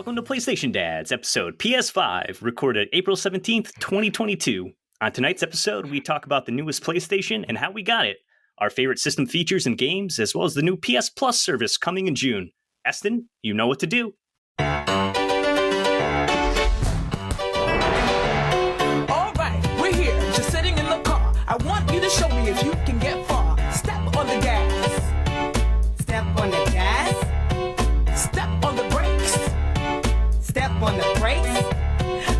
welcome to PlayStation Dads, episode PS5, recorded April 17th, 2022. On tonight's episode, we talk about the newest PlayStation and how we got it, our favorite system features and games, as well as the new PS Plus service coming in June. Eston, you know what to do. All right, we're here, just sitting in the car. I want you to show me if you can get far. Step on the gas. Step on the gas. Step on the brakes. Step on the brakes.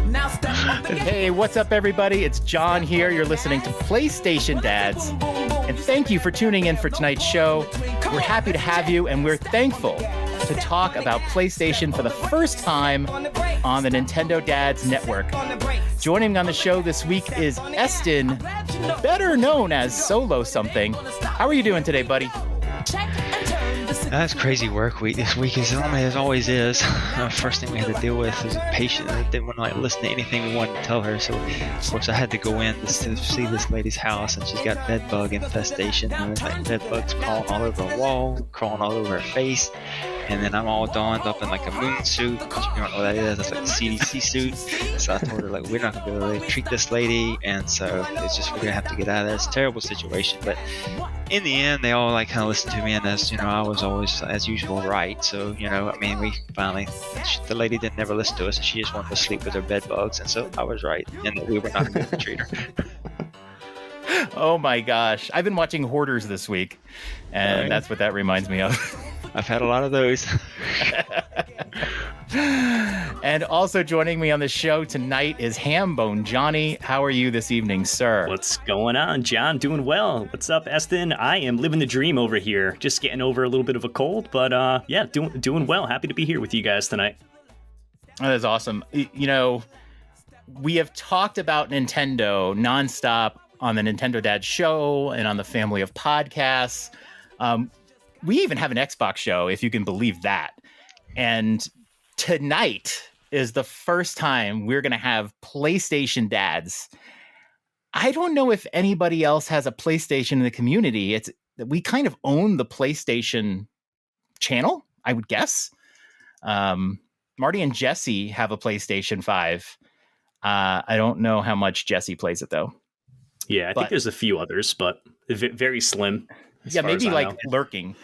Now step on the gas. Hey, what's up, everybody? It's John here. You're listening to PlayStation Dads. And thank you for tuning in for tonight's show. We're happy to have you, and we're thankful to talk about PlayStation for the first time on the Nintendo Dads Network. Joining me on the show this week is Eston, better known as Solo Something. How are you doing today, buddy? That's crazy work week. This week is as always is. First thing we had to deal with was a patient that didn't want to listen to anything we wanted to tell her. So, of course, I had to go in to see this lady's house, and she's got bed bug infestation. And there's like bed bugs crawling all over her wall, crawling all over her face. And then I'm all donned up in like a moon suit, which you don't know what that is. That's like a CDC suit. So I told her, like, we're not going to be able to treat this lady. And so it's just, we're going to have to get out of there. It's a terrible situation. But in the end, they all like kind of listened to me. And as you know, I was always, as usual, right. So, you know, I mean, we finally, the lady didn't never listen to us. And she just wanted to sleep with her bed bugs. And so I was right. And we were not going to treat her. Oh my gosh. I've been watching Hoarders this week. And Right. That's what that reminds me of. I've had a lot of those. And also joining me on the show tonight is Hambone Jonny. How are you this evening, sir? What's going on, John? Doing well. What's up, Eston? I am living the dream over here. Just getting over a little bit of a cold, but yeah, doing well. Happy to be here with you guys tonight. That is awesome. You know, we have talked about Nintendo nonstop on the Nintendo Dad Show and on the family of podcasts. We even have an Xbox show, if you can believe that. And tonight is the first time we're going to have PlayStation Dads. I don't know if anybody else has a PlayStation in the community. We kind of own the PlayStation channel, I would guess. Marty and Jesse have a PlayStation 5. I don't know how much Jesse plays it, though. Yeah, I think there's a few others, but very slim. Yeah, maybe like lurking.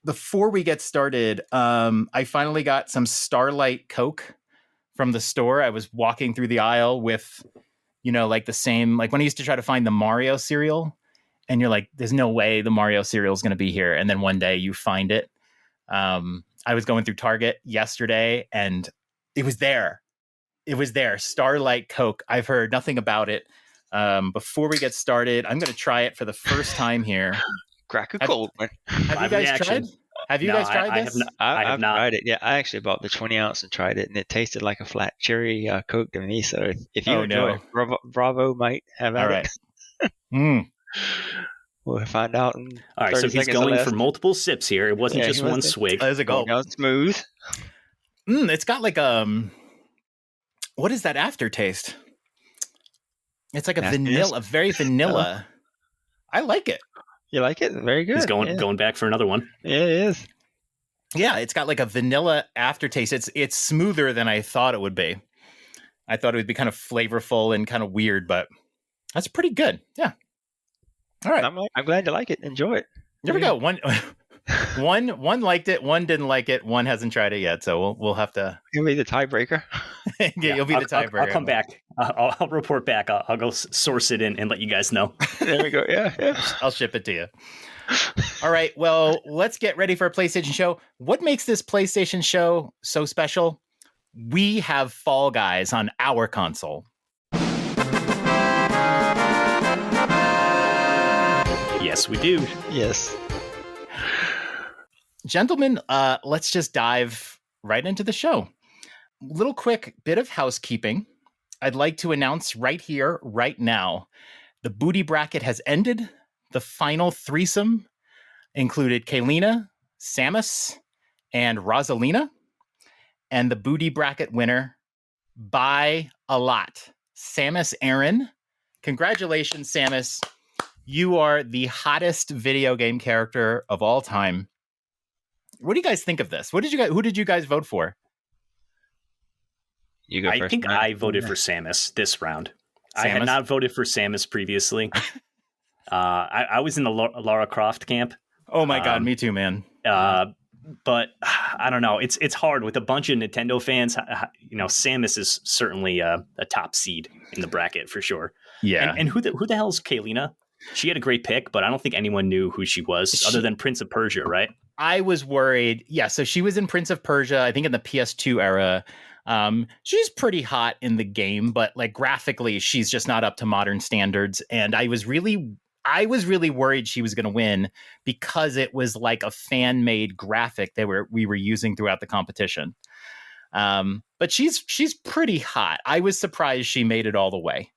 Before we get started, I finally got some Starlight Coke from the store. I was walking through the aisle with, you know, like the same, like when I used to try to find the Mario cereal, and you're like, there's no way the Mario cereal is going to be here. And then one day you find it. I was going through Target yesterday and it was there. Starlight Coke. I've heard nothing about it. Before we get started, I'm going to try it for the first time here. Crack a cold one. Have you guys tried? Have you guys tried this? I've tried it. Yeah, I actually bought the 20 ounce and tried it, and it tasted like a flat cherry Coke to me. So if you enjoy it, Bravo might have at right. it. We'll find out. In All right, so he's going for multiple sips here. It wasn't just one swig. There's a go. Down smooth. It's got like what is that aftertaste? It's like a vanilla, very vanilla. I like it. You like it? Very good. He's going back for another one. Yeah, it is. Yeah, it's got like a vanilla aftertaste. It's smoother than I thought it would be. I thought it would be kind of flavorful and kind of weird, but that's pretty good. Yeah. All right. I'm glad you like it. Enjoy it. There we go. One liked it. One didn't like it. One hasn't tried it yet. So we'll have to. You'll be the tiebreaker. You'll be the tiebreaker. I'll come back. I'll report back. I'll go source it in and let you guys know. There we go. Yeah. I'll ship it to you. All right. Well, let's get ready for a PlayStation show. What makes this PlayStation show so special? We have Fall Guys on our console. Yes, we do. Yes. Gentlemen, let's just dive right into the show. Little quick bit of housekeeping. I'd like to announce right here, right now, the booty bracket has ended. The final threesome included Kaylina, Samus, and Rosalina. And the booty bracket winner by a lot, Samus Aran. Congratulations, Samus. You are the hottest video game character of all time. What do you guys think of this? Who did you guys vote for? You go I first. think Ryan. I voted for Samus this round. I had Samus? not voted for Samus previously. I was in the Lara Croft camp. Oh my God, me too, man. But I don't know. It's hard with a bunch of Nintendo fans. Samus is certainly a top seed in the bracket for sure. Yeah. And who the hell's Kaylina? She had a great pick, but I don't think anyone knew who she was other than Prince of Persia, right? I was worried. Yeah, so she was in Prince of Persia, I think in the PS2 era. She's pretty hot in the game, but like graphically, she's just not up to modern standards. And I was really worried she was going to win because it was like a fan-made graphic that we were using throughout the competition. But she's pretty hot. I was surprised she made it all the way.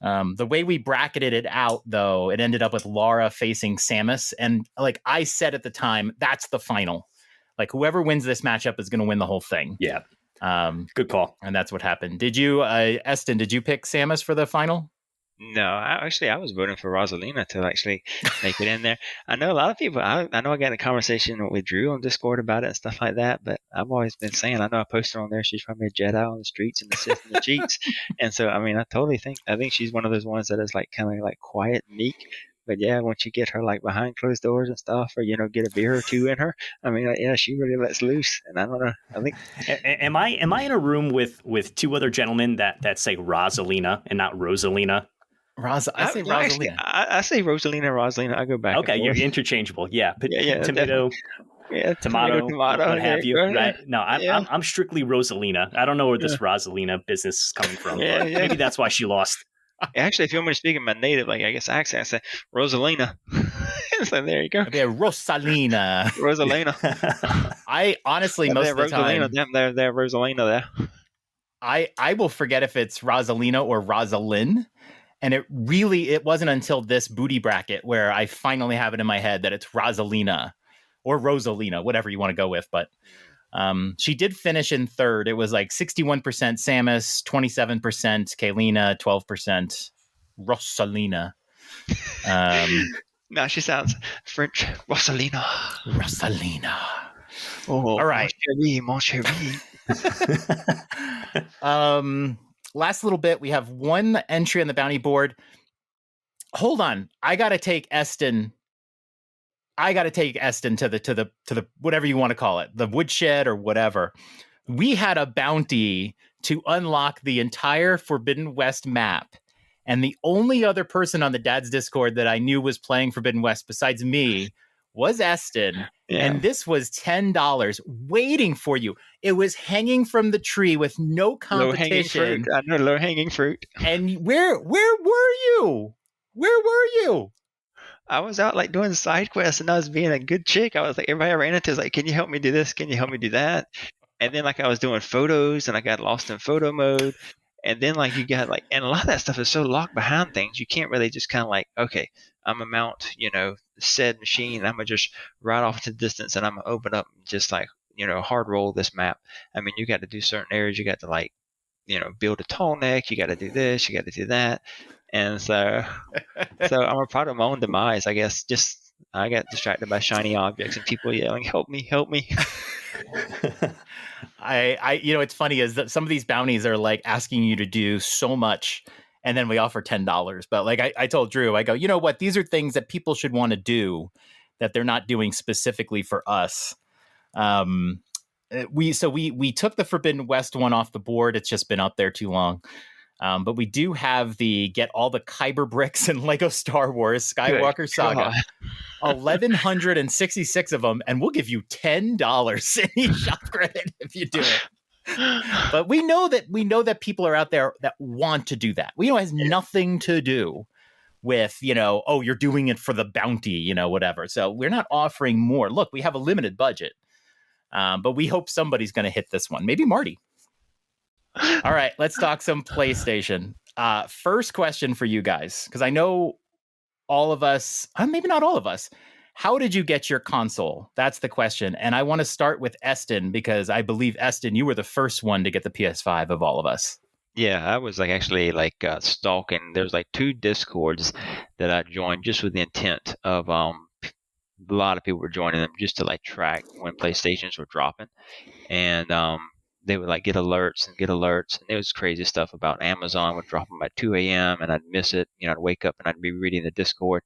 The way we bracketed it out, though, it ended up with Lara facing Samus. And like I said at the time, that's the final. Like whoever wins this matchup is going to win the whole thing. Yeah. Good call. And that's what happened. Did you, Eston, did you pick Samus for the final? No, I was voting for Rosalina to actually make it in there. I know a lot of people. I know I got in a conversation with Drew on Discord about it and stuff like that. But I've always been saying, I know I posted on there, she's probably a Jedi on the streets and the Sith and the cheats. And so, I mean, I think she's one of those ones that is like kind of like quiet, meek. But yeah, once you get her like behind closed doors and stuff, or get a beer or two in her, I mean, yeah, she really lets loose. And I don't know. I think. Am I in a room with two other gentlemen that say Rosalina and not Rosalina? I say Rosalina. Actually, I say Rosalina. I go back. Okay, you're interchangeable. Yeah, tomato, tomato, what have you? Right? No, Yeah. I'm strictly Rosalina. I don't know where this Rosalina business is coming from. Yeah, yeah. Maybe that's why she lost. Actually, if you want me to speak in my native, like I guess accent, I say Rosalina. So there you go. Okay, Rosalina. Rosalina. I honestly most of the time, they're Rosalina there. I will forget if it's Rosalina or Rosalind. And it wasn't until this booty bracket where I finally have it in my head that it's Rosalina or Rosalina, whatever you want to go with. But she did finish in third. It was like 61% Samus, 27% Kaylina, 12% Rosalina. Now she sounds French. Rosalina. Rosalina. Oh, all right. Mon chéri. Last little bit, we have one entry on the bounty board. Hold on, I gotta take Eston to the whatever you want to call it, the woodshed or whatever. We had a bounty to unlock the entire Forbidden West map, and the only other person on the Dad's Discord that I knew was playing Forbidden West besides me was Eston. Yeah. And this was $10 waiting for you. It was hanging from the tree with no competition. Low hanging fruit. And where were you? Where were you? I was out like doing side quests and I was being a good chick. I was like, everybody I ran into was like, can you help me do this? Can you help me do that? And then like I was doing photos and I got lost in photo mode. And then like you got like, and a lot of that stuff is so locked behind things. You can't really just kind of like, okay, I'm gonna mount, said machine. I'm gonna just ride off to the distance and I'm gonna open up and just like, hard roll this map. I mean, you got to do certain areas. You got to like, build a tall neck. You got to do this. You got to do that. And so I'm a product of my own demise, I guess. Just I got distracted by shiny objects and people yelling, "Help me! Help me!" It's funny is that some of these bounties are like asking you to do so much, and then we offer $10. But like I told Drew, I go, you know what? These are things that people should want to do that they're not doing specifically for us. We took the Forbidden West one off the board. It's just been up there too long. But we do have the get all the Kyber bricks and Lego Star Wars Skywalker Saga, 1,166 of them, and we'll give you $10 in each shop credit if you do it. But we know that people are out there that want to do that. We know it has nothing to do with, you're doing it for the bounty, whatever. So we're not offering more. Look, we have a limited budget, but we hope somebody's going to hit this one. Maybe Marty. All right, let's talk some PlayStation. First question for you guys, because I know all of us, maybe not all of us, how did you get your console? That's the question. And I want to start with Eston, because I believe, Eston, you were the first one to get the PS5 of all of us. Yeah, I was stalking. There's like 2 Discords that I joined just with the intent of a lot of people were joining them just to like track when PlayStations were dropping, and they would like get alerts, and it was crazy stuff about Amazon would drop them at 2 a.m. and I'd miss it. I'd wake up and I'd be reading the Discord,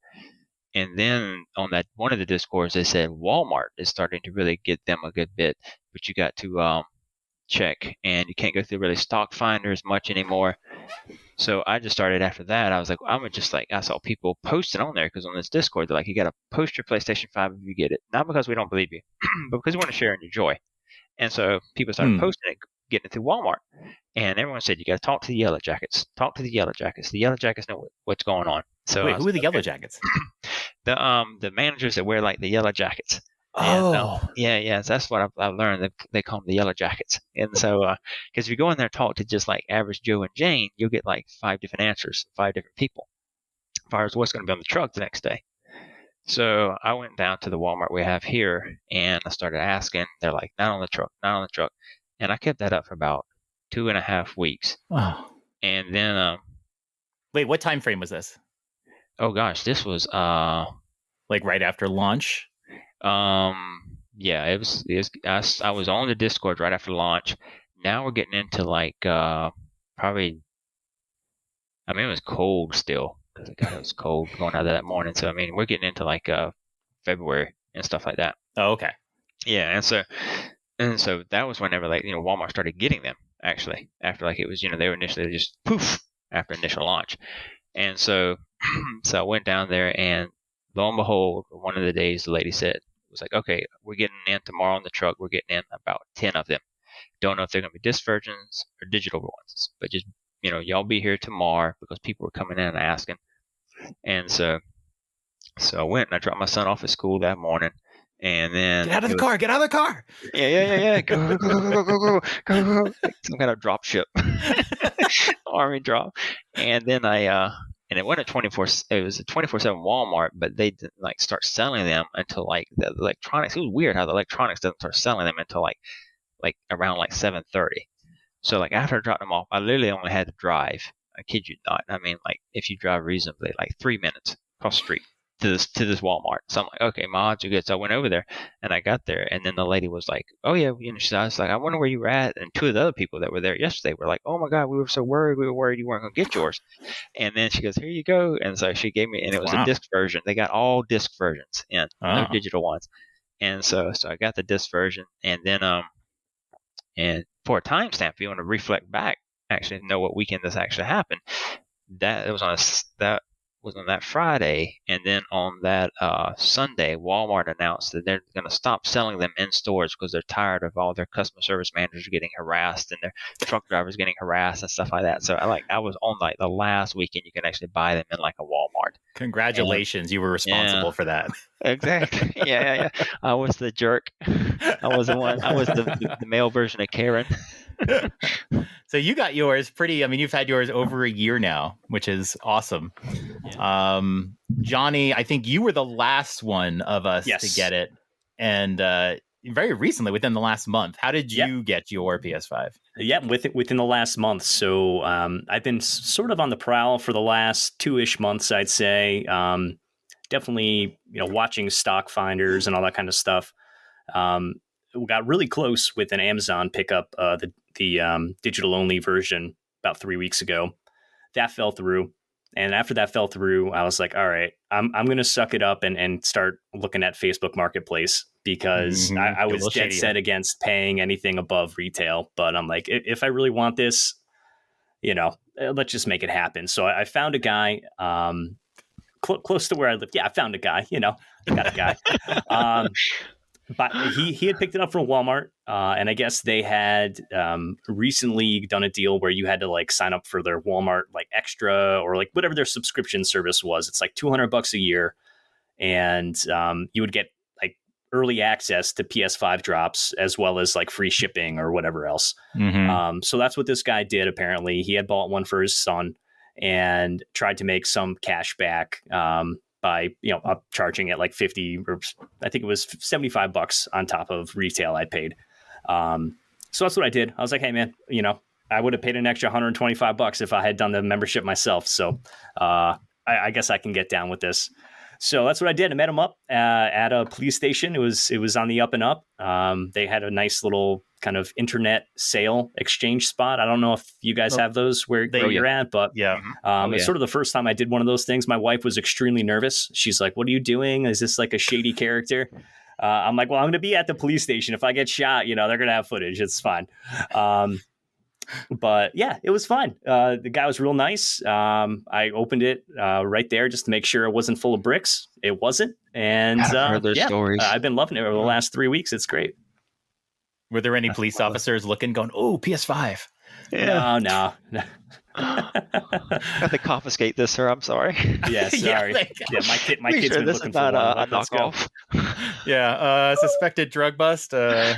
and then on that one of the Discords they said Walmart is starting to really get them a good bit, but you got to check, and you can't go through really stock finders much anymore. So I just started after that. I was like, I saw people posting on there because on this Discord, they're like, you got to post your PlayStation 5 if you get it. Not because we don't believe you, but because we want to share in your joy. And so people started posting it, getting it through Walmart. And everyone said, you got to talk to the Yellow Jackets. Talk to the Yellow Jackets. The Yellow Jackets know what's going on. So wait, who are the Yellow Jackets? The managers that wear like the Yellow Jackets. Oh, and, yeah. So that's what I've learned. They call them the Yellow Jackets. And so, because if you go in there and talk to just like average Joe and Jane, you'll get like 5 different answers, 5 different people, as far as what's going to be on the truck the next day. So I went down to the Walmart we have here, and I started asking. They're like, not on the truck, not on the truck. And I kept that up for about 2.5 weeks. Oh. And then, wait, what time frame was this? Oh gosh, this was like right after launch. Yeah, it was I was on the Discord right after launch. Now we're getting into like probably, I mean, it was cold still because it was cold going out of that morning. So I mean, we're getting into like February and stuff like that. Oh, okay. Yeah, and so that was whenever like Walmart started getting them actually after like it was they were initially just poof after initial launch, and so I went down there, and lo and behold, one of the days the lady said, was like, okay, we're getting in tomorrow on the truck. We're getting in about 10 of them. Don't know if they're going to be disc versions or digital ones, but just, y'all be here tomorrow because people were coming in and asking. And so I went and I dropped my son off at school that morning. And then get out of the car. Yeah. Go. Like some kind of drop ship, army drop. And then and it wasn't it was a 24/7 Walmart, but they didn't like start selling them until like the electronics. It was weird how the electronics doesn't start selling them until like around like 7:30. So like after I dropped them off, I literally only had to drive. I kid you not. I mean, like if you drive reasonably, like 3 minutes across the street to this Walmart. So I'm like, okay, my odds are good. So I went over there and I got there, and then the lady was like, oh yeah, I was like, I wonder where you were at. And 2 of the other people that were there yesterday were like, oh my God, we were so worried. We were worried you weren't going to get yours. And then she goes, here you go. And so she gave me, and it was a disc version. They got all disc versions and no digital ones. And so I got the disc version, and then and for a timestamp, if you want to reflect back, actually know what weekend this actually happened. That was on that Friday, and then on that Sunday, Walmart announced that they're going to stop selling them in stores because they're tired of all their customer service managers getting harassed and their truck drivers getting harassed and stuff like that. So I was on like the last weekend you can actually buy them in like a Walmart. Congratulations, you were responsible for that. Exactly. Yeah. I was the jerk. I was the one. I was the male version of Karen. So you got yours you've had yours over a year now, which is awesome. Yeah. Johnny, I think you were the last one of us to get it. And very recently, within the last month. How did you get your PS5? Yeah, within the last month. So I've been sort of on the prowl for the last 2-ish months, I'd say. Definitely, watching stock finders and all that kind of stuff. We got really close with an Amazon pickup, the digital only version about 3 weeks ago. That fell through. And after that fell through, I was like, all right, I'm going to suck it up and start looking at Facebook Marketplace because I was dead set against paying anything above retail. But I'm like, if I really want this, let's just make it happen. So I found a guy close to where I live. Yeah, I found a guy, I got a guy. But he had picked it up from Walmart, and I guess they had recently done a deal where you had to like sign up for their Walmart like extra or like whatever their subscription service was. It's like $200 a year, and you would get like early access to PS5 drops as well as like free shipping or whatever else. So that's what this guy did. Apparently, he had bought one for his son and tried to make some cash back. By upcharging it like 50 or I think it was $75 on top of retail I paid. So that's what I did. I was like, hey man, I would have paid an extra $125 if I had done the membership myself. So I guess I can get down with this. So that's what I did. I met him up at a police station. It was on the up and up. They had a nice little kind of internet sale exchange spot. I don't know if you guys have those where you're at, but Yeah. it's sort of the first time I did one of those things. My wife was extremely nervous. She's like, "What are you doing? Is this like a shady character?" I'm like, "Well, I'm going to be at the police station. If I get shot, they're going to have footage. It's fine." But yeah, it was fine. The guy was real nice. I opened it right there just to make sure it wasn't full of bricks. It wasn't. And I've heard those stories. I've been loving it over the last 3 weeks. It's great. Were there any police officers looking, going, "Oh, PS5"? Yeah. No. Got to confiscate this, sir. I'm sorry. Yeah, sorry. Yeah, My kid's been this looking is for not one. a Let's go. knockoff. Yeah. Suspected drug bust. Yeah.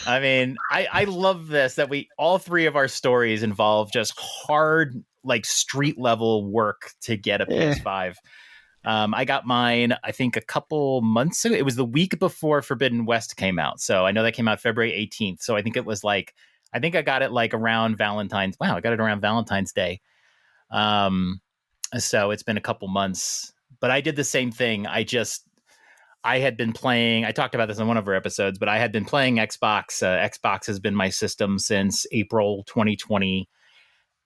I mean, I love this, that all three of our stories involve just hard, like street level work to get a PS5. I got mine, I think, a couple months ago. It was the week before Forbidden West came out. So I know that came out February 18th. So I think it was I got it like around Valentine's. Wow, I got it around Valentine's Day. So it's been a couple months, but I did the same thing. I had been playing, I talked about this in one of our episodes, but I had been playing Xbox. Xbox has been my system since April 2020.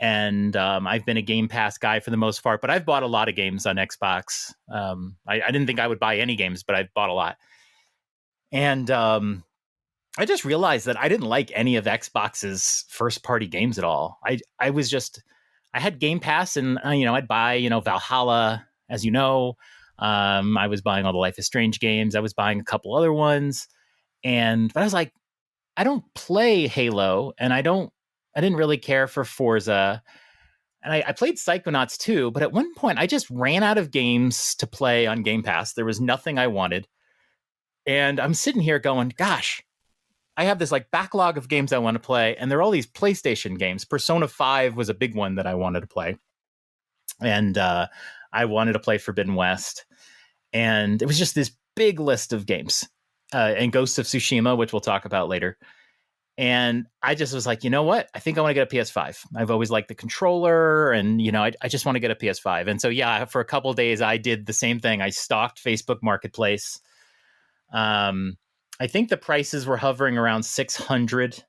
And I've been a Game Pass guy for the most part, but I've bought a lot of games on Xbox. I didn't think I would buy any games, but I've bought a lot. And I just realized that I didn't like any of Xbox's first party games at all. I had Game Pass and, I'd buy, Valhalla, as you know. I was buying all the Life is Strange games. I was buying a couple other ones. But I was like, I don't play Halo, and I didn't really care for Forza. And I played Psychonauts too, but at one point I just ran out of games to play on Game Pass. There was nothing I wanted. And I'm sitting here going, gosh, I have this like backlog of games I want to play, and there are all these PlayStation games. Persona 5 was a big one that I wanted to play. And I wanted to play Forbidden West. And it was just this big list of games. And Ghosts of Tsushima, which we'll talk about later. And I just was like, you know what? I think I want to get a PS5. I've always liked the controller, and, I just want to get a PS5. And so, yeah, for a couple of days, I did the same thing. I stalked Facebook Marketplace. I think the prices were hovering around $600.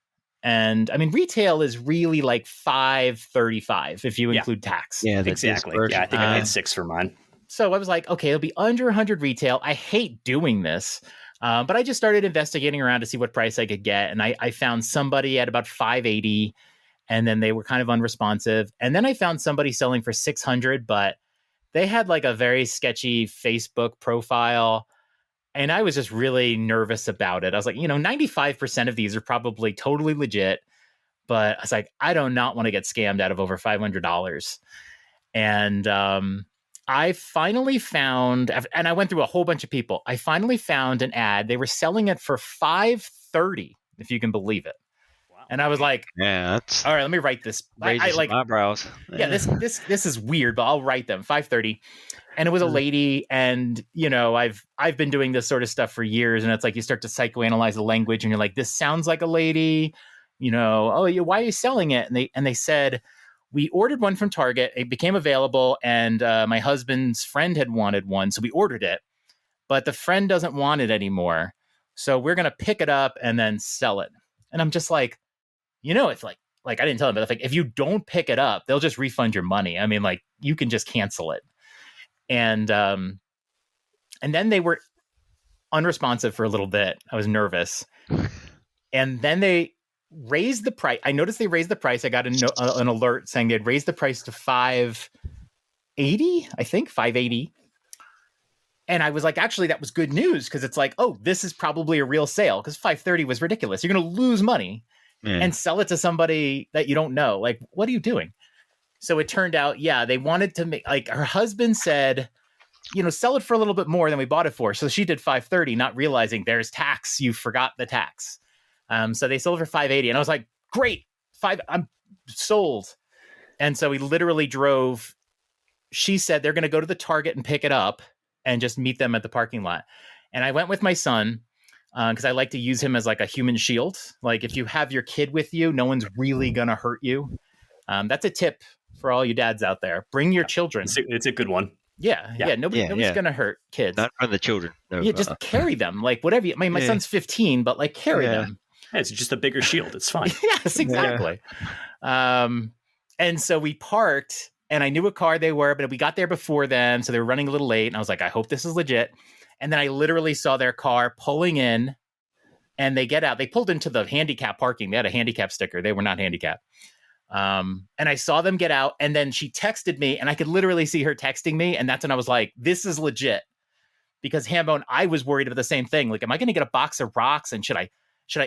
And I mean, retail is really like $535 if you include tax. Yeah, exactly. Yeah, I think I paid $6 for mine. So I was like, okay, it'll be under 100 retail. I hate doing this. But I just started investigating around to see what price I could get. And I found somebody at about $580, and then they were kind of unresponsive. And then I found somebody selling for $600, but they had like a very sketchy Facebook profile. And I was just really nervous about it. I was like, 95% of these are probably totally legit. But I was like, I do not want to get scammed out of over $500. And I finally found, and I went through a whole bunch of people. I finally found an ad. They were selling it for $530, if you can believe it. Wow. And I was like, yeah, that's all right. Let me write this. I like eyebrows. Yeah, this is weird, but I'll write them. $530, and it was a lady. And I've been doing this sort of stuff for years, and it's like you start to psychoanalyze the language, and you're like, this sounds like a lady. Oh, why are you selling it? And they said, we ordered one from Target. It became available, and my husband's friend had wanted one, so we ordered it. But the friend doesn't want it anymore, so we're gonna pick it up and then sell it. And I'm just like, it's like I didn't tell them, but it's like, if you don't pick it up, they'll just refund your money. I mean, like, you can just cancel it. And then they were unresponsive for a little bit. I was nervous, and then they raised the price. I noticed they raised the price. I got an alert saying they'd raised the price to $580, I think $580. And I was like, actually, that was good news, because it's like, oh, this is probably a real sale, because $530 was ridiculous. You're going to lose money and sell it to somebody that you don't know. Like, what are you doing? So it turned out, yeah, they wanted to make, like, her husband said, sell it for a little bit more than we bought it for. So she did $530, not realizing there's tax. You forgot the tax. So they sold for $580, and I was like, great, I'm sold. And so we literally drove. She said they're going to go to the Target and pick it up and just meet them at the parking lot. And I went with my son because I like to use him as like a human shield. Like, if you have your kid with you, no one's really going to hurt you. That's a tip for all you dads out there. Bring your children. It's a good one. Yeah. Yeah. Nobody's gonna hurt kids. Not for the children. No, Yeah, just carry them, like whatever. I mean, my son's 15, but like carry them. Yeah, it's just a bigger shield. It's fine. Yes, exactly. And so we parked, and I knew what car they were, but we got there before them, so they were running a little late. And I was like, I hope this is legit. And then I literally saw their car pulling in, and they get out. They pulled into the handicap parking. They had a handicap sticker. They were not handicapped. And I saw them get out, and then she texted me, and I could literally see her texting me. And that's when I was like, this is legit. Because Hambone, I was worried about the same thing. Like, am I going to get a box of rocks? And should I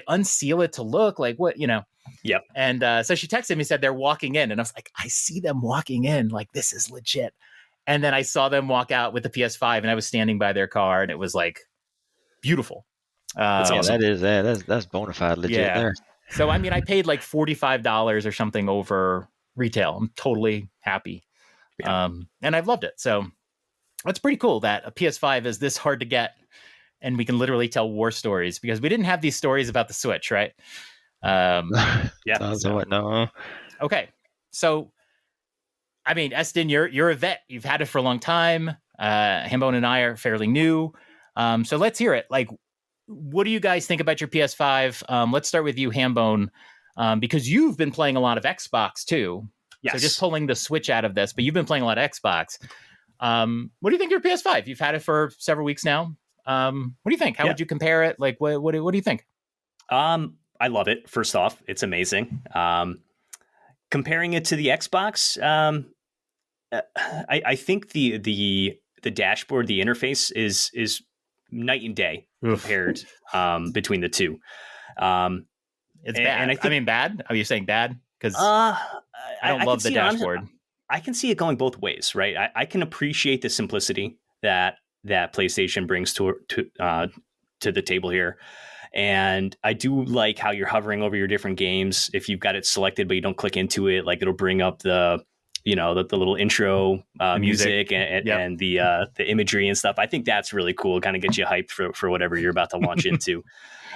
unseal it to look like what, Yep. And so she texted me, said they're walking in. And I was like, I see them walking in. Like, this is legit. And then I saw them walk out with the PS5, and I was standing by their car, and it was like beautiful. That's awesome. That's bona fide legit there. So, I mean, I paid like $45 or something over retail. I'm totally happy. Yeah. And I've loved it. So that's pretty cool that a PS5 is this hard to get, and we can literally tell war stories, because we didn't have these stories about the Switch, right? Yeah. No. Okay. So, I mean, Eston, you're a vet. You've had it for a long time. Hambone and I are fairly new. So let's hear it. Like, what do you guys think about your PS5? Let's start with you, Hambone, because you've been playing a lot of Xbox too. Yes. So just pulling the Switch out of this, but you've been playing a lot of Xbox. What do you think of your PS5? You've had it for several weeks now. What do you think? How would you compare it? Like, what do you think? I love it. First off, it's amazing. Comparing it to the Xbox, I think the dashboard, the interface is night and day compared between the two. It's bad. And I mean, bad? Are you saying bad? Because I don't love the dashboard. I can see it going both ways, right? I can appreciate the simplicity that PlayStation brings to the table here. And I do like how you're hovering over your different games. If you've got it selected, but you don't click into it, like it'll bring up the little intro music and the imagery and stuff. I think that's really cool. Kind of gets you hyped for whatever you're about to launch into.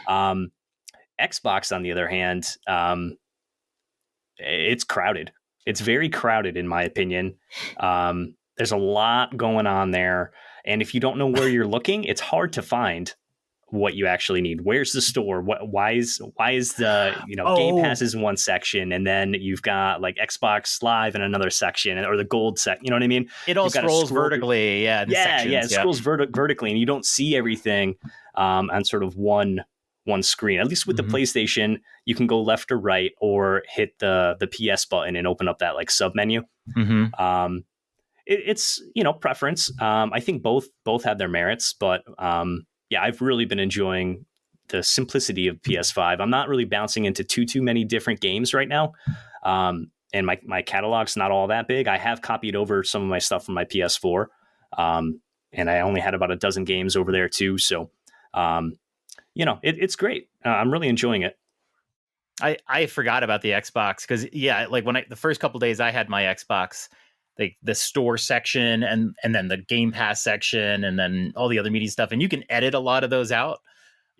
Xbox, on the other hand, it's crowded. It's very crowded, in my opinion. There's a lot going on there. And if you don't know where you're looking, it's hard to find what you actually need. Where's the store? Why is the Game Pass is in one section, and then you've got like Xbox Live in another section, or the gold set. You know what I mean? It all scrolls vertically. It scrolls vertically, and you don't see everything on sort of one screen. At least with the PlayStation, you can go left or right, or hit the PS button and open up that like sub menu. It's preference. I think both have their merits, but I've really been enjoying the simplicity of PS5. I'm not really bouncing into too many different games right now. And my catalog's not all that big. I have copied over some of my stuff from my PS4. And I only had about a dozen games over there too. So, it's great. I'm really enjoying it. I forgot about the Xbox because like when the first couple days I had my Xbox, the store section and then the Game Pass section and then all the other media stuff, and you can edit a lot of those out.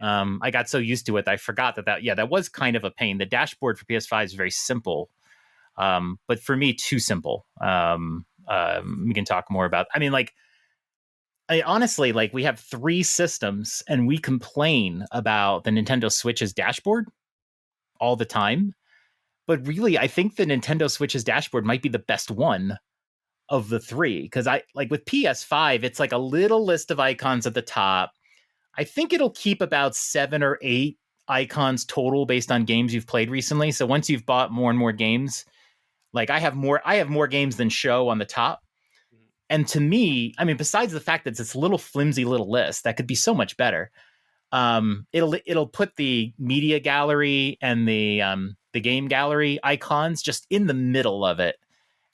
I got so used to it that I forgot that was kind of a pain. The dashboard for PS5 is very simple, but for me too simple. We can talk more about. I mean, like, honestly, like, we have 3 systems and we complain about the Nintendo Switch's dashboard all the time, but really I think the Nintendo Switch's dashboard might be the best one of the 3, because I like with PS5 it's like a little list of icons at the top. I think it'll keep about 7 or 8 icons total based on games you've played recently. So once you've bought more and more games, like I have more games than show on the top. And to me, I mean, besides the fact that it's this little flimsy little list that could be so much better, it'll put the media gallery and the game gallery icons just in the middle of it,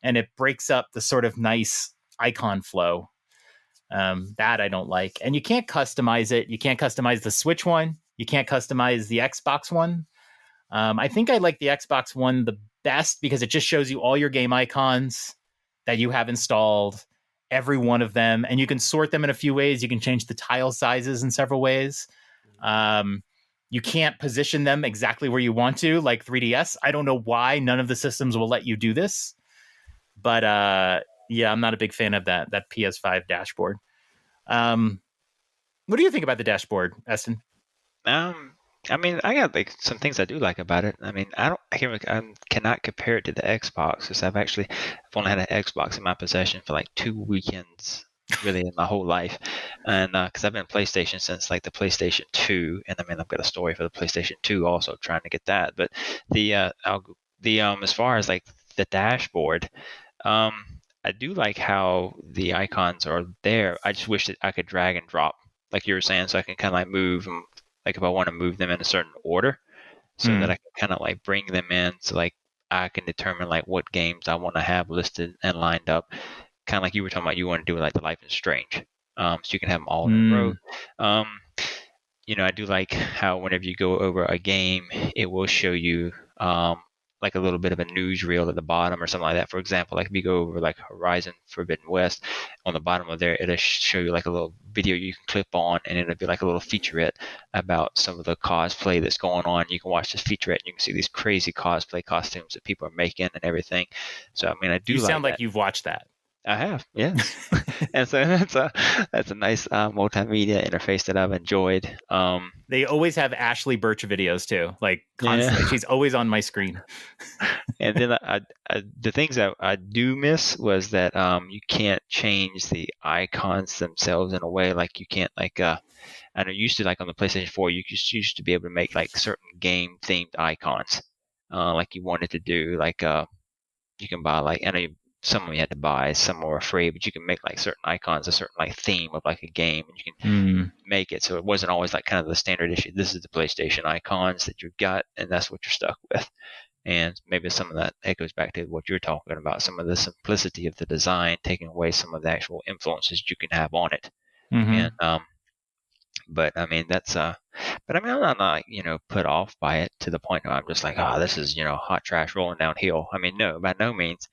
and it breaks up the sort of nice icon flow that I don't like. And you can't customize it. You can't customize the Switch one. You can't customize the Xbox one. I think I like the Xbox one the best because it just shows you all your game icons that you have installed, every one of them, and you can sort them in a few ways. You can change the tile sizes in several ways. You can't position them exactly where you want to, like 3DS. I don't know why none of the systems will let you do this, but Yeah, I'm not a big fan of that PS5 dashboard. What do you think about the dashboard, Eston? I mean, I got like some things I do like about it. I mean, I cannot compare it to the Xbox because I've only had an Xbox in my possession for like 2 weekends, really, in my whole life, and because I've been PlayStation since like the PlayStation 2, and I mean, I've got a story for the PlayStation 2 also trying to get that. But as far as like the dashboard, I do like how the icons are there. I just wish that I could drag and drop, like you were saying, so I can kind of like move them. Like if I want to move them in a certain order, so that I can kind of like bring them in, so like I can determine like what games I want to have listed and lined up. Kind of like you were talking about, you want to do like the Life is Strange, so you can have them all in a row. I do like how whenever you go over a game, it will show you like a little bit of a newsreel at the bottom or something like that. For example, like if you go over like Horizon Forbidden West, on the bottom of there, it'll show you like a little video you can clip on, and it'll be like a little featurette about some of the cosplay that's going on. You can watch this featurette and you can see these crazy cosplay costumes that people are making and everything. So, I mean, I do You sound like that. you've watched that. I have, yes. And so that's a nice multimedia interface that I've enjoyed. They always have Ashley Birch videos too, like constantly. Yeah. She's always on my screen. And then the things that I do miss was that you can't change the icons themselves in a way like you can't like I know used to like on the PlayStation 4 you used to be able to make like certain game themed icons like you wanted to do, like you can buy like, I know some of them you had to buy, some were free, but you can make like certain icons, a certain like theme of like a game, and you can make it so it wasn't always like kind of the standard issue. This is the PlayStation icons that you've got, and that's what you're stuck with. And maybe some of that echoes back to what you're talking about, some of the simplicity of the design, taking away some of the actual influences you can have on it. And but I mean that's but I mean I'm not like put off by it to the point where I'm just like, oh, this is hot trash rolling downhill. I mean, no, by no means.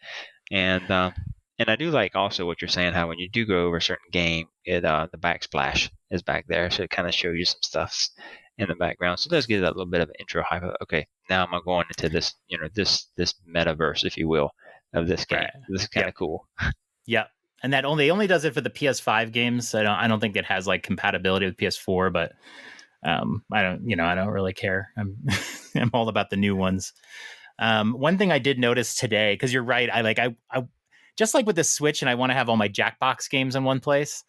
And I do like also what you're saying, how when you do go over a certain game, it the backsplash is back there, so it kind of shows you some stuff in the background. So it does give that little bit of an intro hype. Okay, now I'm going into this, this metaverse, if you will, of this game. Right. This is kind of cool. Yeah, and that only does it for the PS5 games. I don't think it has like compatibility with PS4, but I don't really care. I'm all about the new ones. One thing I did notice today, because you're right, I just like with the Switch, and I want to have all my Jackbox games in one place.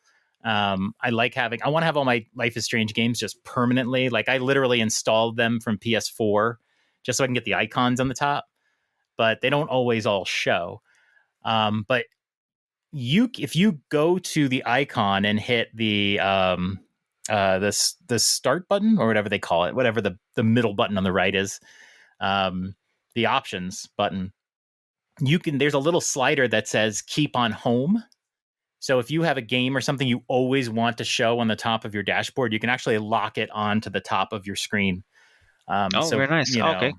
I want to have all my Life is Strange games just permanently. Like I literally installed them from PS4 just so I can get the icons on the top, but they don't always all show. But if you go to the icon and hit the start button or whatever they call it, whatever the middle button on the right is, the options button, there's a little slider that says keep on home. So if you have a game or something you always want to show on the top of your dashboard, you can actually lock it onto the top of your screen. Very nice. Okay.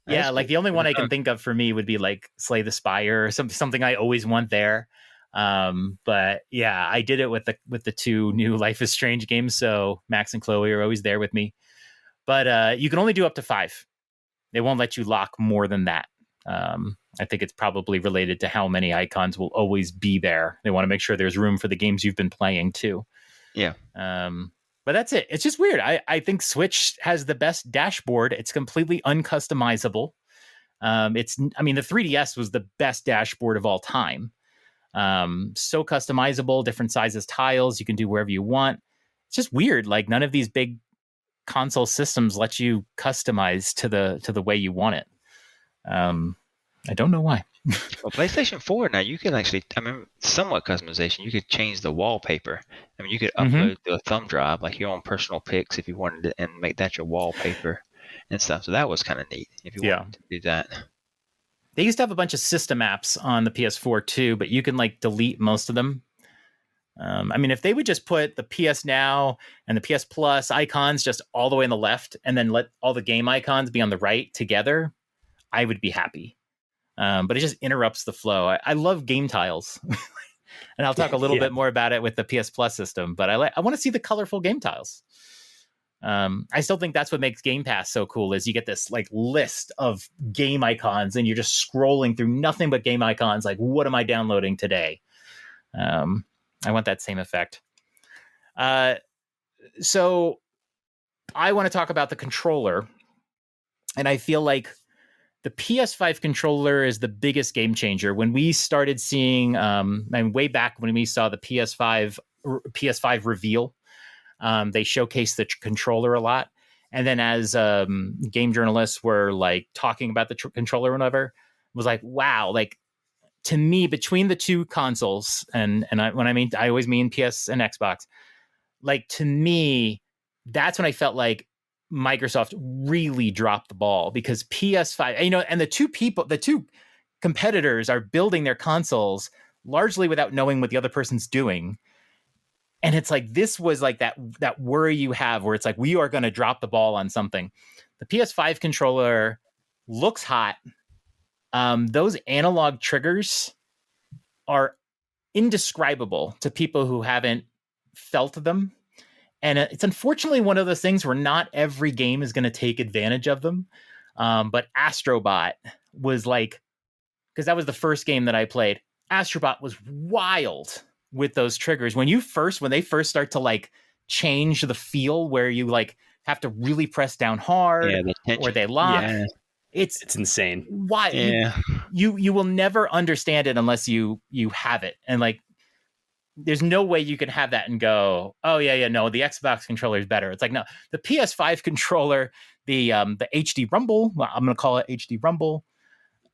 Yeah, like the only one I can think of for me would be like Slay the Spire or something I always want there. But yeah, I did it with the two new Life is Strange games. So Max and Chloe are always there with me. But you can only do up to 5. They won't let you lock more than that. I think it's probably related to how many icons will always be there. They want to make sure there's room for the games you've been playing too. Yeah. But that's it. It's just weird. I think Switch has the best dashboard. It's completely uncustomizable. The 3DS was the best dashboard of all time. So customizable, different sizes tiles. You can do wherever you want. It's just weird. Like none of these big console systems let you customize to the way you want it. I don't know why. Well, PlayStation 4 now you can actually, somewhat customization. You could change the wallpaper. You could upload to a thumb drive, like your own personal pics, if you wanted to, and make that your wallpaper and stuff. So that was kind of neat if you wanted to do that. They used to have a bunch of system apps on the PS4 too, but you can like delete most of them. If they would just put the PS Now and the PS Plus icons just all the way on the left, and then let all the game icons be on the right together, I would be happy. But it just interrupts the flow. I love game tiles, and I'll talk a little bit more about it with the PS Plus system. But I want to see the colorful game tiles. I still think that's what makes Game Pass so cool is you get this like list of game icons and you're just scrolling through nothing but game icons. Like, what am I downloading today? I want that same effect. So I want to talk about the controller, and I feel like the PS5 controller is the biggest game changer. When we started seeing, and way back when we saw the PS5 reveal, they showcased the controller a lot. And then as game journalists were like talking about the controller or whatever, it was like, wow, like to me, between the two consoles, and I always mean PS and Xbox, like to me, that's when I felt like Microsoft really dropped the ball, because PS5, and the two competitors are building their consoles largely without knowing what the other person's doing. And it's like, this was like that worry you have where it's like, we are going to drop the ball on something. The PS5 controller looks hot. Those analog triggers are indescribable to people who haven't felt them. And it's unfortunately one of those things where not every game is going to take advantage of them. But Astrobot was like, because that was the first game that I played. Astrobot was wild with those triggers. When they first start to like change the feel where you like have to really press down hard or they lock. Yeah. It's insane. Why? Yeah. You will never understand it unless you have it. And like, there's no way you can have that and go, oh yeah, no, the Xbox controller is better. It's like, no, the PS5 controller, the HD Rumble, well, I'm going to call it HD Rumble.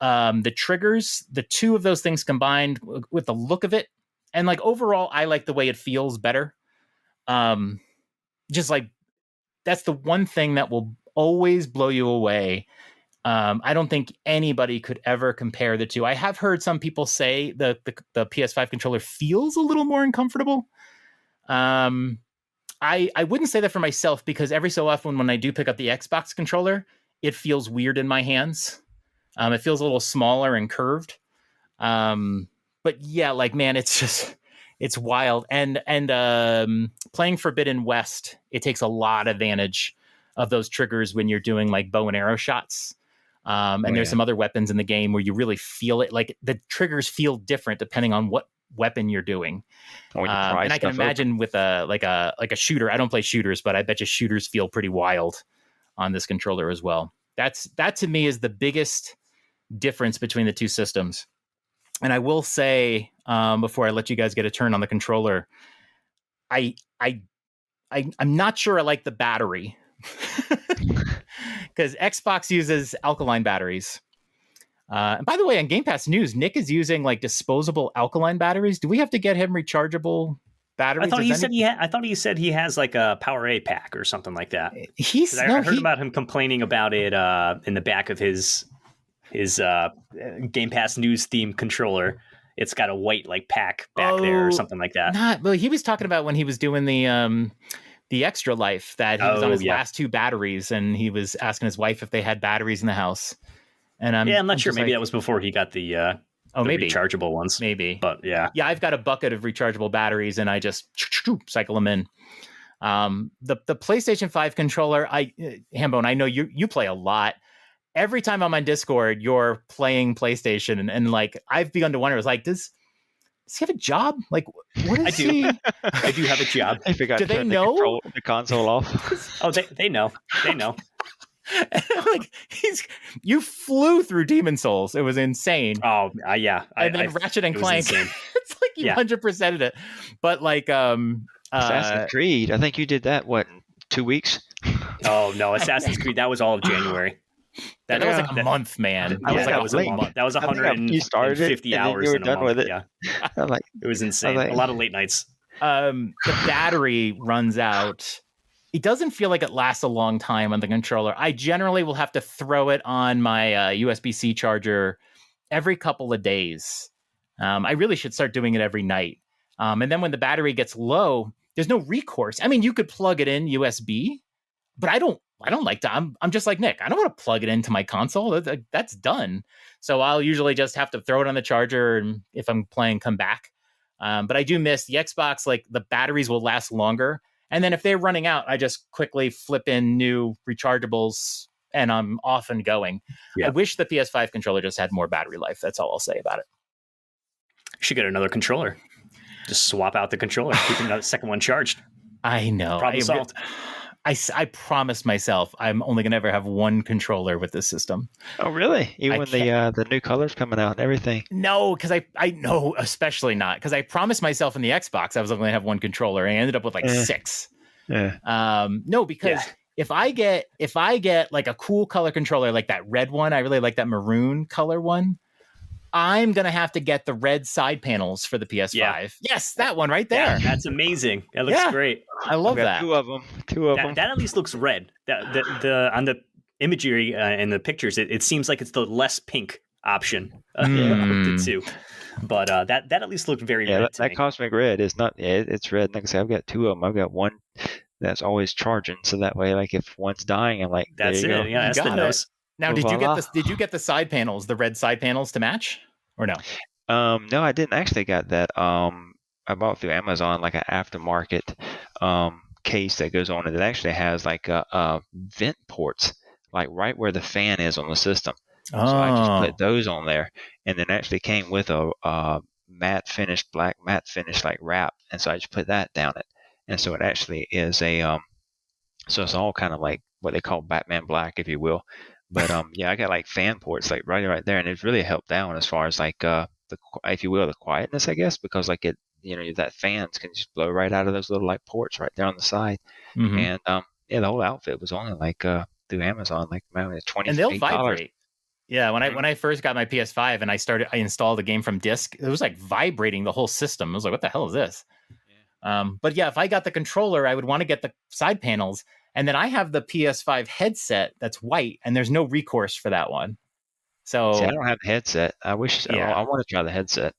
The triggers, the two of those things combined with the look of it. And like overall, I like the way it feels better. Just like, that's the one thing that will always blow you away. I don't think anybody could ever compare the two. I have heard some people say the PS5 controller feels a little more uncomfortable. I wouldn't say that for myself, because every so often when I do pick up the Xbox controller, it feels weird in my hands. It feels a little smaller and curved. But yeah, like, man, it's wild. And playing Forbidden West, it takes a lot of advantage of those triggers when you're doing like bow and arrow shots. There's some other weapons in the game where you really feel it. Like the triggers feel different depending on what weapon you're doing. And I can imagine with a shooter. I don't play shooters, but I bet you shooters feel pretty wild on this controller as well. That to me is the biggest difference between the two systems. And I will say, before I let you guys get a turn on the controller, I'm not sure I like the battery. Because Xbox uses alkaline batteries. And by the way, on Game Pass News, Nick is using like disposable alkaline batteries. Do we have to get him rechargeable batteries? I thought he said he has like a PowerA pack or something like that. I heard about him complaining about it in the back of his Game Pass News theme controller. It's got a white like pack back there or something like that. Well, he was talking about when he was doing the Extra Life, that he was on his last two batteries, and he was asking his wife if they had batteries in the house. And I'm not sure. Maybe that was before he got the maybe rechargeable ones. Maybe, but yeah. I've got a bucket of rechargeable batteries, and I just cycle them in. The PlayStation 5 controller, Hambone, I know you play a lot. Every time I'm on Discord, you're playing PlayStation, and like I've begun to wonder, it's like, does he have a job? Like, what is he? I do have a job. I forgot. Do they know the console off? Oh, they know. They know. Like you flew through Demon Souls. It was insane. Oh, yeah. And then Ratchet and Clank. It's like you 100%ed it. But like Assassin's Creed. I think you did that. What, 2 weeks? Oh no, Assassin's Creed. That was all of January. That was like a month, man. That was a month. That was 150 hours. You were done with it. Yeah. Like, it was insane. A lot of late nights. The battery runs out. It doesn't feel like it lasts a long time on the controller. I generally will have to throw it on my USB-C charger every couple of days. I really should start doing it every night. And then when the battery gets low, there's no recourse. I mean, you could plug it in USB, but I don't like to. I'm just like Nick. I don't want to plug it into my console. That's done. So I'll usually just have to throw it on the charger, and if I'm playing, come back. But I do miss the Xbox. Like the batteries will last longer, And then if they're running out, I just quickly flip in new rechargeables and I'm off and going. Yeah. I wish the PS5 controller just had more battery life. That's all I'll say about it. You should get another controller. Just swap out the controller, keep another second one charged. I know. Problem solved. I promised myself I'm only going to ever have one controller with this system. Oh, really? Even when the new colors coming out and everything? No, because I know, especially not. Because I promised myself in the Xbox I was only going to have one controller, and I ended up with like 6. Yeah. No, because if I get like a cool color controller like that red one, I really like that maroon color one. I'm going to have to get the red side panels for the PS5. Yeah. Yes, that one right there. Yeah, that's amazing. That looks great. I love I've got that. Two of them. That at least looks red. The on the imagery and the pictures, it seems like it's the less pink option of the two. But that at least looked very red to me. That cosmic red is not. Yeah, it's red. Like I said, I've got 2 of them. I've got one that's always charging, so that way, like if one's dying, I'm like, that's there it. you go. Yeah, that's the nose. Now, did you get the side panels, the red side panels to match, or no? No, I didn't actually got that. I bought through Amazon like an aftermarket case that goes on, and it actually has like vent ports, like right where the fan is on the system. So I just put those on there, and then actually came with a black matte finish like wrap, and so I just put that down it, and so it actually is so it's all kind of like what they call Batman Black, if you will. But I got like fan ports like right there, and it's really helped down as far as like the, if you will, the quietness, I guess, because like it, that fans can just blow right out of those little like ports right there on the side. And the whole outfit was only like through Amazon, like $20. And they'll vibrate. Yeah, when I first got my PS5 and I installed a game from disk, it was like vibrating the whole system. I was like, what the hell is this? But yeah, if I got the controller, I would want to get the side panels. And then I have the PS5 headset that's white, and there's no recourse for that one. So see, I don't have the headset. I wish I want to try the headset.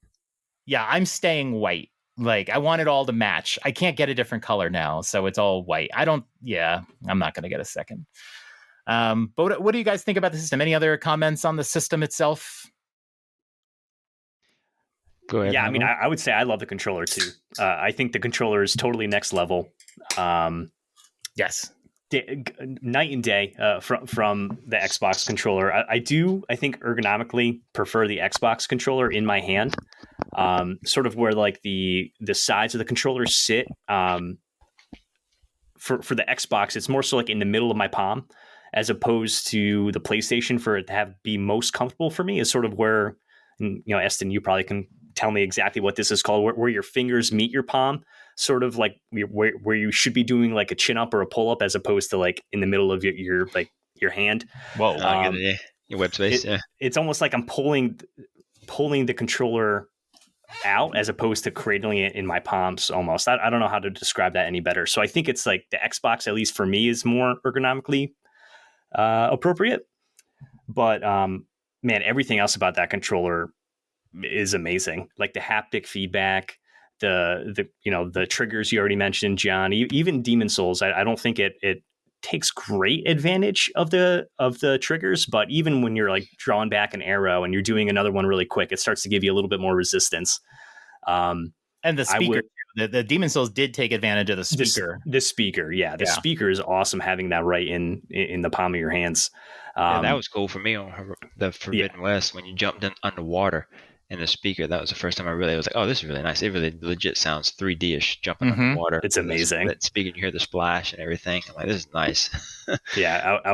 Yeah, I'm staying white. Like I want it all to match. I can't get a different color now, so it's all white. I'm not going to get a second. But what do you guys think about the system? Any other comments on the system itself? Go ahead. Yeah, I mean, I would say I love the controller too. I think the controller is totally next level. Yes. Night and day from the Xbox controller. I think ergonomically prefer the Xbox controller in my hand, sort of where like the sides of the controller sit. For the Xbox, it's more so like in the middle of my palm, as opposed to the PlayStation. For it to be most comfortable for me is sort of where, Eston, you probably can tell me exactly what this is called, where your fingers meet your palm. Sort of like where you should be doing like a chin up or a pull up, as opposed to like in the middle of your hand. Whoa, your web space. It's almost like I'm pulling the controller out as opposed to cradling it in my palms. Almost, I don't know how to describe that any better. So I think it's like the Xbox, at least for me, is more ergonomically appropriate. But man, everything else about that controller is amazing. Like the haptic feedback. The triggers you already mentioned, John, even Demon Souls, I don't think it takes great advantage of the triggers, but even when you're like drawing back an arrow and you're doing another one really quick, it starts to give you a little bit more resistance. And the speaker, the Demon Souls did take advantage of the speaker. The speaker, the speaker is awesome, having that right in the palm of your hands. That was cool for me on the Forbidden West when you jumped in underwater. And the speaker, that was the first time I really was like, oh, this is really nice. It really legit sounds 3D-ish jumping underwater. It's amazing. That speaker, you hear the splash and everything. I'm like, this is nice. Yeah, I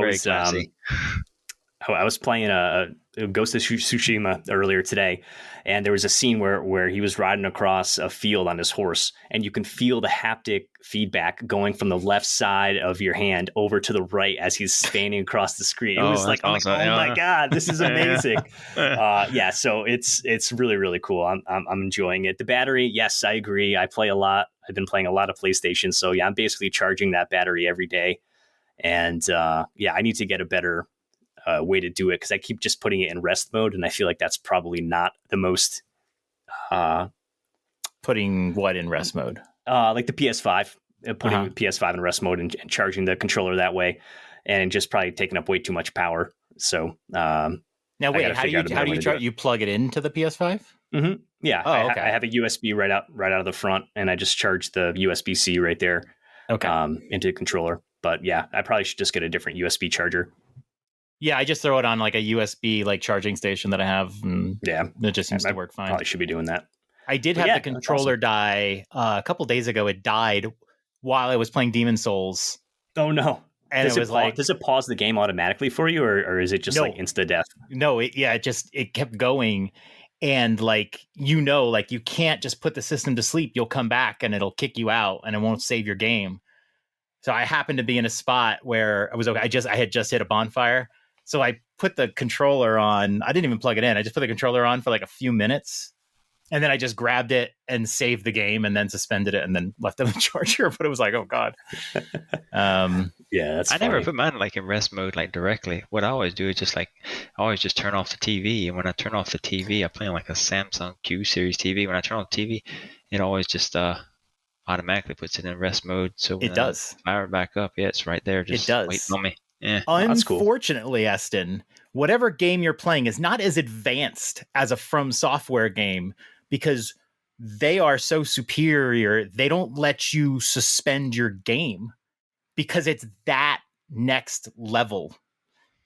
was playing a Ghost of Tsushima earlier today, and there was a scene where he was riding across a field on his horse, and you can feel the haptic feedback going from the left side of your hand over to the right as he's spanning across the screen. It was like, awesome. Oh my god, this is amazing. So it's really, really cool. I'm enjoying it. The battery, yes, I agree. I play a lot. I've been playing a lot of PlayStation, so yeah, I'm basically charging that battery every day. And I need to get a better way to do it, because I keep just putting it in rest mode, and I feel like that's probably not the most putting what in rest mode, like the PS5, putting the PS5 in rest mode and charging the controller that way, and just probably taking up way too much power. So now wait, how do you charge? You plug it into the PS5? Yeah. Okay. I have a USB right out of the front, and I just charge the USB-C right there. into the controller. But yeah, I probably should just get a different USB charger. Yeah, I just throw it on like a USB like charging station that I have, and it just seems to work fine. Probably should be doing that. I did have the controller die a couple days ago. It died while I was playing Demon Souls. Oh no! And it was like, does it pause the game automatically for you, or is it just like insta death? No, it kept going, and like like you can't just put the system to sleep. You'll come back and it'll kick you out, and it won't save your game. So I happened to be in a spot where I was okay. I had just hit a bonfire. So I put the controller on. I didn't even plug it in. I just put the controller on for like a few minutes. And then I just grabbed it and saved the game and then suspended it and then left it on the charger. But it was like, oh, God. Yeah, that's I never put mine like in rest mode like directly. What I always do is just like, I always just turn off the TV. And when I turn off the TV, I play on like a Samsung Q series TV. When I turn off the TV, it always just automatically puts it in rest mode. So when it does. I fire it back up, yeah, it's right there. Just waiting on me. Yeah. Unfortunately, cool. Eston, whatever game you're playing is not as advanced as a From Software game because they are so superior. They don't let you suspend your game because it's that next level.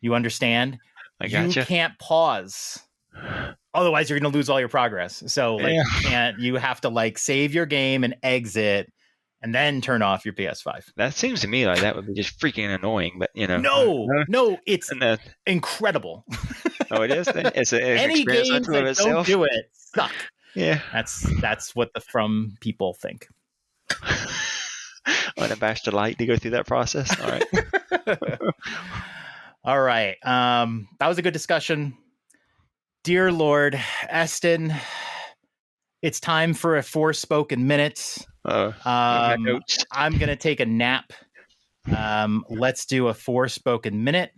You understand? I gotcha. You can't pause. Otherwise, you're going to lose all your progress. So you have to like save your game and exit and then turn off your PS5. That seems to me like that would be just freaking annoying, but you know. No, it's incredible. Oh, it is? It's an any games that don't do it suck. Yeah. That's what the From people think. Unabashed delight to go through that process. All right. All right. That was a good discussion. Dear Lord, Eston, it's time for a Forspoken minute. I'm going to take a nap. Let's do a Forspoken minute.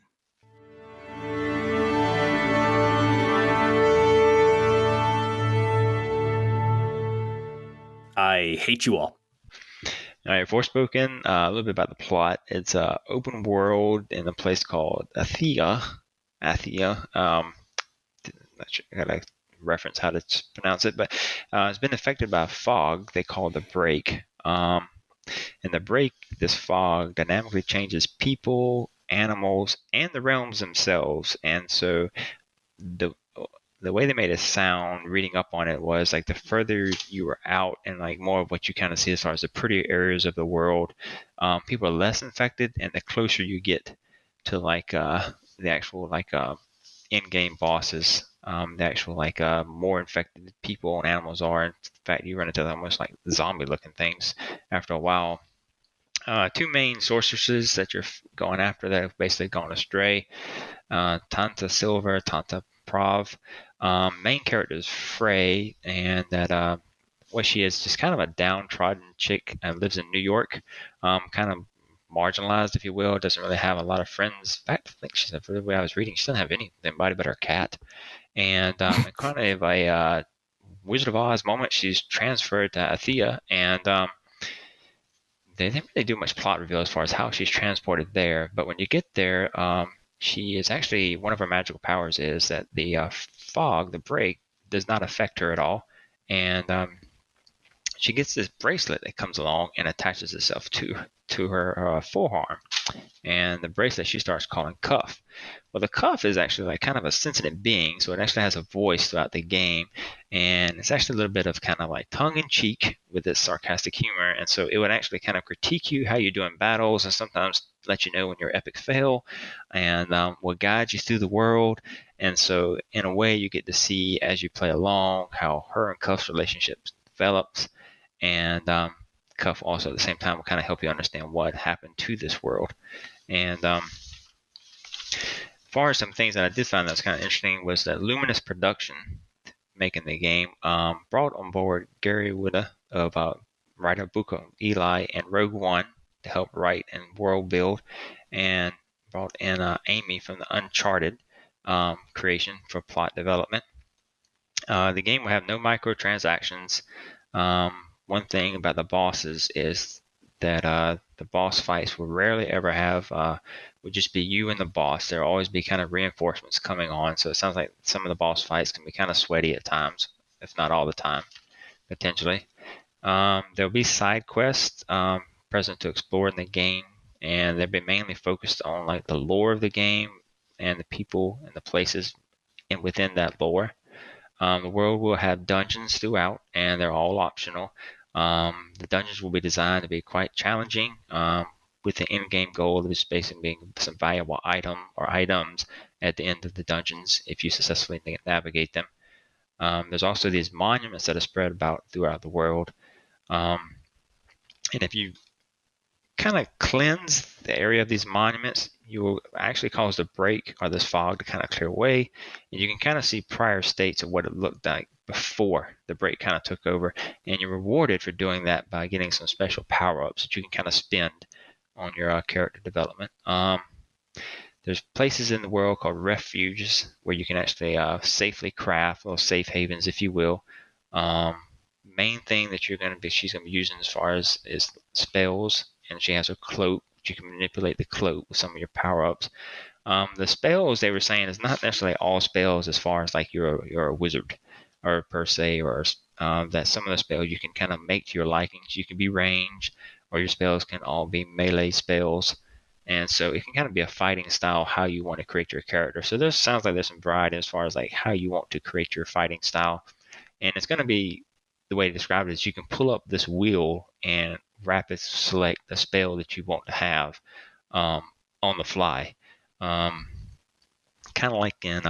I hate you all. All right, Forspoken, a little bit about the plot. It's an open world in a place called Athia. Not sure, I gotta reference how to pronounce it, but it's been affected by a fog they call the break. And the break, this fog, dynamically changes people, animals, and the realms themselves. And so the way they made it sound, reading up on it, was like the further you were out and like more of what you kind of see as far as the prettier areas of the world, people are less infected, and the closer you get to like the actual like in-game bosses, the actual like more infected people and animals are. In fact, you run into almost like zombie-looking things after a while. Two main sorceresses that you're going after that have basically gone astray. Tanta Silver, Tanta Prav. Main character is Frey, and that what she is just kind of a downtrodden chick and lives in New York, kind of marginalized, if you will. Doesn't really have a lot of friends. In fact, I think she said, for the way I was reading, she doesn't have anybody but her cat. And kind of a Wizard of Oz moment, she's transferred to Athia, and they didn't really do much plot reveal as far as how she's transported there. But when you get there, she is actually, one of her magical powers is that the fog, the break, does not affect her at all. And she gets this bracelet that comes along and attaches itself to her forearm. And the bracelet she starts calling Cuff. Well, the Cuff is actually like kind of a sentient being, so it actually has a voice throughout the game. And it's actually a little bit of kind of like tongue-in-cheek with its sarcastic humor. And so it would actually kind of critique you, how you do in battles, and sometimes let you know when your epic fail, and will guide you through the world. And so in a way, you get to see as you play along how her and Cuff's relationship develops. And Cuff also at the same time will kind of help you understand what happened to this world. And as far as some things that I did find that was kind of interesting was that Luminous Production, making the game, brought on board Gary Whitta of writer Book of Eli and Rogue One to help write and world build, and brought in Amy from the Uncharted creation for plot development. The game will have no microtransactions. One thing about the bosses is that the boss fights will rarely ever have would just be you and the boss. There'll always be kind of reinforcements coming on, so it sounds like some of the boss fights can be kind of sweaty at times, if not all the time, potentially. There'll be side quests, present to explore in the game, and they've been mainly focused on like the lore of the game and the people and the places within that lore. The world will have dungeons throughout, and they're all optional. The dungeons will be designed to be quite challenging, with the in-game goal of this basically being some valuable item or items at the end of the dungeons if you successfully navigate them. There's also these monuments that are spread about throughout the world. And if you kind of cleanse the area of these monuments, you will actually cause the break or this fog to kind of clear away, and you can kind of see prior states of what it looked like before the break kind of took over, and you're rewarded for doing that by getting some special power-ups that you can kind of spend on your character development. There's places in the world called refuges where you can actually safely craft, or safe havens, if you will. Main thing that she's going to be using as far as is spells, and she has a cloak. You can manipulate the cloak with some of your power-ups. The spells, they were saying, is not necessarily all spells as far as like you're a wizard or per se, or that some of the spells you can kind of make to your likings. You can be ranged, or your spells can all be melee spells. And so it can kind of be a fighting style, how you want to create your character. So there sounds like there's some variety as far as like how you want to create your fighting style. And it's going to be, the way to describe it is you can pull up this wheel and rapid select the spell that you want to have on the fly. Kind of like in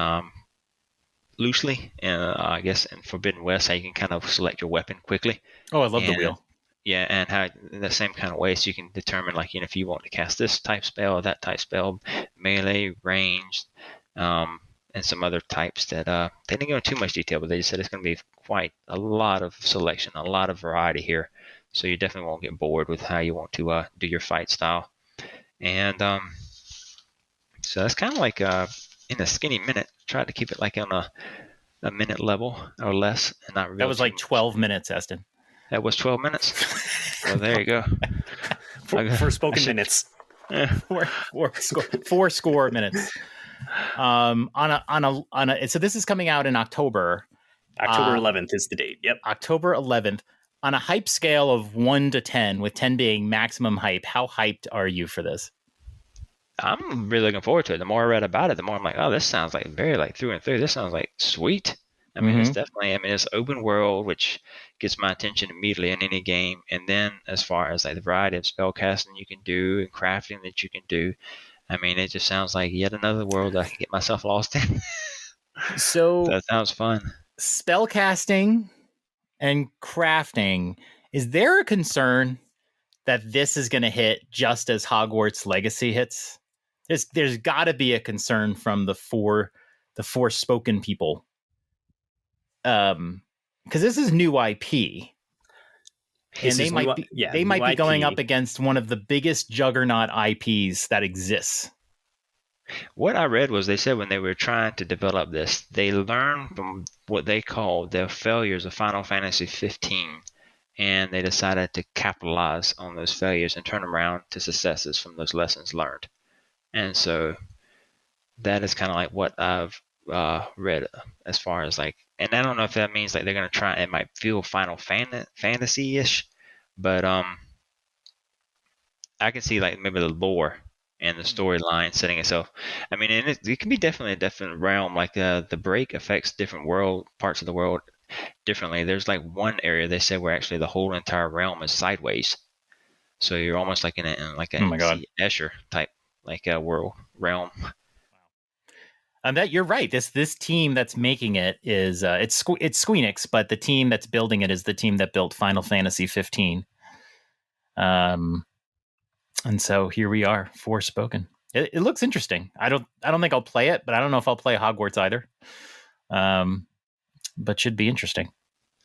loosely, I guess in Forbidden West, how you can kind of select your weapon quickly. Oh, I love the wheel. Yeah, and how in the same kind of way, so you can determine, like, if you want to cast this type spell or that type spell, melee, ranged, and some other types that they didn't go into too much detail, but they just said it's going to be quite a lot of selection, a lot of variety here. So you definitely won't get bored with how you want to do your fight style. And so that's kind of like in a skinny minute. Tried to keep it like on a minute level or less, and not reveal. That was like 12 minutes, Eston. That was 12 minutes. Well, there you go. For spoken minutes. Four score minutes. So this is coming out in October. October 11th is the date. Yep. October 11th. On a hype scale of 1 to 10, with 10 being maximum hype, how hyped are you for this? I'm really looking forward to it. The more I read about it, the more I'm like, oh, this sounds like very like through and through. This sounds like sweet. I mean, it's definitely, it's open world, which gets my attention immediately in any game. And then as far as like the variety of spell casting you can do and crafting that you can do, I mean, it just sounds like yet another world that I can get myself lost in. So that sounds fun. Spell casting and crafting. Is there a concern that this is going to hit just as Hogwarts Legacy hits? There's got to be a concern from the Forspoken people. Because this is new IP, and they might be going up against one of the biggest juggernaut IPs that exists. What I read was they said when they were trying to develop this, they learned from what they called their failures of Final Fantasy 15, and they decided to capitalize on those failures and turn them around to successes from those lessons learned. And so that is kind of like what I've read as far as like, and I don't know if that means like they're going to try, it might feel Final Fantasy-ish, but I can see like maybe the lore and the storyline setting itself. I mean, and it can be definitely a different realm. Like the break affects different parts of the world differently. There's like one area they said where actually the whole entire realm is sideways, so you're almost like in a Escher type like a realm. That you're right. This team that's making it is it's Squeenix, but the team that's building it is the team that built Final Fantasy 15. And so here we are, Forspoken. It looks interesting. I don't think I'll play it, but I don't know if I'll play Hogwarts either. But should be interesting.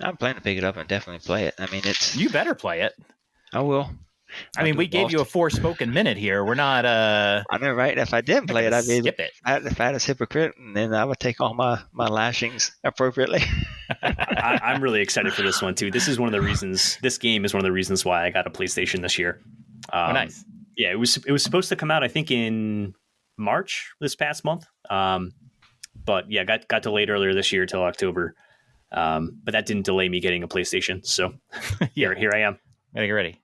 I'm planning to pick it up and definitely play it. I mean, you better play it. I will. I mean, we gave you a Forspoken minute here. We're not. I know, right? If I didn't play it, I'd be skip it. If I was a hypocrite, and then I would take all my lashings appropriately. I'm really excited for this one too. This is one of the reasons. This game is one of the reasons why I got a PlayStation this year. Nice. Yeah, it was supposed to come out, I think, in March this past month. But yeah, got delayed earlier this year till October. But that didn't delay me getting a PlayStation. So here I am. Gotta get ready.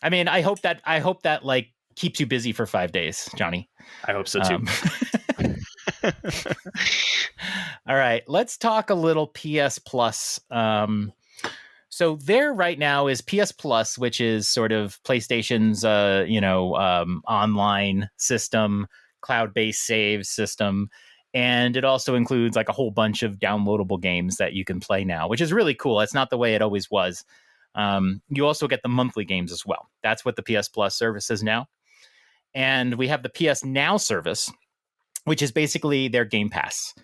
I mean, I hope that like keeps you busy for 5 days, Johnny. I hope so too. All right, let's talk a little PS Plus. So there right now is PS Plus, which is sort of PlayStation's, online system, cloud-based save system. And it also includes like a whole bunch of downloadable games that you can play now, which is really cool. It's not the way it always was. You also get the monthly games as well. That's what the PS Plus service is now. And we have the PS Now service, which is basically their Game Pass.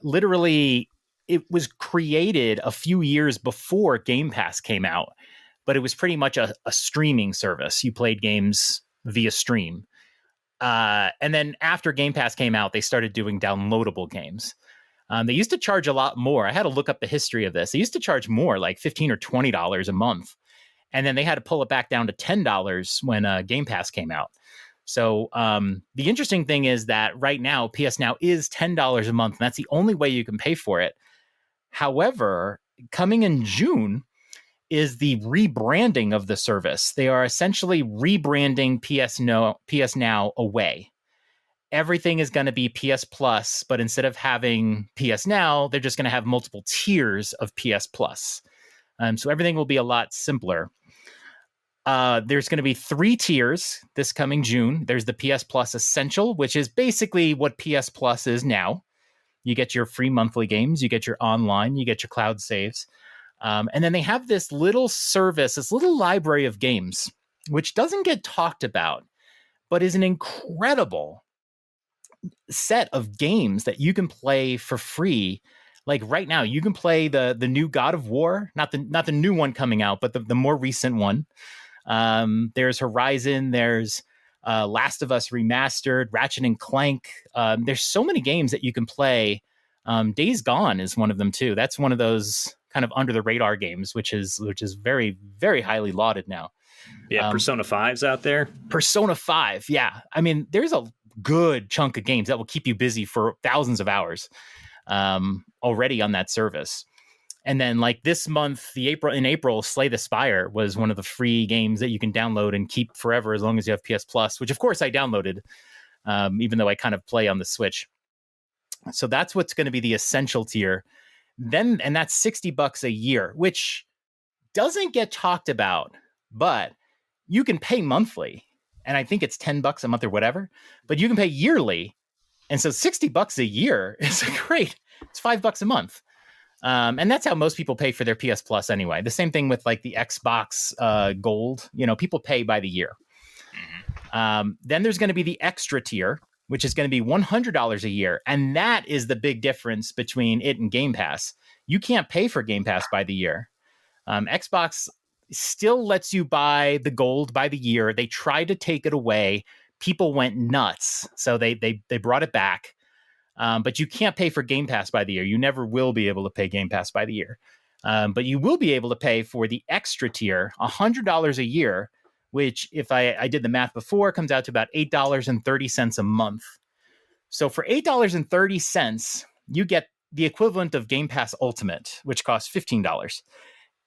Literally, it was created a few years before Game Pass came out, but it was pretty much a streaming service. You played games via stream. And then after Game Pass came out, they started doing downloadable games. They used to charge a lot more. I had to look up the history of this. They used to charge more, like $15 or $20 a month. And then they had to pull it back down to $10 when Game Pass came out. So the interesting thing is that right now, PS Now is $10 a month, and that's the only way you can pay for it. However, coming in June is the rebranding of the service. They are essentially rebranding PS Now away. Everything is going to be PS Plus, but instead of having PS Now, they're just going to have multiple tiers of PS Plus. So everything will be a lot simpler. There's going to be 3 tiers this coming June. There's the PS Plus Essential, which is basically what PS Plus is now. You get your free monthly games, you get your online, you get your cloud saves. And then they have this little service, this little library of games, which doesn't get talked about, but is an incredible set of games that you can play for free. Like right now, you can play the new God of War, not the new one coming out, but the more recent one. There's Horizon, there's Last of Us Remastered, Ratchet and Clank. There's so many games that you can play. Days Gone is one of them too. That's one of those kind of under the radar games, which is very, very highly lauded now. Yeah, Persona 5's out there. Persona 5, yeah. I mean, there's a good chunk of games that will keep you busy for thousands of hours already on that service. And then like this month, in April, Slay the Spire was one of the free games that you can download and keep forever as long as you have PS Plus, which of course I downloaded, even though I kind of play on the Switch. So that's what's going to be the essential tier. Then, and that's $60 a year, which doesn't get talked about, but you can pay monthly. And I think it's $10 a month or whatever, but you can pay yearly. And so $60 a year is great. It's $5 a month. And that's how most people pay for their PS Plus anyway. The same thing with like the Xbox Gold. People pay by the year. Then there's going to be the extra tier, which is going to be $100 a year. And that is the big difference between it and Game Pass. You can't pay for Game Pass by the year. Xbox still lets you buy the Gold by the year. They tried to take it away. People went nuts. So they brought it back. But you can't pay for Game Pass by the year. You never will be able to pay Game Pass by the year. But you will be able to pay for the extra tier, $100 a year, which if I did the math before, comes out to about $8.30 a month. So for $8.30, you get the equivalent of Game Pass Ultimate, which costs $15.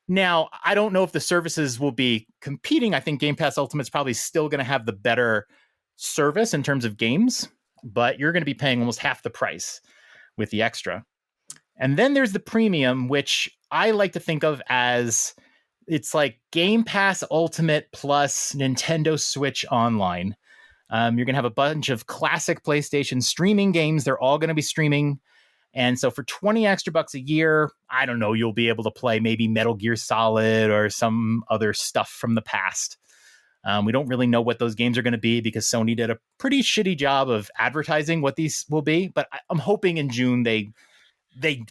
Now, I don't know if the services will be competing. I think Game Pass Ultimate is probably still going to have the better service in terms of games, but you're going to be paying almost half the price with the extra. And then there's the premium, which I like to think of as it's like Game Pass Ultimate plus Nintendo Switch Online. You're going to have a bunch of classic PlayStation streaming games. They're all going to be streaming. And so for 20 extra bucks a year, I don't know, you'll be able to play maybe Metal Gear Solid or some other stuff from the past. We don't really know what those games are going to be because Sony did a pretty shitty job of advertising what these will be. But I'm hoping in June they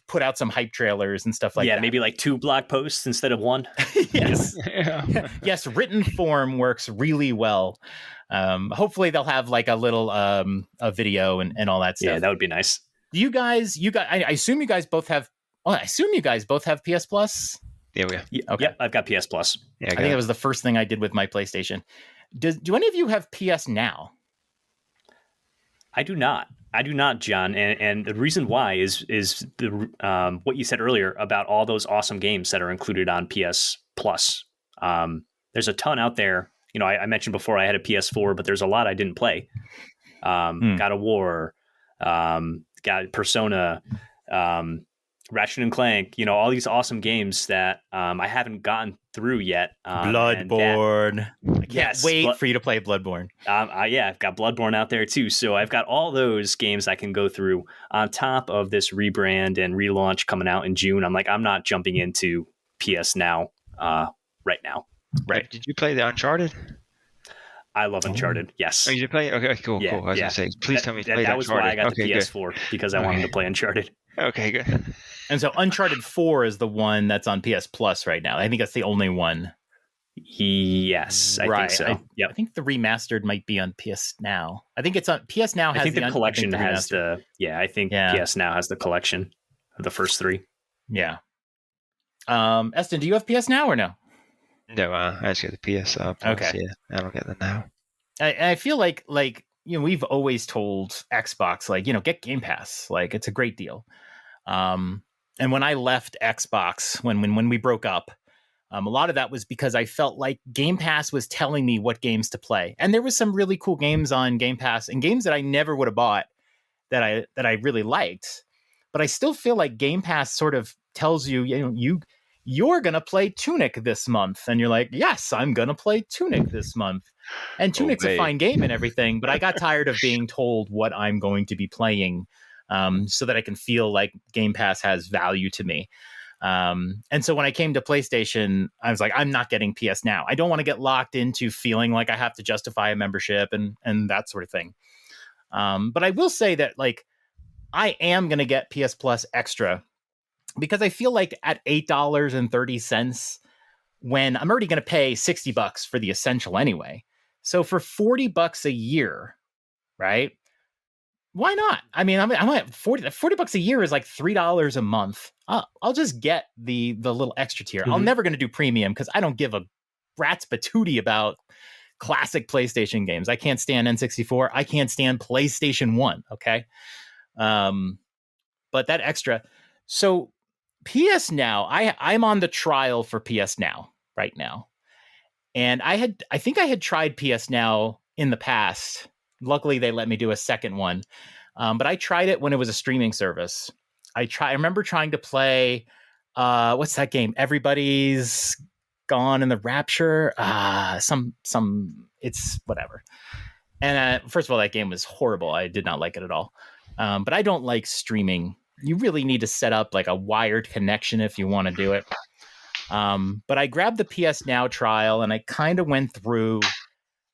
put out some hype trailers and stuff like that. Yeah, maybe like 2 blog posts instead of 1. Yes. Yeah. Yes, written form works really well. Hopefully they'll have like a little a video and all that stuff. Yeah, that would be nice. You guys, I assume you guys both have. Oh, I assume you guys both have PS Plus. Yeah, we have. Okay. Yep, I've got PS Plus. Yeah, I think that was the first thing I did with my PlayStation. Do any of you have PS Now? I do not, John. And the reason why is the what you said earlier about all those awesome games that are included on PS Plus. there's a ton out there. You know, I mentioned before I had a PS4, but there's a lot I didn't play. God of War, got Persona, Ratchet and Clank, you know, all these awesome games that I haven't gotten through yet. Bloodborne. I can't wait for you to play Bloodborne. Yeah, I've got Bloodborne out there too. So I've got all those games I can go through on top of this rebrand and relaunch coming out in June. I'm like, I'm not jumping into PS Now right now. Right. Did you play the Uncharted? I love Uncharted. Yes. Oh, you play? Okay, cool, cool. I was gonna say, please tell me you played that was Uncharted. why I got the PS4 because I wanted to play Uncharted. Okay, good. And so Uncharted 4 is the one that's on PS Plus right now. I think that's the only one. Yes, I think so. I think the remastered might be on PS Now. I think it's on PS Now. I think the collection has the. Yeah, I think PS Now has the collection of the first 3. Yeah. Eston, do you have PS Now or no? No, I just get the PS Plus. Okay. Yeah, I don't get that now. I feel like you know, we've always told Xbox, like, you know, get Game Pass. Like, it's a great deal. And when I left Xbox, when we broke up, a lot of that was because I felt like Game Pass was telling me what games to play. And there was some really cool games on Game Pass and games that I never would have bought that I really liked. But I still feel like Game Pass sort of tells you, you know, you're going to play Tunic this month. And you're like, yes, I'm going to play Tunic this month. And Tunic's a fine game and everything, but I got tired of being told what I'm going to be playing so that I can feel like Game Pass has value to me. And so when I came to PlayStation, I was like, I'm not getting PS Now. I don't want to get locked into feeling like I have to justify a membership and that sort of thing. But I will say that, like, I am going to get PS Plus Extra because I feel like at $8.30, when I'm already going to pay $60 for the essential anyway. So for $40 a year, right? Why not? I mean, I'm at $40 a year is like $3 a month. I'll just get the little extra tier. I'm never going to do premium because I don't give a rat's patootie about classic PlayStation games. I can't stand N64. I can't stand PlayStation 1. Okay. But that extra. So PS Now, I'm on the trial for PS Now right now. And I think I had tried PS Now in the past. Luckily, they let me do a second one. But I tried it when it was a streaming service. I remember trying to play, what's that game? Everybody's Gone in the Rapture. It's whatever. And first of all, that game was horrible. I did not like it at all. But I don't like streaming. You really need to set up like a wired connection if you want to do it. But I grabbed the PS Now trial and I kind of went through.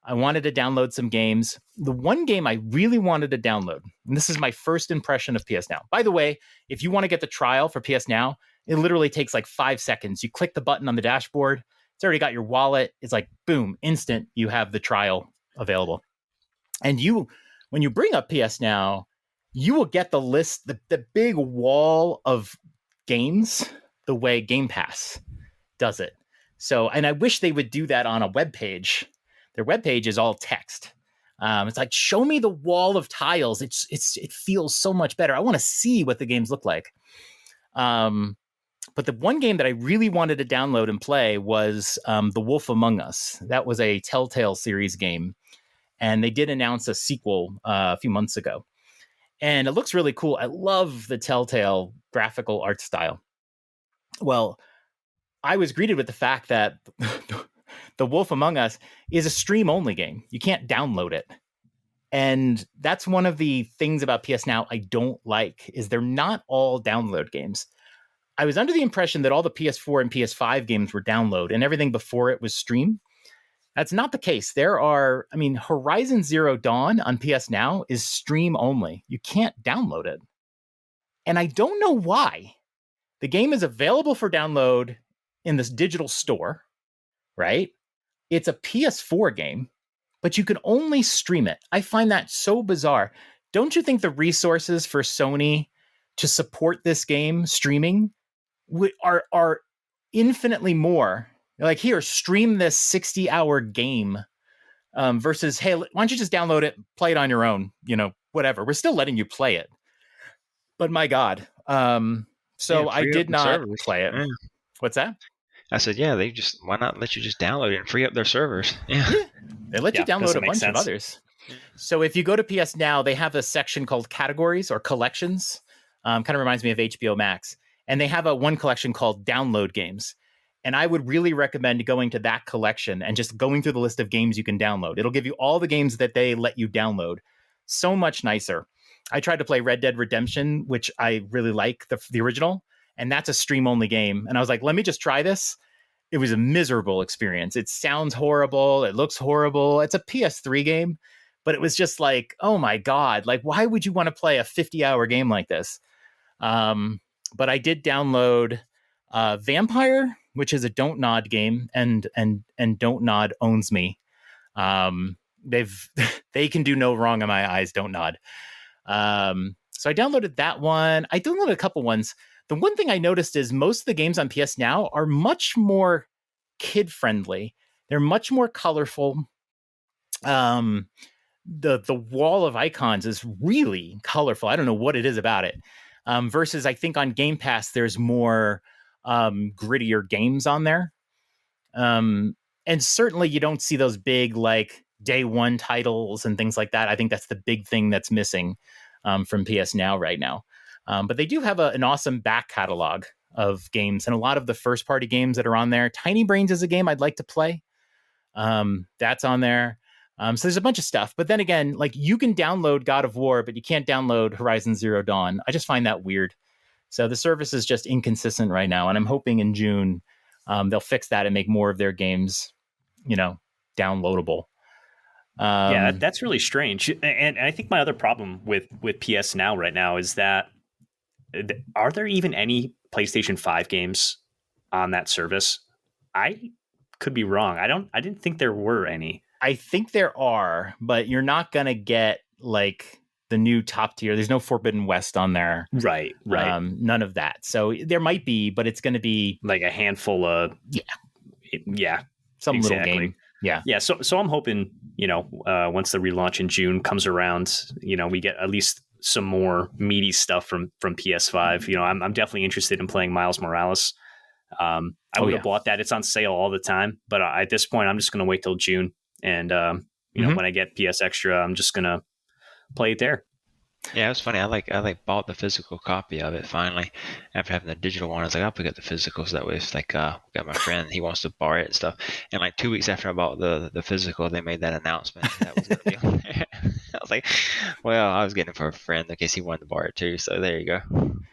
I wanted to download some games. The one game I really wanted to download, and this is my first impression of PS Now. By the way, if you want to get the trial for PS Now, it literally takes like 5 seconds. You click the button on the dashboard. It's already got your wallet. It's like, boom, instant. You have the trial available. And when you bring up PS Now, you will get the list, the big wall of games, the way Game Pass does it. So, and I wish they would do that on a web page. Their web page is all text. It's like, show me the wall of tiles. It feels so much better. I want to see what the games look like. But the one game that I really wanted to download and play was The Wolf Among Us. That was a Telltale series game. And they did announce a sequel a few months ago. And it looks really cool. I love the Telltale graphical art style. Well, I was greeted with the fact that The Wolf Among Us is a stream-only game. You can't download it. And that's one of the things about PS Now I don't like, is they're not all download games. I was under the impression that all the PS4 and PS5 games were download and everything before it was stream. That's not the case. Horizon Zero Dawn on PS Now is stream only. You can't download it. And I don't know why. The game is available for download in this digital store, right? It's a PS4 game, but you can only stream it. I find that so bizarre. Don't you think the resources for Sony to support this game streaming are infinitely more? Like, here, stream this 60-hour game versus, hey, why don't you just download it, play it on your own, whatever. We're still letting you play it. But my God. I did not play it. Yeah. What's that? I said, yeah, why not let you just download it and free up their servers? Yeah. They let you download doesn't a make bunch sense. of others. So if you go to PS Now, they have a section called categories or collections. Kind of reminds me of HBO Max. And they have one collection called download games. And I would really recommend going to that collection and just going through the list of games you can download. It'll give you all the games that they let you download. So much nicer. I tried to play Red Dead Redemption, which I really like, the original. And that's a stream-only game. And I was like, let me just try this. It was a miserable experience. It sounds horrible. It looks horrible. It's a PS3 game. But it was just like, oh my God, like, why would you want to play a 50-hour game like this? But I did download Vampire, which is a Don't Nod game, and Don't Nod owns me. They can do no wrong in my eyes, Don't Nod. So I downloaded that one. I downloaded a couple ones. The one thing I noticed is most of the games on PS Now are much more kid-friendly. They're much more colorful. The wall of icons is really colorful. I don't know what it is about it. Versus I think on Game Pass, there's more grittier games on there. And certainly you don't see those big like day one titles and things like that. I think that's the big thing that's missing from PS Now right now. But they do have an awesome back catalog of games, and a lot of the first party games that are on there. Tiny Brains is a game I'd like to play. That's on there. So there's a bunch of stuff. But then again, like you can download God of War, but you can't download Horizon Zero Dawn. I just find that weird. So the service is just inconsistent right now. And I'm hoping in June they'll fix that and make more of their games, downloadable. Yeah, that's really strange. And I think my other problem with PS Now right now is that are there even any PlayStation 5 games on that service? I could be wrong. I didn't think there were any. I think there are, but you're not going to get like the new top tier. There's no Forbidden West on there. Right. None of that. So there might be, but it's going to be like a handful of some exactly. little game. Yeah. So I'm hoping, once the relaunch in June comes around, we get at least some more meaty stuff from PS5. I'm definitely interested in playing Miles Morales. I would have bought that. It's on sale all the time, but at this point, I'm just going to wait till June. And, when I get PS Extra, I'm just going to play it there. Yeah, it was funny. I bought the physical copy of it finally after having the digital one. I was like, I'll pick up the physical so that way it's like got my friend, he wants to borrow it and stuff. And like 2 weeks after I bought the physical, they made that announcement that was going to be on there. I was like, well, I was getting it for a friend in case he wanted to borrow it too. So there you go.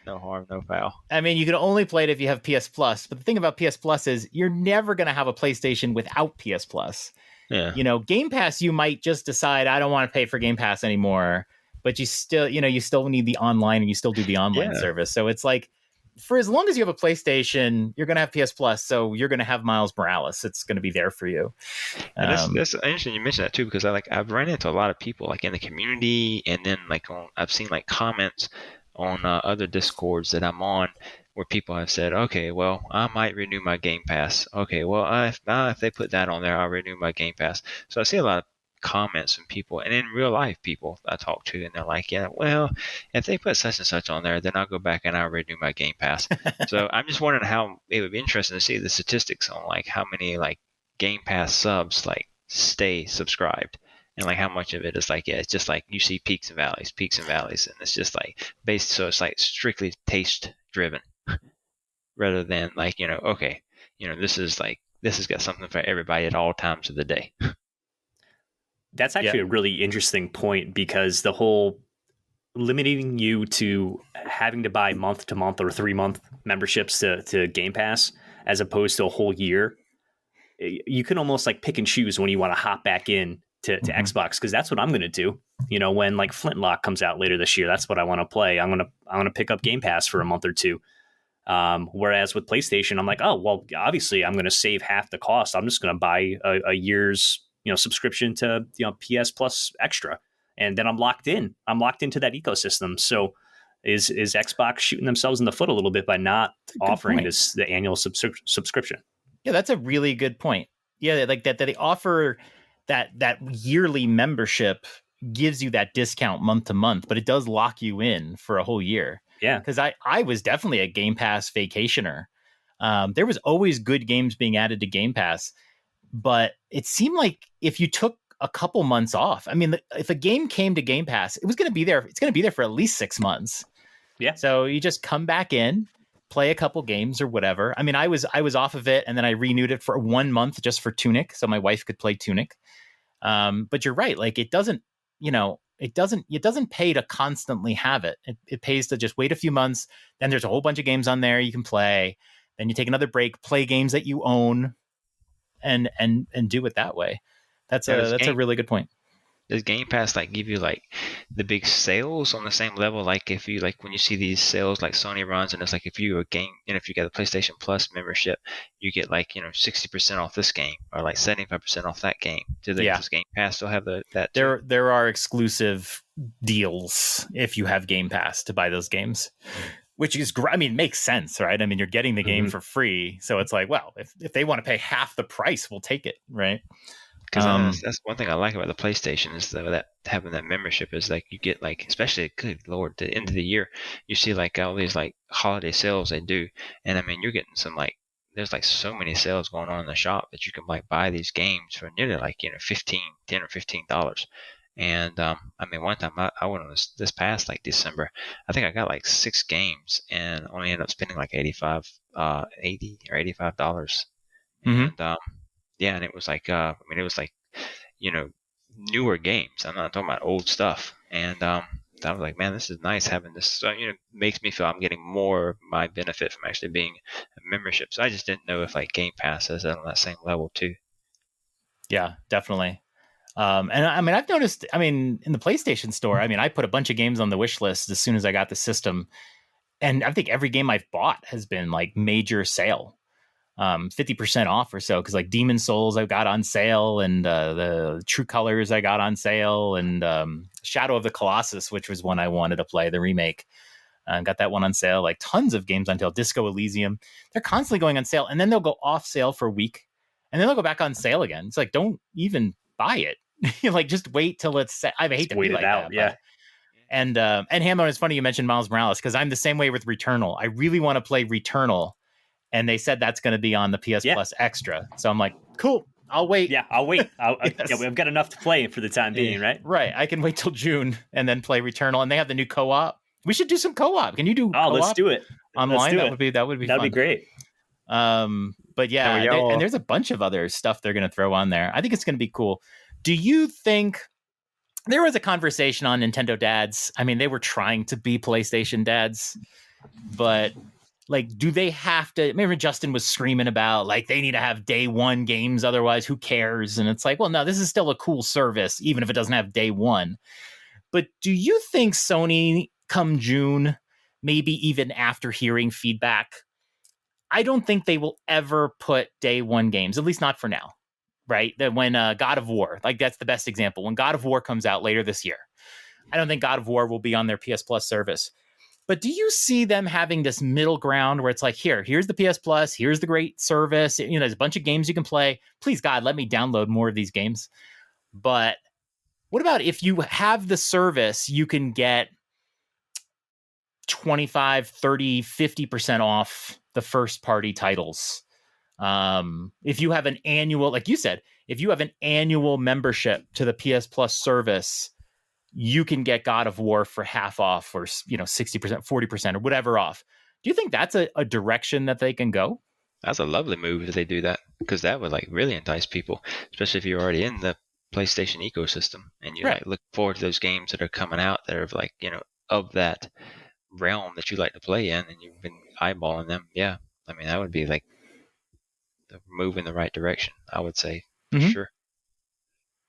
No harm, no foul. I mean, you can only play it if you have PS Plus. But the thing about PS Plus is you're never going to have a PlayStation without PS Plus. Yeah. Game Pass, you might just decide, I don't want to pay for Game Pass anymore. But you still, you still need the online, and you still do the online service. So it's like, for as long as you have a PlayStation, you're going to have PS Plus. So you're going to have Miles Morales. It's going to be there for you. And that's interesting you mentioned that too, because I've run into a lot of people like in the community, and then I've seen like comments on other Discords that I'm on where people have said, okay, well, I might renew my Game Pass. Okay, well, if they put that on there, I'll renew my Game Pass. So I see a lot of comments from people, and in real life people I talk to, and they're like, yeah, well, if they put such and such on there, then I'll go back and I'll renew my Game Pass. So I'm just wondering how it would be interesting to see the statistics on like how many like Game Pass subs like stay subscribed, and like how much of it is like, it's just like you see peaks and valleys, and it's just like based, so it's like strictly taste driven rather than like, okay, this has got something for everybody at all times of the day. That's actually a really interesting point, because the whole limiting you to having to buy month to month or 3 month memberships to Game Pass as opposed to a whole year, you can almost like pick and choose when you want to hop back in to Xbox, because that's what I'm going to do. When like Flintlock comes out later this year, that's what I want to play. I'm going to pick up Game Pass for a month or two. Whereas with PlayStation, I'm like, oh, well, obviously I'm going to save half the cost. I'm just going to buy a year's subscription to PS Plus Extra, and then I'm locked in. I'm locked into that ecosystem. So is Xbox shooting themselves in the foot a little bit by not offering the annual subscription? Yeah, that's a really good point. Yeah, like that they offer that yearly membership gives you that discount month to month, but it does lock you in for a whole year. Yeah, because I was definitely a Game Pass vacationer. There was always good games being added to Game Pass, but it seemed like if you took a couple months off, I mean, if a game came to Game Pass, it was going to be there. It's going to be there for at least 6 months. Yeah. So you just come back in, play a couple games or whatever. I mean, I was off of it, and then I renewed it for 1 month just for Tunic, so my wife could play Tunic. But you're right, like it doesn't pay to constantly have it. It pays to just wait a few months. Then there's a whole bunch of games on there you can play. Then you take another break, play games that you own, and do it that way. That's a really good point. Does Game Pass like give you like the big sales on the same level? Like if you like when you see these sales like Sony runs, and it's like if you if you get a PlayStation Plus membership, you get like 60% off this game or like 75% off that game. Does Game Pass still have that? There are exclusive deals if you have Game Pass to buy those games, which is great. I mean, it makes sense, right? I mean, you're getting the game for free, so it's like, well, if they want to pay half the price, we'll take it, right? Because that's one thing I like about the PlayStation is that having that membership is like you get like, especially, good Lord, the end of the year, you see like all these like holiday sales they do, and I mean you're getting some like there's like so many sales going on in the shop that you can like buy these games for nearly like $10 or $15. And I mean one time I went on this past like December, I think I got like 6 games and only ended up spending like $80 or $85. And yeah, and it was like, I mean, it was like, newer games. I'm not talking about old stuff. And I was like, man, this is nice having this. So, makes me feel I'm getting more of my benefit from actually being a membership. So I just didn't know if like Game Pass is on that same level too. Yeah, definitely. And I mean, I've noticed, I mean, in the PlayStation Store, I mean, I put a bunch of games on the wish list as soon as I got the system. And I think every game I've bought has been like major sale. 50% off or so, because like Demon Souls I got on sale, and the True Colors I got on sale, and Shadow of the Colossus, which was one I wanted to play, the remake, got that one on sale. Like tons of games on sale. Disco Elysium, they're constantly going on sale, and then they'll go off sale for a week, and then they'll go back on sale again. It's like, don't even buy it. Like just wait till it's set. I hate just to wait be it like out, that, yeah. And Hambone, it's funny you mentioned Miles Morales, because I'm the same way with Returnal. I really want to play Returnal. And they said that's going to be on the PS Plus Extra. So I'm like, cool, I'll wait. Yeah, I'll wait. Yes. Yeah, we've got enough to play for the time being, right? Right. I can wait till June and then play Returnal. And they have the new co-op. We should do some co-op. Can you do co-op? Let's do it. Online? That would be That'd fun. be great. But yeah, and there's a bunch of other stuff they're going to throw on there. I think it's going to be cool. Do you think there was a conversation on Nintendo Dads? I mean, they were trying to be PlayStation Dads, but like, do they have to? Remember, Justin was screaming about like they need to have day one games, otherwise, who cares? And it's like, well, no, this is still a cool service, even if it doesn't have day one. But do you think Sony, come June, maybe even after hearing feedback, I don't think they will ever put day one games, at least not for now, right? That when God of War, like that's the best example. When God of War comes out later this year, I don't think God of War will be on their PS Plus service. But do you see them having this middle ground where it's like, here's the PS Plus, here's the great service, there's a bunch of games you can play. Please, God, let me download more of these games. But what about if you have the service, you can get 25, 30, 50% off the first party titles. If you have an annual, like you said, if you have an annual membership to the PS Plus service, you can get God of War for half off, or 60%, 40%, or whatever off. Do you think that's a direction that they can go? That's a lovely move if they do that, because that would like really entice people, especially if you're already in the PlayStation ecosystem and you like look forward to those games that are coming out that are like, of that realm that you like to play in, and you've been eyeballing them. Yeah. I mean, that would be like the move in the right direction, I would say, for sure.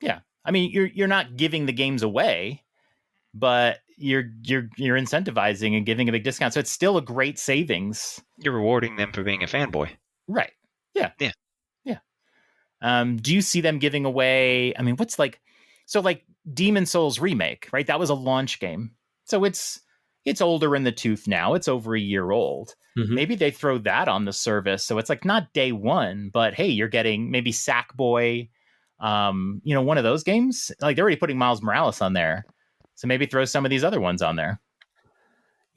Yeah. I mean, you're not giving the games away, but you're incentivizing and giving a big discount. So it's still a great savings. You're rewarding them for being a fanboy. Right. Yeah. Yeah. Yeah. Do you see them giving away? I mean, what's like Demon Souls Remake, right? That was a launch game. So it's older in the tooth now. It's over a year old. Mm-hmm. Maybe they throw that on the service. So it's like not day one, but hey, you're getting maybe Sackboy, one of those games. Like they're already putting Miles Morales on there. So maybe throw some of these other ones on there.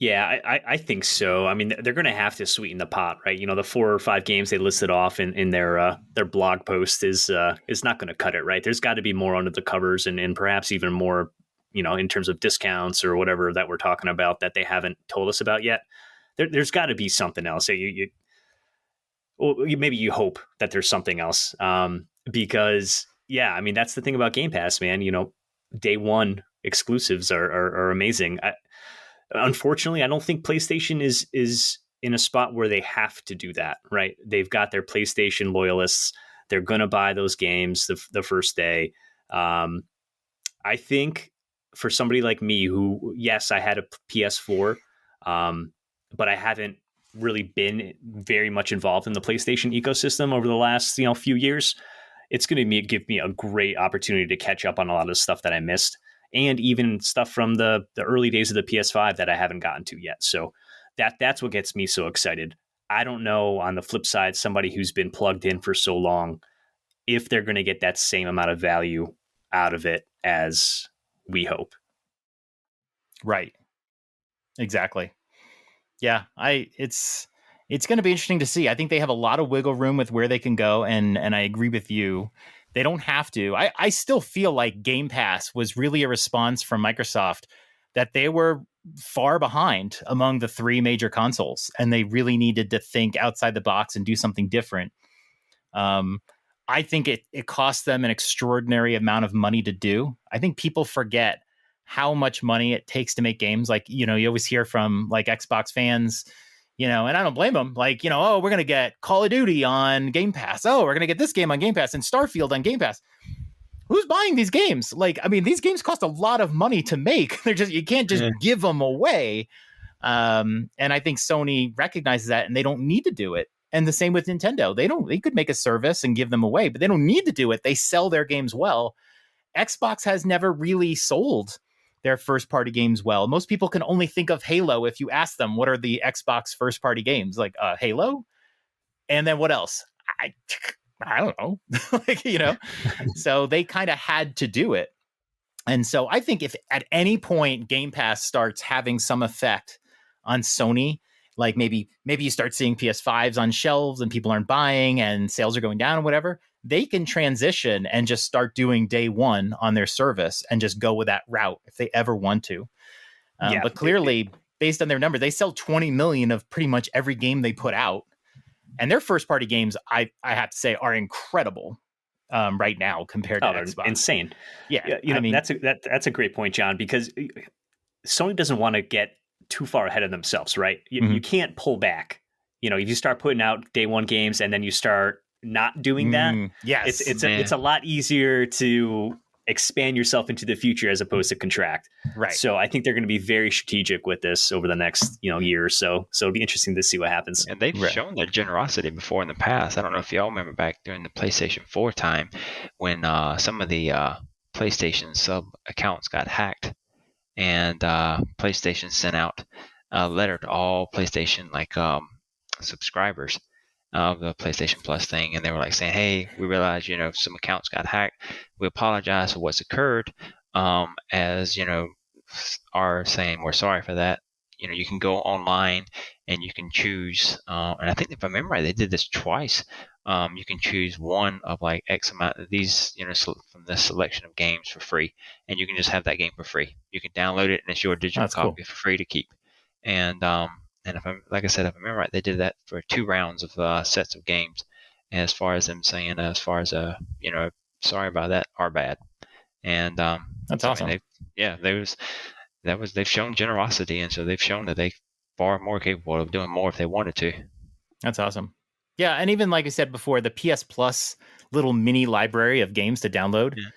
Yeah, I think so. I mean, they're going to have to sweeten the pot, right? You know, the 4 or 5 games they listed off in their blog post is not going to cut it, right? There's got to be more under the covers, and perhaps even more, you know, in terms of discounts or whatever that we're talking about that they haven't told us about yet. There's got to be something else. Maybe you hope that there's something else, because yeah, I mean that's the thing about Game Pass, man. You know, day one exclusives are amazing. Unfortunately, I don't think PlayStation is in a spot where they have to do that, right? They've got their PlayStation loyalists. They're going to buy those games the first day. I think for somebody like me who, yes, I had a PS4, but I haven't really been very much involved in the PlayStation ecosystem over the last, few years, it's going to give me a great opportunity to catch up on a lot of the stuff that I missed, and even stuff from the early days of the PS5 that I haven't gotten to yet. So that's what gets me so excited. I don't know, on the flip side, somebody who's been plugged in for so long, if they're going to get that same amount of value out of it as we hope. Right. Exactly. Yeah, it's going to be interesting to see. I think they have a lot of wiggle room with where they can go, and I agree with you. They don't have to. I still feel like Game Pass was really a response from Microsoft that they were far behind among the 3 major consoles, and they really needed to think outside the box and do something different. I think it cost them an extraordinary amount of money to do. I think people forget how much money it takes to make games. Like, you always hear from like Xbox fans, and I don't blame them. Like, oh, we're going to get Call of Duty on Game Pass. Oh, we're going to get this game on Game Pass and Starfield on Game Pass. Who's buying these games? Like, I mean, these games cost a lot of money to make. You can't just give them away. And I think Sony recognizes that, and they don't need to do it. And the same with Nintendo. They could make a service and give them away, but they don't need to do it. They sell their games well. Xbox has never really sold their first party games well. Most people can only think of Halo if you ask them what are the Xbox first party games, like Halo, and then what else? I don't know. So they kind of had to do it. And so I think if at any point Game Pass starts having some effect on Sony, like maybe you start seeing PS5s on shelves and people aren't buying and sales are going down or whatever, they can transition and just start doing day one on their service and just go with that route if they ever want to. But clearly, based on their number, they sell 20 million of pretty much every game they put out. And their first party games, I have to say, are incredible right now compared to Xbox. Insane. Yeah. I mean, that's a great point, John, because Sony doesn't want to get too far ahead of themselves, right? You can't pull back. If you start putting out day one games and then you start not doing that, yes, it's a lot easier to expand yourself into the future as opposed to contract. Right. So I think they're going to be very strategic with this over the next year or so. So it'll be interesting to see what happens. And they've shown their generosity before in the past. I don't know if y'all remember back during the PlayStation 4 time when some of the PlayStation sub accounts got hacked, and PlayStation sent out a letter to all PlayStation subscribers of the PlayStation Plus thing, and they were like saying, hey, we realize some accounts got hacked. We apologize for what's occurred, as are saying we're sorry for that. You can go online and you can choose, and I think if I remember right, they did this twice. You can choose one of like X amount of these, from this selection of games for free, and you can just have that game for free. You can download it, and it's your digital copy for free to keep. And if I remember right, they did that for 2 rounds of sets of games. And as far as them saying, sorry about that, our bad. And that's awesome. They've shown generosity, and so they've shown that they far more capable of doing more if they wanted to. That's awesome. Yeah, and even like I said before, the PS Plus little mini library of games to download. Yeah.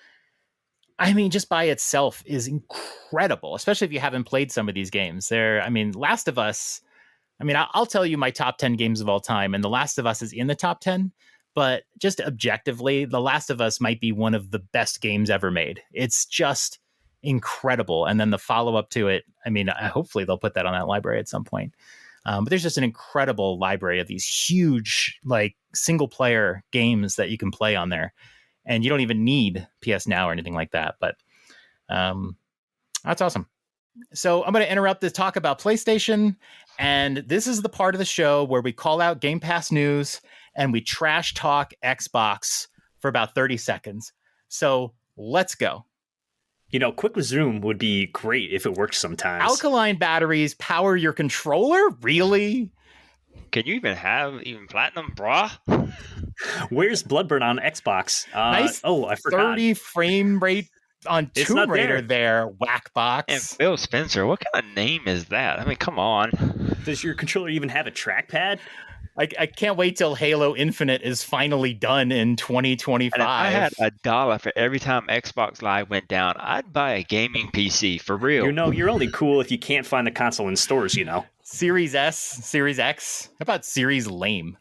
I mean, just by itself is incredible, especially if you haven't played some of these games. Last of Us. I'll tell you my top 10 games of all time, and The Last of Us is in the top 10. But just objectively, The Last of Us might be one of the best games ever made. It's just incredible. And then the follow-up to it, hopefully they'll put that on that library at some point. But there's just an incredible library of these huge, like, single-player games that you can play on there. And you don't even need PS Now or anything like that. But that's awesome. So I'm going to interrupt this talk about PlayStation. And this is the part of the show where we call out Game Pass news and we trash talk Xbox for about 30 seconds. So let's go. Quick resume would be great if it worked sometimes. Alkaline batteries power your controller? Really? Can you even have platinum, brah? Where's Bloodborne on Xbox? Nice I forgot. 30 frame rate on It's Tomb not Raider there, Whackbox. And Phil Spencer, what kind of name is that? I mean, come on. Does your controller even have a trackpad? I can't wait till Halo Infinite is finally done in 2025. And if I had $1 for every time Xbox Live went down, I'd buy a gaming PC for real. You're only cool if you can't find the console in stores, Series S, Series X. How about Series Lame?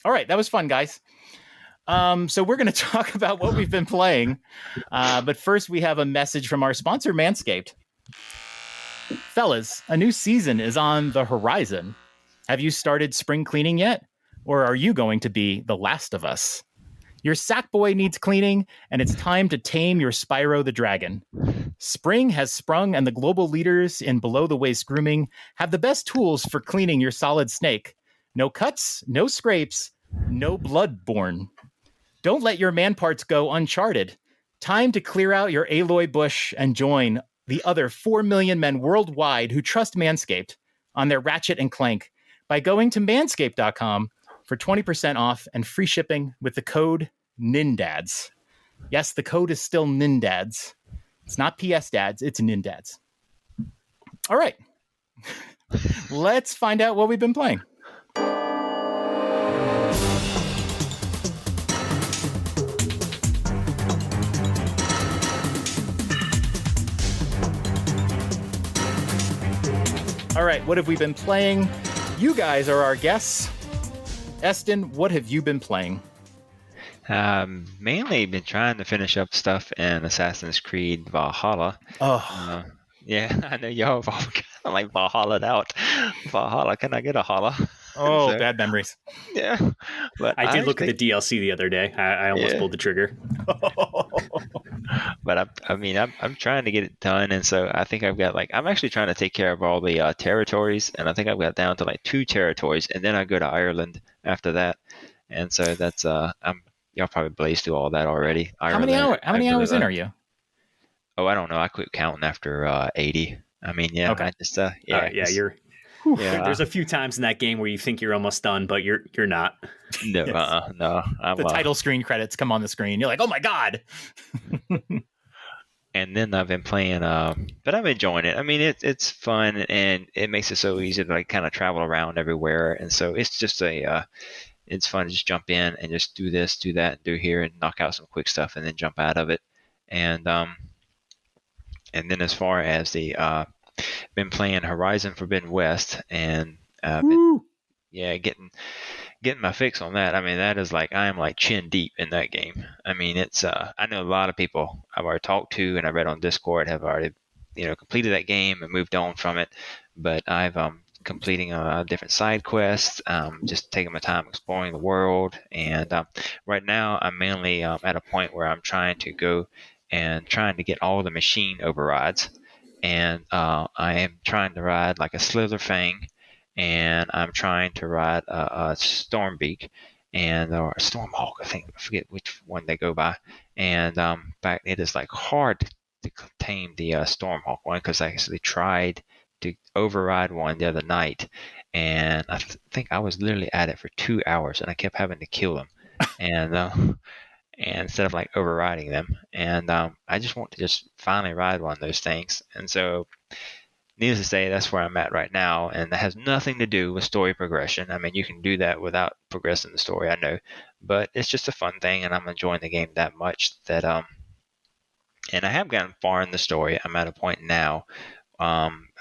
All right, that was fun, guys. So we're going to talk about what we've been playing. But first, we have a message from our sponsor, Manscaped. Fellas, a new season is on the horizon. Have you started spring cleaning yet? Or are you going to be the last of us? Your sack boy needs cleaning, and it's time to tame your Spyro the Dragon. Spring has sprung, and the global leaders in below-the-waist grooming have the best tools for cleaning your solid snake. No cuts, no scrapes, no blood borne. Don't let your man parts go uncharted. Time to clear out your Aloy bush and join the other 4 million men worldwide who trust Manscaped on their Ratchet and Clank by going to manscaped.com for 20% off and free shipping with the code NINDADS. Yes, the code is still NINDADS. It's not PS Dads, it's NINDADS. All right. Let's find out what we've been playing. All right, what have we been playing? You guys are our guests. Eston, what have you been playing? Mainly been trying to finish up stuff in Assassin's Creed Valhalla. Oh, Yeah, I know y'all have all kind of like Valhalla'd out. Valhalla, can I get a holla? oh, So, bad memories. yeah. But I did look at the DLC the other day. I almost Yeah. pulled the trigger. But I'm trying to get it done, and so I think I'm actually trying to take care of all the territories, and I think I've got down to like 2 territories, and then I go to Ireland after that, and so that's y'all probably blazed through all that already. How many hours in are you? Oh, I don't know. I quit counting after 80. I mean, yeah, Okay. I just You're. yeah. There's a few times in that game where you think you're almost done, but you're not. No, Yes. no. I'm, The title screen credits come on the screen. You're like, oh my God. And then I've been playing, but I'm enjoying it. I mean, it's fun, and it makes it so easy to like kind of travel around everywhere, and so it's just it's fun to just jump in and just do this, do that, do here, and knock out some quick stuff, and then jump out of it. And then as far as the been playing Horizon Forbidden West, and been, getting my fix on that. I mean, that is like I am like chin deep in that game. I mean, it's I know a lot of people I've already talked to and I read on Discord have already completed that game and moved on from it, but I've completing different side quests, just taking my time exploring the world, and right now I'm mainly at a point where I'm trying to go and trying to get all the machine overrides, and I am trying to ride like a Slitherfang, and I'm trying to ride a Stormbeak or a Stormhawk. I forget which one they go by. And in fact, it is like hard to tame the Stormhawk one, because I actually tried to override one the other night, and I think I was literally at it for 2 hours, and I kept having to kill them, and instead of like overriding them, and I just want to just finally ride one of those things, and so. Needless to say, that's where I'm at right now, and that has nothing to do with story progression. I mean, you can do that without progressing the story, I know, but it's just a fun thing, and I'm enjoying the game that much that and I have gotten far in the story. I'm at a point now.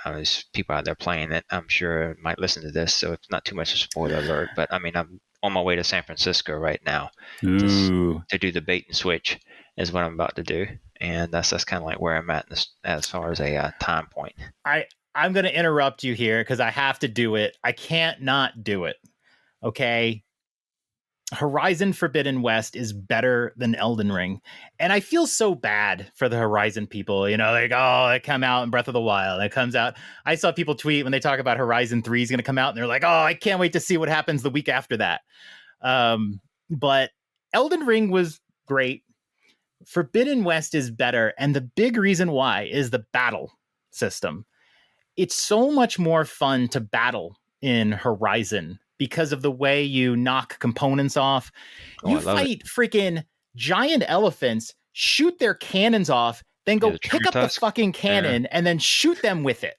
There's people out there playing it. I'm sure might listen to this, so it's not too much of a spoiler alert. But I mean, I'm on my way to San Francisco right now to do the bait and switch is what I'm about to do. And that's kind of like where I'm at as far as a time point. I'm going to interrupt you here because I have to do it. I can't not do it. Okay. Horizon Forbidden West is better than Elden Ring. And I feel so bad for the Horizon people, you know, like, oh, it come out in Breath of the Wild. It comes out. I saw people tweet when they talk about Horizon 3 is going to come out, and they're like, oh, I can't wait to see what happens the week after that. But Elden Ring was great. Forbidden West is better. And the big reason why is the battle system. It's so much more fun to battle in Horizon because of the way you knock components off. You fight freaking giant elephants, shoot their cannons off, then go pick up the fucking cannon and then shoot them with it.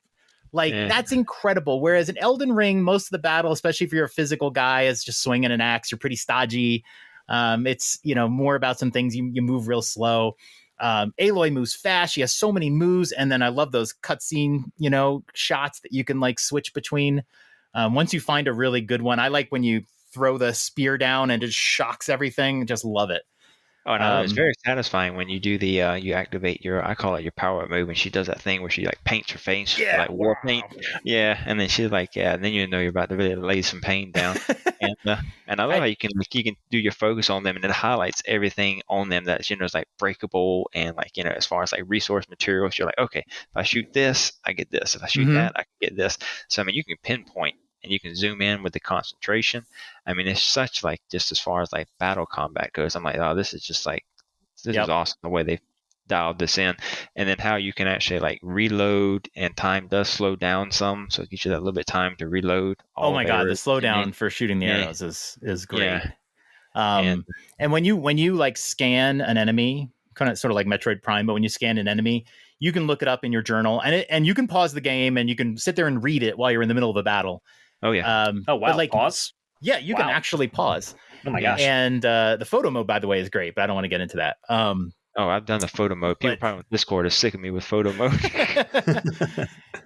Like, that's incredible. Whereas in Elden Ring, most of the battle, especially if you're a physical guy, is just swinging an axe. You're pretty stodgy. It's, you know, more about some things. You move real slow. Aloy moves fast. She has so many moves. And then I love those cutscene, you know, shots that you can like switch between. Once you find a really good one, I like when you throw the spear down and it shocks everything. Just love it. Oh no, it's very satisfying when you do the you activate your, I call it your power up move, when she does that thing where she like paints her face like war paint. Yeah, and then she's like, and then you know you're about to really lay some paint down. And I love how you can do your focus on them and it highlights everything on them that's, you know, it's like breakable, and like, you know, as far as like resource materials, you're like, okay, if I shoot this, I get this. If I shoot that, I can get this. So I mean, you can pinpoint and you can zoom in with the concentration. I mean, it's such like, just as far as like battle combat goes, I'm like, oh, this is just like, this is awesome the way they dialed this in. And then how you can actually like reload, and time does slow down some, so it gives you that little bit of time to reload. Oh my god, the slowdown for shooting the arrows is great. And when you like scan an enemy, kind of sort of like Metroid Prime, but when you scan an enemy, you can look it up in your journal, and you can pause the game and you can sit there and read it while you're in the middle of a battle. Oh yeah. Oh wow. Like, pause. Yeah, you can actually pause. Oh my gosh. And the photo mode, by the way, is great, but I don't want to get into that. Oh, I've done the photo mode. People probably with Discord are sick of me with photo mode.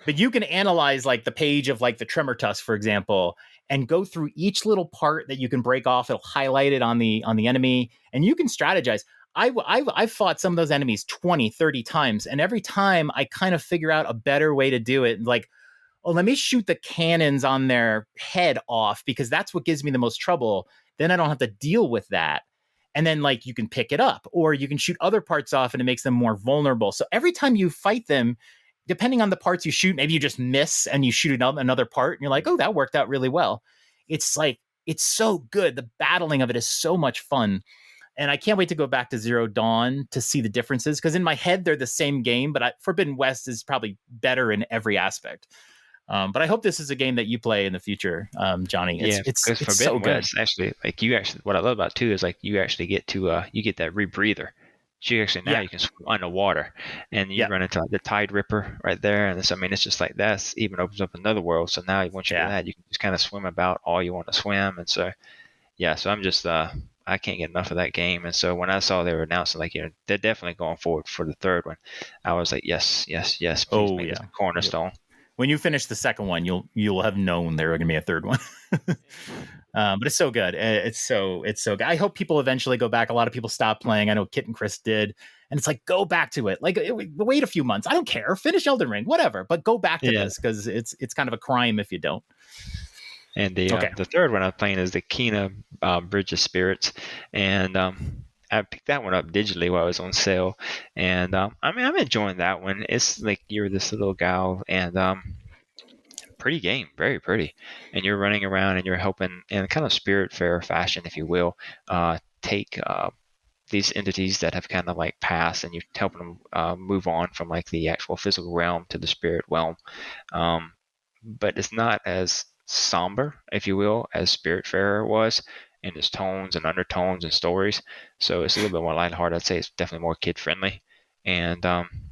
But you can analyze like the page of like the tremor tusk, for example, and go through each little part that you can break off. It'll highlight it on the enemy, and you can strategize. I've fought some of those enemies 20, 30 times, and every time I kind of figure out a better way to do it. Like, oh, let me shoot the cannons on their head off because that's what gives me the most trouble. Then I don't have to deal with that. And then like you can pick it up, or you can shoot other parts off and it makes them more vulnerable. So every time you fight them, depending on the parts you shoot, maybe you just miss and you shoot another part and you're like, oh, that worked out really well. It's like, it's so good. The battling of it is so much fun. And I can't wait to go back to Zero Dawn to see the differences, because in my head, they're the same game, but Forbidden West is probably better in every aspect. But I hope this is a game that you play in the future, Johnny. It's so good. West, actually, like what I love about it too is like you actually get to you get that rebreather. So you actually now you can swim underwater, and you run into like the Tide Ripper right there, and I mean it's just like that's even opens up another world. So now once you do that, you can just kind of swim about all you want to swim, and so so I'm just I can't get enough of that game. And so when I saw they were announcing like, you know, they're definitely going forward for the third one, I was like, yes, please make this a cornerstone. When you finish the second one, you'll have known there are going to be a third one. But it's so good. It's so good. I hope people eventually go back. A lot of people stopped playing. I know Kit and Chris did. And it's like, go back to it. Like, wait a few months. I don't care. Finish Elden Ring, whatever. But go back to this, because it's kind of a crime if you don't. And the third one I'm playing is the Kena Bridge of Spirits. And I picked that one up digitally while it was on sale. And I mean, I'm enjoying that one. It's like you're this little gal, and pretty game, very pretty. And you're running around and you're helping in kind of Spiritfarer fashion, if you will, take these entities that have kind of like passed, and you're helping them move on from like the actual physical realm to the spirit realm. But it's not as somber, if you will, as Spiritfarer was in its tones and undertones and stories. So it's a little bit more lighthearted. I'd say it's definitely more kid friendly. And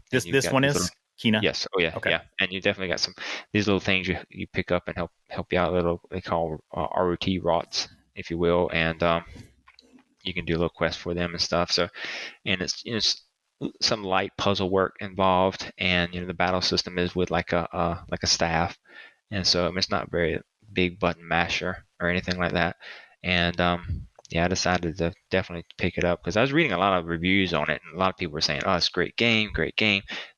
this one is Kena. Yes. Oh yeah. Okay. Yeah. And you definitely got these little things you pick up and help you out. Little they call ROT rots, if you will, and you can do a little quest for them and stuff. So, and it's some light puzzle work involved, and the battle system is with like a staff, and so it's not very big button masher or anything like that. And I decided to definitely pick it up because I was reading a lot of reviews on it, and a lot of people were saying, "Oh, it's a great game.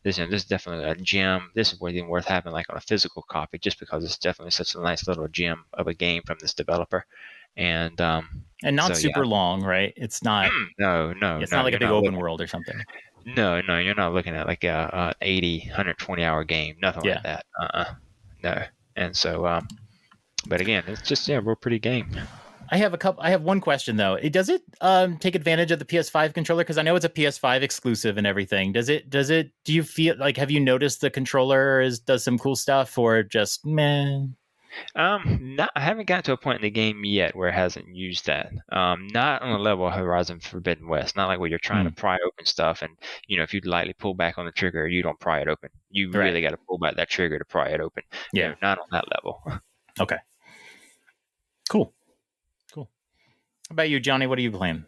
This is definitely a gem. This is even worth having like on a physical copy, just because it's definitely such a nice little gem of a game from this developer." And And not So, super yeah. long, right? It's not. No, It's no, not like a you're big not open looking. world or something. No, you're not looking at like a 80, 120 hour game. Nothing Yeah. like that. No. And so, but again, it's just a real pretty game. I have one question though. Does it take advantage of the PS5 controller? Because I know it's a PS5 exclusive and everything. Does it? Do you feel like, have you noticed the controller does some cool stuff, or just meh? Not, I haven't gotten to a point in the game yet where it hasn't used that. Not on the level of Horizon Forbidden West. Not like where you're trying to pry open stuff, and if you lightly pull back on the trigger, you don't pry it open. You really got to pull back that trigger to pry it open. Yeah, not on that level. Okay. Cool. How about you, Johnny? What are you playing?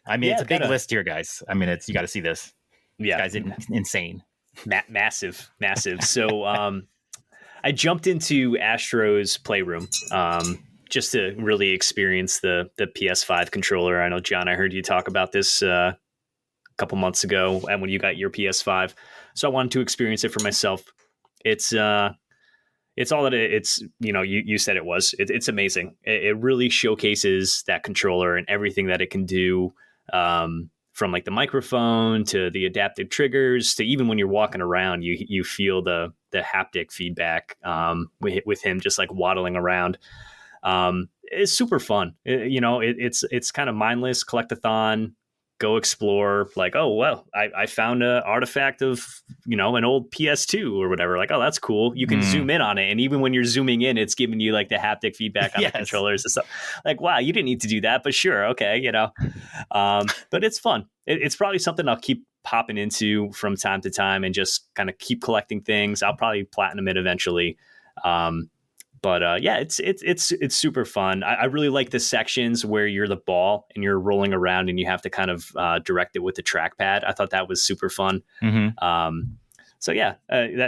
I mean, it's a big list here, guys. I mean, you got to see this. Yeah, this guy's insane. Massive. So, I jumped into Astro's Playroom just to really experience the PS5 controller. I know, John, I heard you talk about this a couple months ago, and when you got your PS5, so I wanted to experience it for myself. It's all that it's you said it was. It's amazing. It really showcases that controller and everything that it can do. From like the microphone to the adaptive triggers to even when you're walking around, you feel the haptic feedback with him just like waddling around. It's super fun. It's kind of mindless, collect-a-thon, go explore. Like, oh well, I found an artifact of an old PS2 or whatever. Like, oh, that's cool. You can zoom in on it, and even when you're zooming in, it's giving you like the haptic feedback on the controllers and stuff. Like, wow, you didn't need to do that, but sure, okay, But it's fun. It's probably something I'll keep popping into from time to time and just kind of keep collecting things. I'll probably platinum it eventually. But it's super fun. I really like the sections where you're the ball and you're rolling around and you have to kind of direct it with the trackpad. I thought that was super fun. Mm-hmm.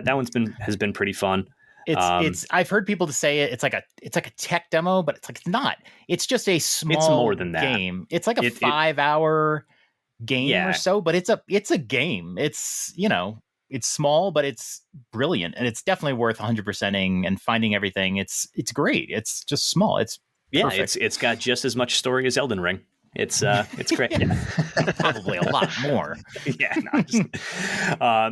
That one's has been pretty fun. It's I've heard people to say it's like a tech demo, but it's not. It's just a small it's more than that. Game. It's like a 5-hour game or so, but it's a game. It's it's small, but it's brilliant, and it's definitely worth 100%ing and finding everything. It's great. It's just small. It's perfect. It's got just as much story as Elden Ring. It's great. Probably a lot more.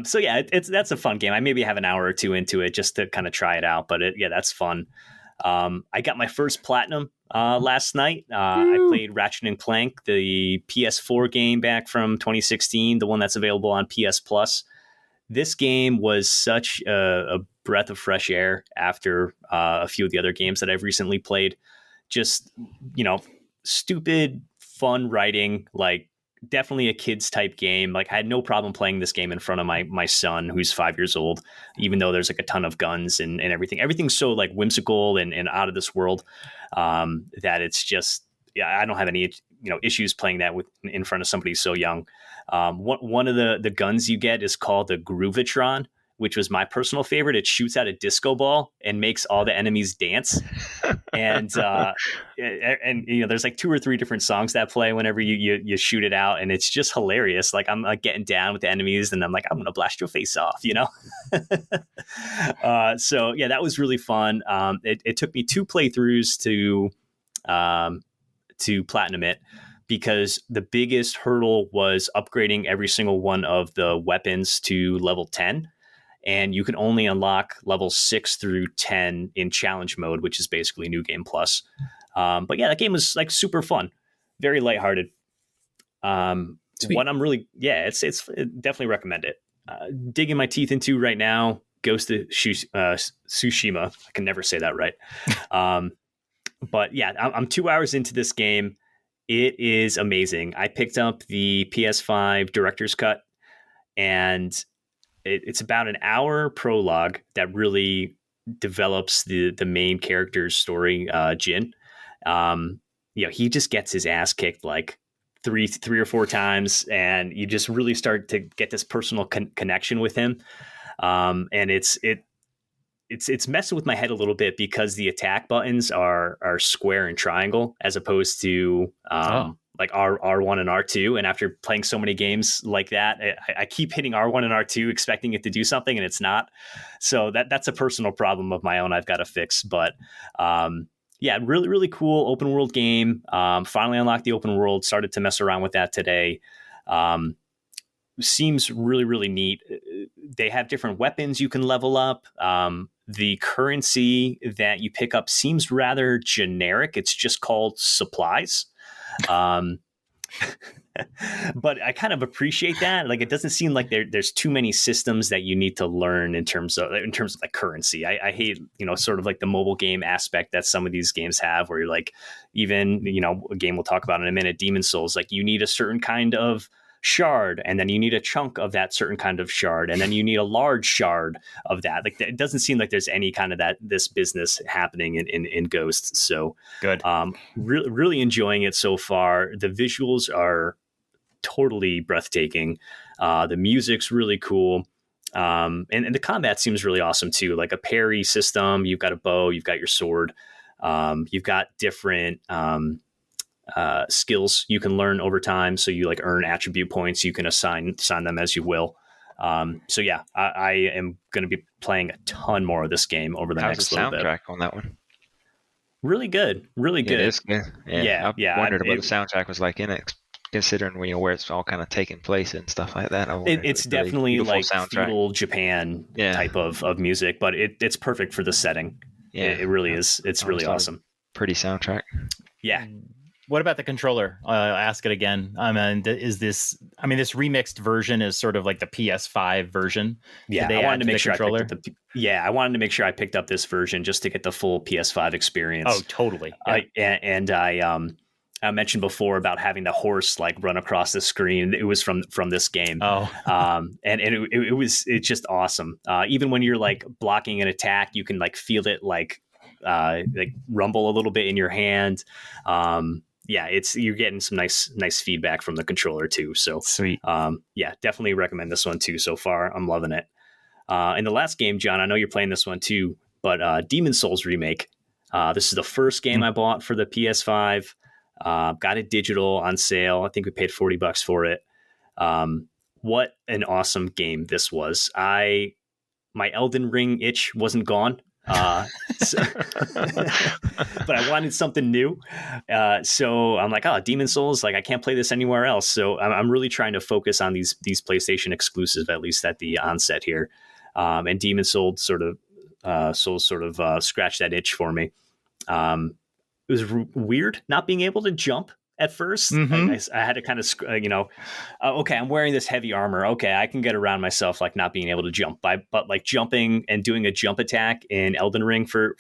That's a fun game. I maybe have an hour or two into it just to kind of try it out, but that's fun. I got my first platinum last night. I played Ratchet and Clank, the PS4 game back from 2016, the one that's available on PS Plus. This game was such a breath of fresh air after a few of the other games that I've recently played. Just, stupid, fun writing, like definitely a kids type game. Like I had no problem playing this game in front of my son, who's 5 years old, even though there's like a ton of guns and everything. Everything's so like whimsical and out of this world that it's just, I don't have any issues playing that in front of somebody so young. One of the guns you get is called the Groovitron, which was my personal favorite. It shoots out a disco ball and makes all the enemies dance. And there's like 2 or 3 different songs that play whenever you shoot it out, and it's just hilarious. Like I'm like getting down with the enemies, and I'm like, I'm gonna blast your face off, that was really fun. It took me 2 playthroughs to platinum it, because the biggest hurdle was upgrading every single one of the weapons to level 10. And you can only unlock levels 6 through 10 in challenge mode, which is basically New Game Plus. That game was like super fun, very lighthearted. What I'm really, it's definitely recommend it. Digging my teeth into right now, Ghost of Tsushima. I can never say that right. I'm 2 hours into this game. It is amazing. I picked up the PS5 Director's Cut, and it's about an hour prologue that really develops the main character's story, Jin. He just gets his ass kicked like three or 4 times, and you just really start to get this personal connection with him. And it's messing with my head a little bit because the attack buttons are square and triangle as opposed to like R1 and R2. And after playing so many games like that, I keep hitting R1 and R2 expecting it to do something, and it's not. So that's a personal problem of my own I've got to fix. But Yeah, really, really cool open world game. Finally unlocked the open world, started to mess around with that today. Seems really, really neat. They have different weapons you can level up. The currency that you pick up seems rather generic. It's just called supplies. But I kind of appreciate that. Like, it doesn't seem like there's too many systems that you need to learn in terms of like currency. I hate, sort of like the mobile game aspect that some of these games have, where you're like, even, a game we'll talk about in a minute, Demon Souls, like you need a certain kind of shard, and then you need a chunk of that certain kind of shard, and then you need a large shard of that. Like, it doesn't seem like there's any kind of this business happening in Ghosts. So Good. Really, really enjoying it so far. The visuals are totally breathtaking. The music's really cool. And the combat seems really awesome too. Like a parry system. You've got a bow, you've got your sword. You've got different skills you can learn over time. So you like earn attribute points. You can assign them as you will. So yeah, I am going to be playing a ton more of this game over the next little bit. How's the soundtrack on that one? Really good. Really good. It is good. Yeah. I wondered what the soundtrack was like in it, considering where it's all kind of taking place and stuff like that. It's definitely really like soundtrack. feudal Japan type of music, but it's perfect for the setting. Yeah, it really is. It's really awesome. Pretty soundtrack. Yeah. What about the controller? Ask it again. I mean, this remixed version is sort of like the PS5 version. Yeah, I wanted to make sure I wanted to make sure I picked up this version just to get the full PS5 experience. Oh, totally. Yeah. I mentioned before about having the horse like run across the screen. It was from this game. Oh, and it's just awesome. Even when you're like blocking an attack, you can like feel it like rumble a little bit in your hand. You're getting some nice feedback from the controller too. So sweet. Definitely recommend this one too. So far, I'm loving it. And the last game, John, I know you're playing this one too, but Demon Souls Remake. This is the first game I bought for the PS5. Got it digital on sale. I think we paid $40 for it. What an awesome game this was. My Elden Ring itch wasn't gone. But I wanted something new. So I'm like, Demon Souls, like I can't play this anywhere else. So I'm really trying to focus on these PlayStation exclusives, at least at the onset here. And Demon Souls sort of scratched that itch for me. It was weird not being able to jump at first. Mm-hmm. I had to kind of, okay, I'm wearing this heavy armor. Okay, I can get around myself, like not being able to jump. But like jumping and doing a jump attack in Elden Ring for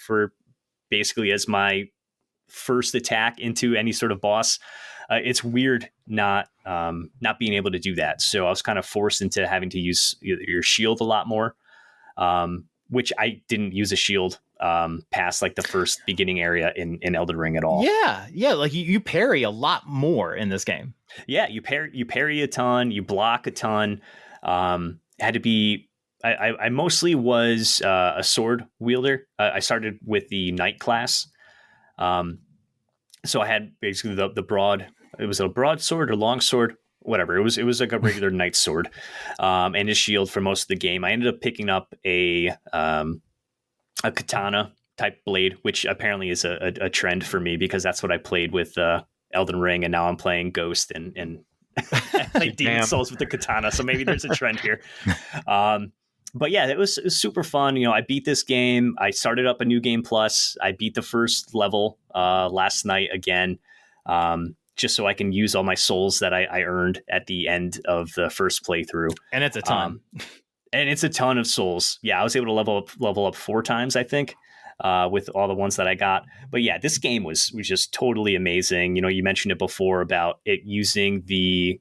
basically as my first attack into any sort of boss, it's weird not being able to do that. So I was kind of forced into having to use your shield a lot more, which I didn't use a shield past like the first beginning area in Elden Ring at all. Yeah. Like you parry a lot more in this game. Yeah, you parry a ton, you block a ton. Had to be. I mostly was a sword wielder. I started with the knight class, so I had basically the broad. It was a broadsword or longsword, whatever. It was like a regular knight sword, and a shield for most of the game. I ended up picking up a katana type blade, which apparently is a trend for me because that's what I played with Elden Ring, and now I'm playing Ghost and like Demon Souls with the katana. So maybe there's a trend here. But yeah, it was super fun. I beat this game. I started up a new game plus. I beat the first level last night again, just so I can use all my souls that I earned at the end of the first playthrough. And it's a ton. And it's a ton of souls. Yeah, I was able to level up 4 times, I think, with all the ones that I got. But yeah, this game was just totally amazing. You mentioned it before about it using the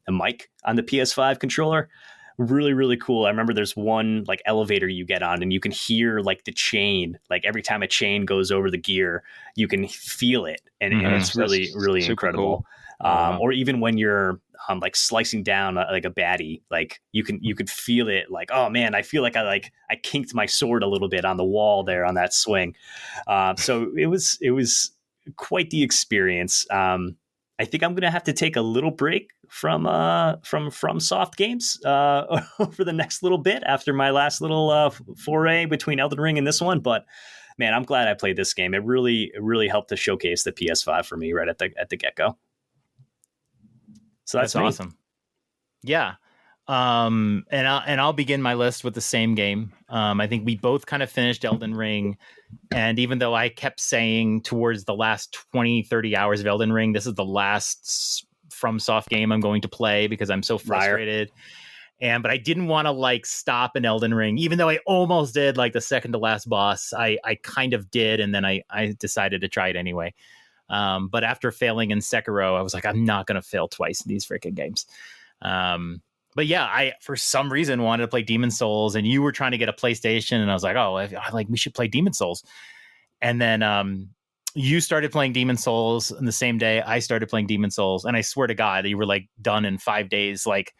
mic on the PS5 controller. Really, really cool. I remember there's one like elevator you get on and you can hear like the chain, like every time a chain goes over the gear, you can feel it. And it's really, really incredible. Cool. Or even when you're like slicing down like a baddie, like you could feel it like, oh man, I feel like I kinked my sword a little bit on the wall there on that swing. So it was quite the experience. I think I'm going to have to take a little break from Soft Games for the next little bit after my last little foray between Elden Ring and this one. But man, I'm glad I played this game. It really helped to showcase the PS5 for me right at the get go. So that's awesome. Yeah. And I'll begin my list with the same game. I think we both kind of finished Elden Ring. And even though I kept saying towards the last 20, 30 hours of Elden Ring, this is the last FromSoft game I'm going to play because I'm so frustrated. But I didn't want to like stop in Elden Ring, even though I almost did, like the second to last boss. I kind of did, and then I decided to try it anyway. But after failing in Sekiro, I was like, I'm not going to fail twice in these freaking games. But yeah, I for some reason wanted to play Demon Souls, and you were trying to get a PlayStation, and I was like, we should play Demon Souls. And then you started playing Demon Souls, and the same day I started playing Demon Souls, and I swear to God, you were like done in 5 days. Like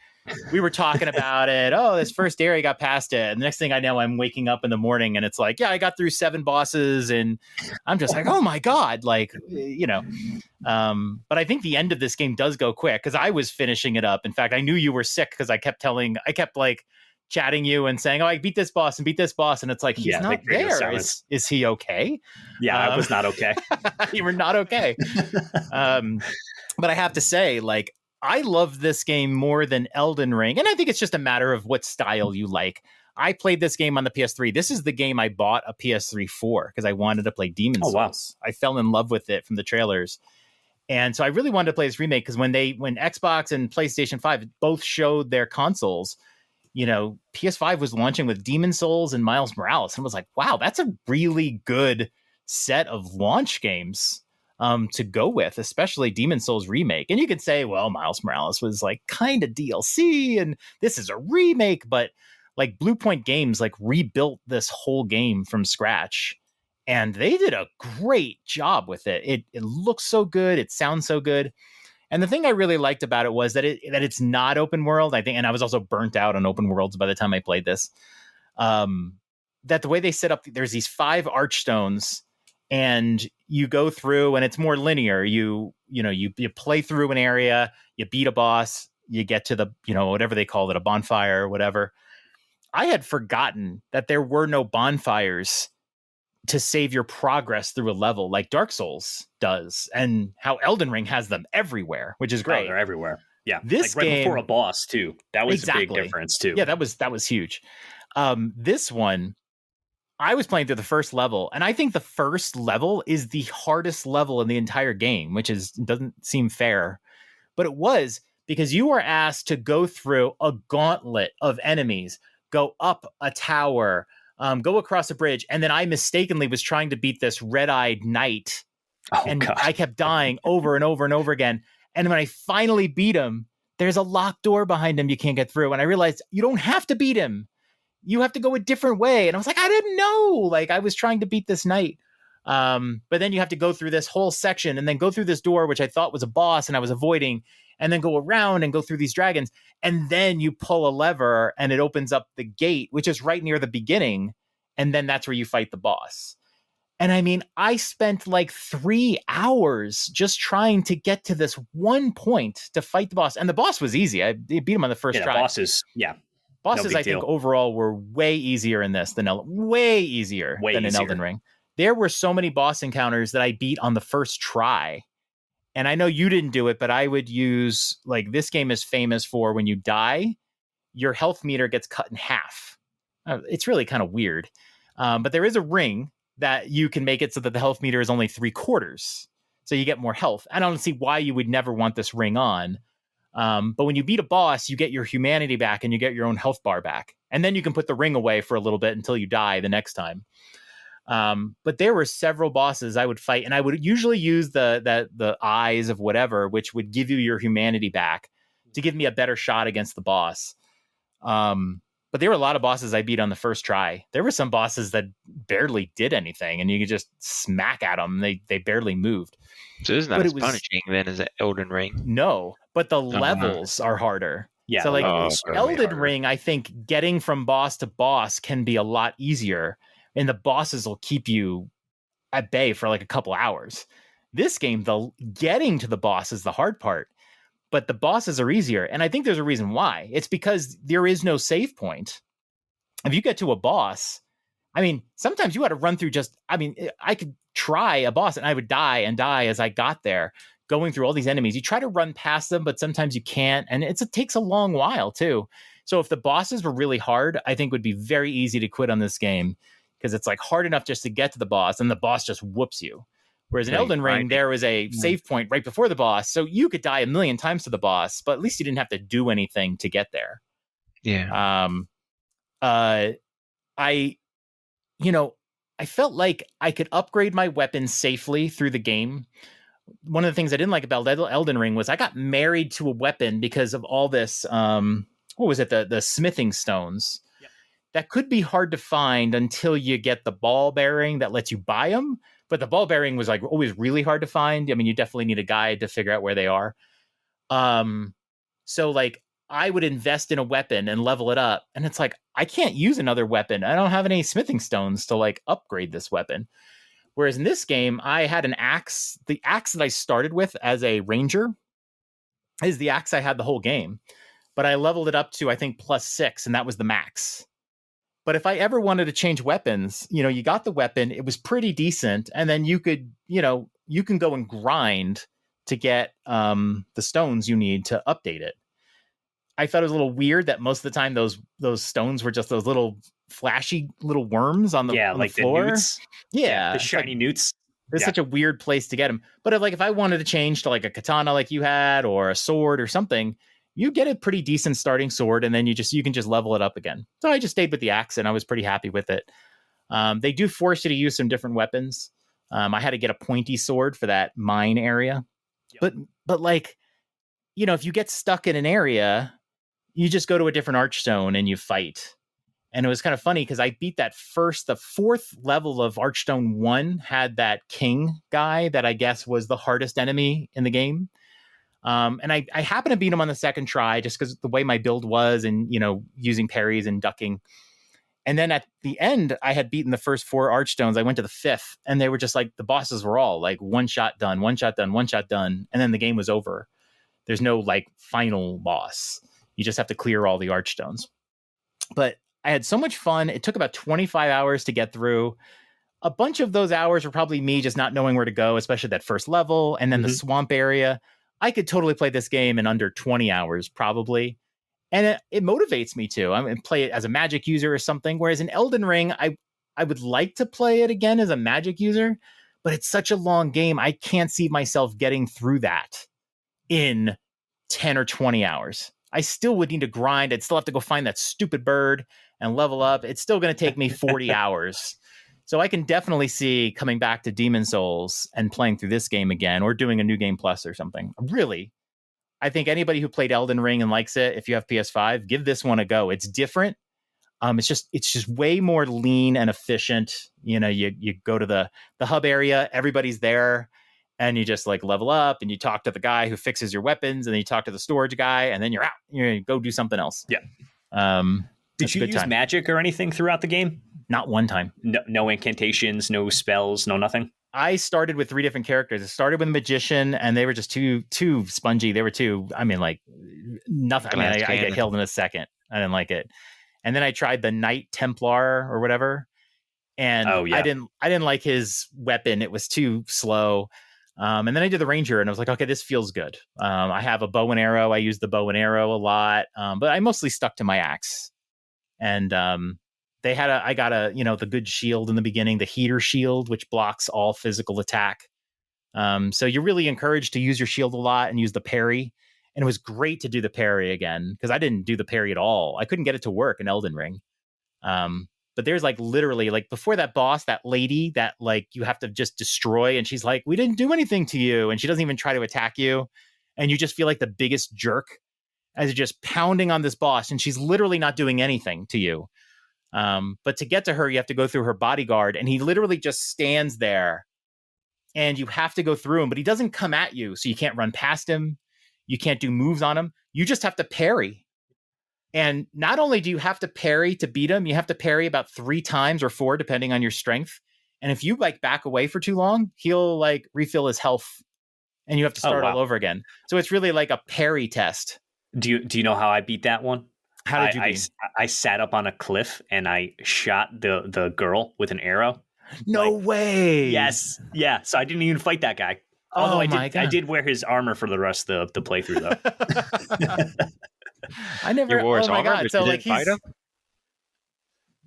we were talking about it. Oh, this first area got past it, and the next thing I know, I'm waking up in the morning, and it's like, yeah, I got through 7 bosses, and I'm just like, oh my God, like But I think the end of this game does go quick because I was finishing it up. In fact, I knew you were sick because I kept like chatting you and saying, oh, I beat this boss, and it's like, he's not there. Is he okay? Yeah, I was not okay. You were not okay. But I have to say, like, I love this game more than Elden Ring. And I think it's just a matter of what style you like. I played this game on the PS3. This is the game I bought a PS3 for because I wanted to play Demon Souls. Wow. I fell in love with it from the trailers. And so I really wanted to play this remake because when Xbox and PlayStation 5 both showed their consoles, PS5 was launching with Demon Souls and Miles Morales. And I was like, wow, that's a really good set of launch games to go with, especially Demon Souls Remake. And you could say, well, Miles Morales was like kind of DLC and this is a remake, but like Blue Point Games like rebuilt this whole game from scratch. And they did a great job with it. It looks so good. It sounds so good. And the thing I really liked about it was that it's not open world, I think. And I was also burnt out on open worlds by the time I played this. That the way they set up, there's these 5 archstones, and you go through, and it's more linear. You play through an area, you beat a boss, you get to the whatever they call it, a bonfire or whatever. I had forgotten that there were no bonfires to save your progress through a level like Dark Souls does, and how Elden Ring has them everywhere, which is great. Oh, they're everywhere. Yeah, this like right game, before a boss too. That was a big difference too. Yeah, that was huge. This one, I was playing through the first level, and I think the first level is the hardest level in the entire game, which doesn't seem fair, but it was because you were asked to go through a gauntlet of enemies, go up a tower, go across a bridge, and then I mistakenly was trying to beat this red-eyed knight, and God. I kept dying over and over and over again. And when I finally beat him, there's a locked door behind him you can't get through. And I realized you don't have to beat him. You have to go a different way. And I was like, I didn't know. Like, I was trying to beat this knight. But then you have to go through this whole section and then go through this door, which I thought was a boss and I was avoiding, and then go around and go through these dragons. And then you pull a lever and it opens up the gate, which is right near the beginning. And then that's where you fight the boss. And I mean, I spent like 3 hours just trying to get to this one point to fight the boss. And the boss was easy. I beat him on the first try. Bosses, I think overall were way easier in this than in Elden Ring. There were so many boss encounters that I beat on the first try. And I know you didn't do it, but I would use, like, this game is famous for when you die, your health meter gets cut in half. It's really kind of weird. But there is a ring that you can make it so that the health meter is only 3/4. So you get more health. I don't see why you would never want this ring on. But when you beat a boss, you get your humanity back and you get your own health bar back. And then you can put the ring away for a little bit until you die the next time. But there were several bosses I would fight, and I would usually use the eyes of whatever, which would give you your humanity back to give me a better shot against the boss. But there were a lot of bosses I beat on the first try. There were some bosses that barely did anything, and you could just smack at them. They barely moved. So it's not as punishing then as Elden Ring. No, but the levels are harder. Yeah. So like Elden Ring, I think getting from boss to boss can be a lot easier, and the bosses will keep you at bay for like a couple hours. This game, getting to the boss is the hard part. But the bosses are easier. And I think there's a reason why. It's because there is no save point. If you get to a boss, I mean, sometimes you had to run through I could try a boss and I would die and die as I got there, going through all these enemies. You try to run past them, but sometimes you can't. And it takes a long while too. So if the bosses were really hard, I think it would be very easy to quit on this game because it's like hard enough just to get to the boss and the boss just whoops you. Whereas in Elden Ring, there was a save point right before the boss. So you could die a million times to the boss, but at least you didn't have to do anything to get there. Yeah. I felt like I could upgrade my weapons safely through the game. One of the things I didn't like about Elden Ring was I got married to a weapon because of all this, what was it? The smithing stones. Yep. That could be hard to find until you get the ball bearing that lets you buy them. But the ball bearing was like always really hard to find. I mean, you definitely need a guide to figure out where they are. So like I would invest in a weapon and level it up. And it's like, I can't use another weapon. I don't have any smithing stones to like upgrade this weapon. Whereas in this game, I had an axe. The axe that I started with as a ranger is the axe I had the whole game. But I leveled it up to, I think, +6, and that was the max. But if I ever wanted to change weapons, you got the weapon, it was pretty decent. And then you could, you can go and grind to get the stones you need to update it. I thought it was a little weird that most of the time those stones were just those little flashy little worms on the floor. The newts. Yeah, the shiny newts. It's such a weird place to get them. But if I wanted to change to like a katana like you had or a sword or something, you get a pretty decent starting sword, and then you can just level it up again. So I just stayed with the axe, and I was pretty happy with it. They do force you to use some different weapons. I had to get a pointy sword for that mine area. Yep. But like, if you get stuck in an area, you just go to a different archstone and you fight. And it was kind of funny because I beat the 4th level of Archstone 1 had that king guy that I guess was the hardest enemy in the game. And I happened to beat him on the second try just because the way my build was and, using parries and ducking. And then at the end, I had beaten the first 4 Archstones. I went to the 5th and they were just like, the bosses were all like one shot done. And then the game was over. There's no like final boss. You just have to clear all the Archstones. But I had so much fun. It took about 25 hours to get through. A bunch of those hours were probably me just not knowing where to go, especially that first level. And then the swamp area. I could totally play this game in under 20 hours, probably. And it motivates me to. I mean, play it as a magic user or something. Whereas in Elden Ring, I would like to play it again as a magic user. But it's such a long game. I can't see myself getting through that in 10 or 20 hours. I still would need to grind. I'd still have to go find that stupid bird and level up. It's still going to take me 40 hours. So I can definitely see coming back to Demon Souls and playing through this game again or doing a New Game Plus or something. Really, I think anybody who played Elden Ring and likes it, if you have PS5, give this one a go. It's different. It's just way more lean and efficient. You go to the hub area, everybody's there. And you just like level up and you talk to the guy who fixes your weapons and then you talk to the storage guy and then you're out. You go do something else. Yeah. Did you use magic or anything throughout the game? Not one time. No incantations, no spells, no nothing? I started with 3 different characters. I started with a magician and they were just too spongy. They were nothing. I get killed in a second. I didn't like it. And then I tried the Knight Templar or whatever. And I didn't like his weapon. It was too slow. And then I did the Ranger and I was like, okay, this feels good. I have a bow and arrow. I use the bow and arrow a lot. But I mostly stuck to my axe. And I got the good shield in the beginning, the heater shield, which blocks all physical attack. So you're really encouraged to use your shield a lot and use the parry. And it was great to do the parry again because I didn't do the parry at all. I couldn't get it to work in Elden Ring. But there's like literally like before that boss, that lady that like you have to just destroy. And she's like, we didn't do anything to you. And she doesn't even try to attack you. And you just feel like the biggest jerk as you're just pounding on this boss. And she's literally not doing anything to you. But to get to her, you have to go through her bodyguard. And he literally just stands there and you have to go through him. But he doesn't come at you. So you can't run past him. You can't do moves on him. You just have to parry. And not only do you have to parry to beat him, you have to parry about 3 times or 4, depending on your strength. And if you like back away for too long, he'll like refill his health and you have to start all over again. So it's really like a parry test. Do you know how I beat that one? How did you I, beam? I sat up on a cliff and I shot the girl with an arrow. No Like, way. Yes. Yeah. So I didn't even fight that guy. Although Oh my God. I did wear his armor for the rest of the playthrough though. I never. You wore his oh my armor, God. but So you like didn't fight he's. him?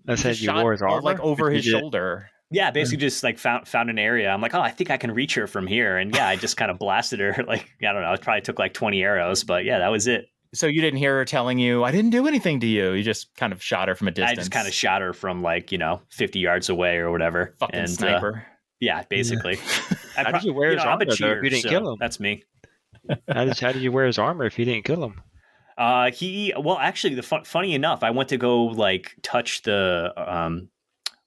I he said just you shot, wore his armor, like over but you his didn't- shoulder. Yeah, basically just like found an area. I'm like, oh, I think I can reach her from here. And yeah, I just kind of blasted her. Like, I don't know. It probably took like 20 arrows, but yeah, that was it. So you didn't hear her telling you, I didn't do anything to you. You just kind of shot her from a distance. I just kind of shot her from like, 50 yards away or whatever. fucking sniper. Yeah, basically. How did you wear his I'm armor a though, if cheater, you didn't so kill him? that's me. How did you wear his armor if you didn't kill him? Actually, funny enough, I went to go like touch the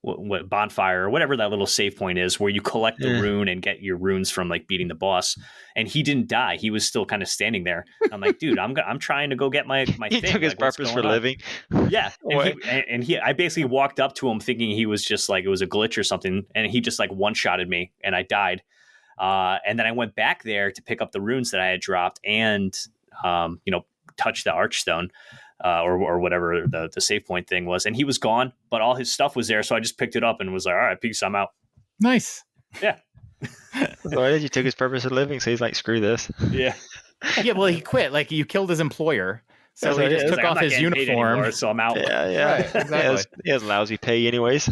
what bonfire or whatever that little save point is where you collect the rune and get your runes from like beating the boss, and he didn't die. He was still kind of standing there. I'm like, dude, I'm trying to go get my He thing. took his Like, what's purpose for going on? living. Yeah, What? I basically walked up to him thinking he was just like it was a glitch or something, and he just like one-shotted me and I died. And then I went back there to pick up the runes that I had dropped and touch the archstone. Or whatever the save point thing was, and he was gone, but all his stuff was there, so I just picked it up and was like, all right, peace, I'm out. Nice. Yeah. Well, he took his purpose for living, so he's like, screw this. Yeah. Yeah, well, he quit. Like, you killed his employer. So That's he what it just is. took Like, I'm off not his getting paid uniform. anymore, so I'm out. Yeah. Right, exactly. He has lousy pay anyways.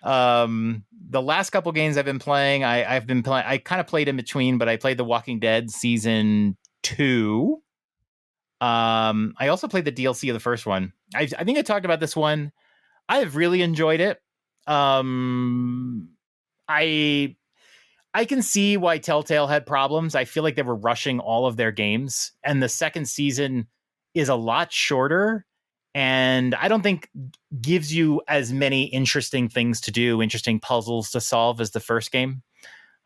The last couple games I've been playing, I've been playing. I kind of played in between, but I played The Walking Dead season 2. I also played the DLC of the first one. I think I talked about this one. I have really enjoyed it. I can see why Telltale had problems. I feel like they were rushing all of their games, and the second season is a lot shorter, and I don't think gives you as many interesting things to do, interesting puzzles to solve as the first game.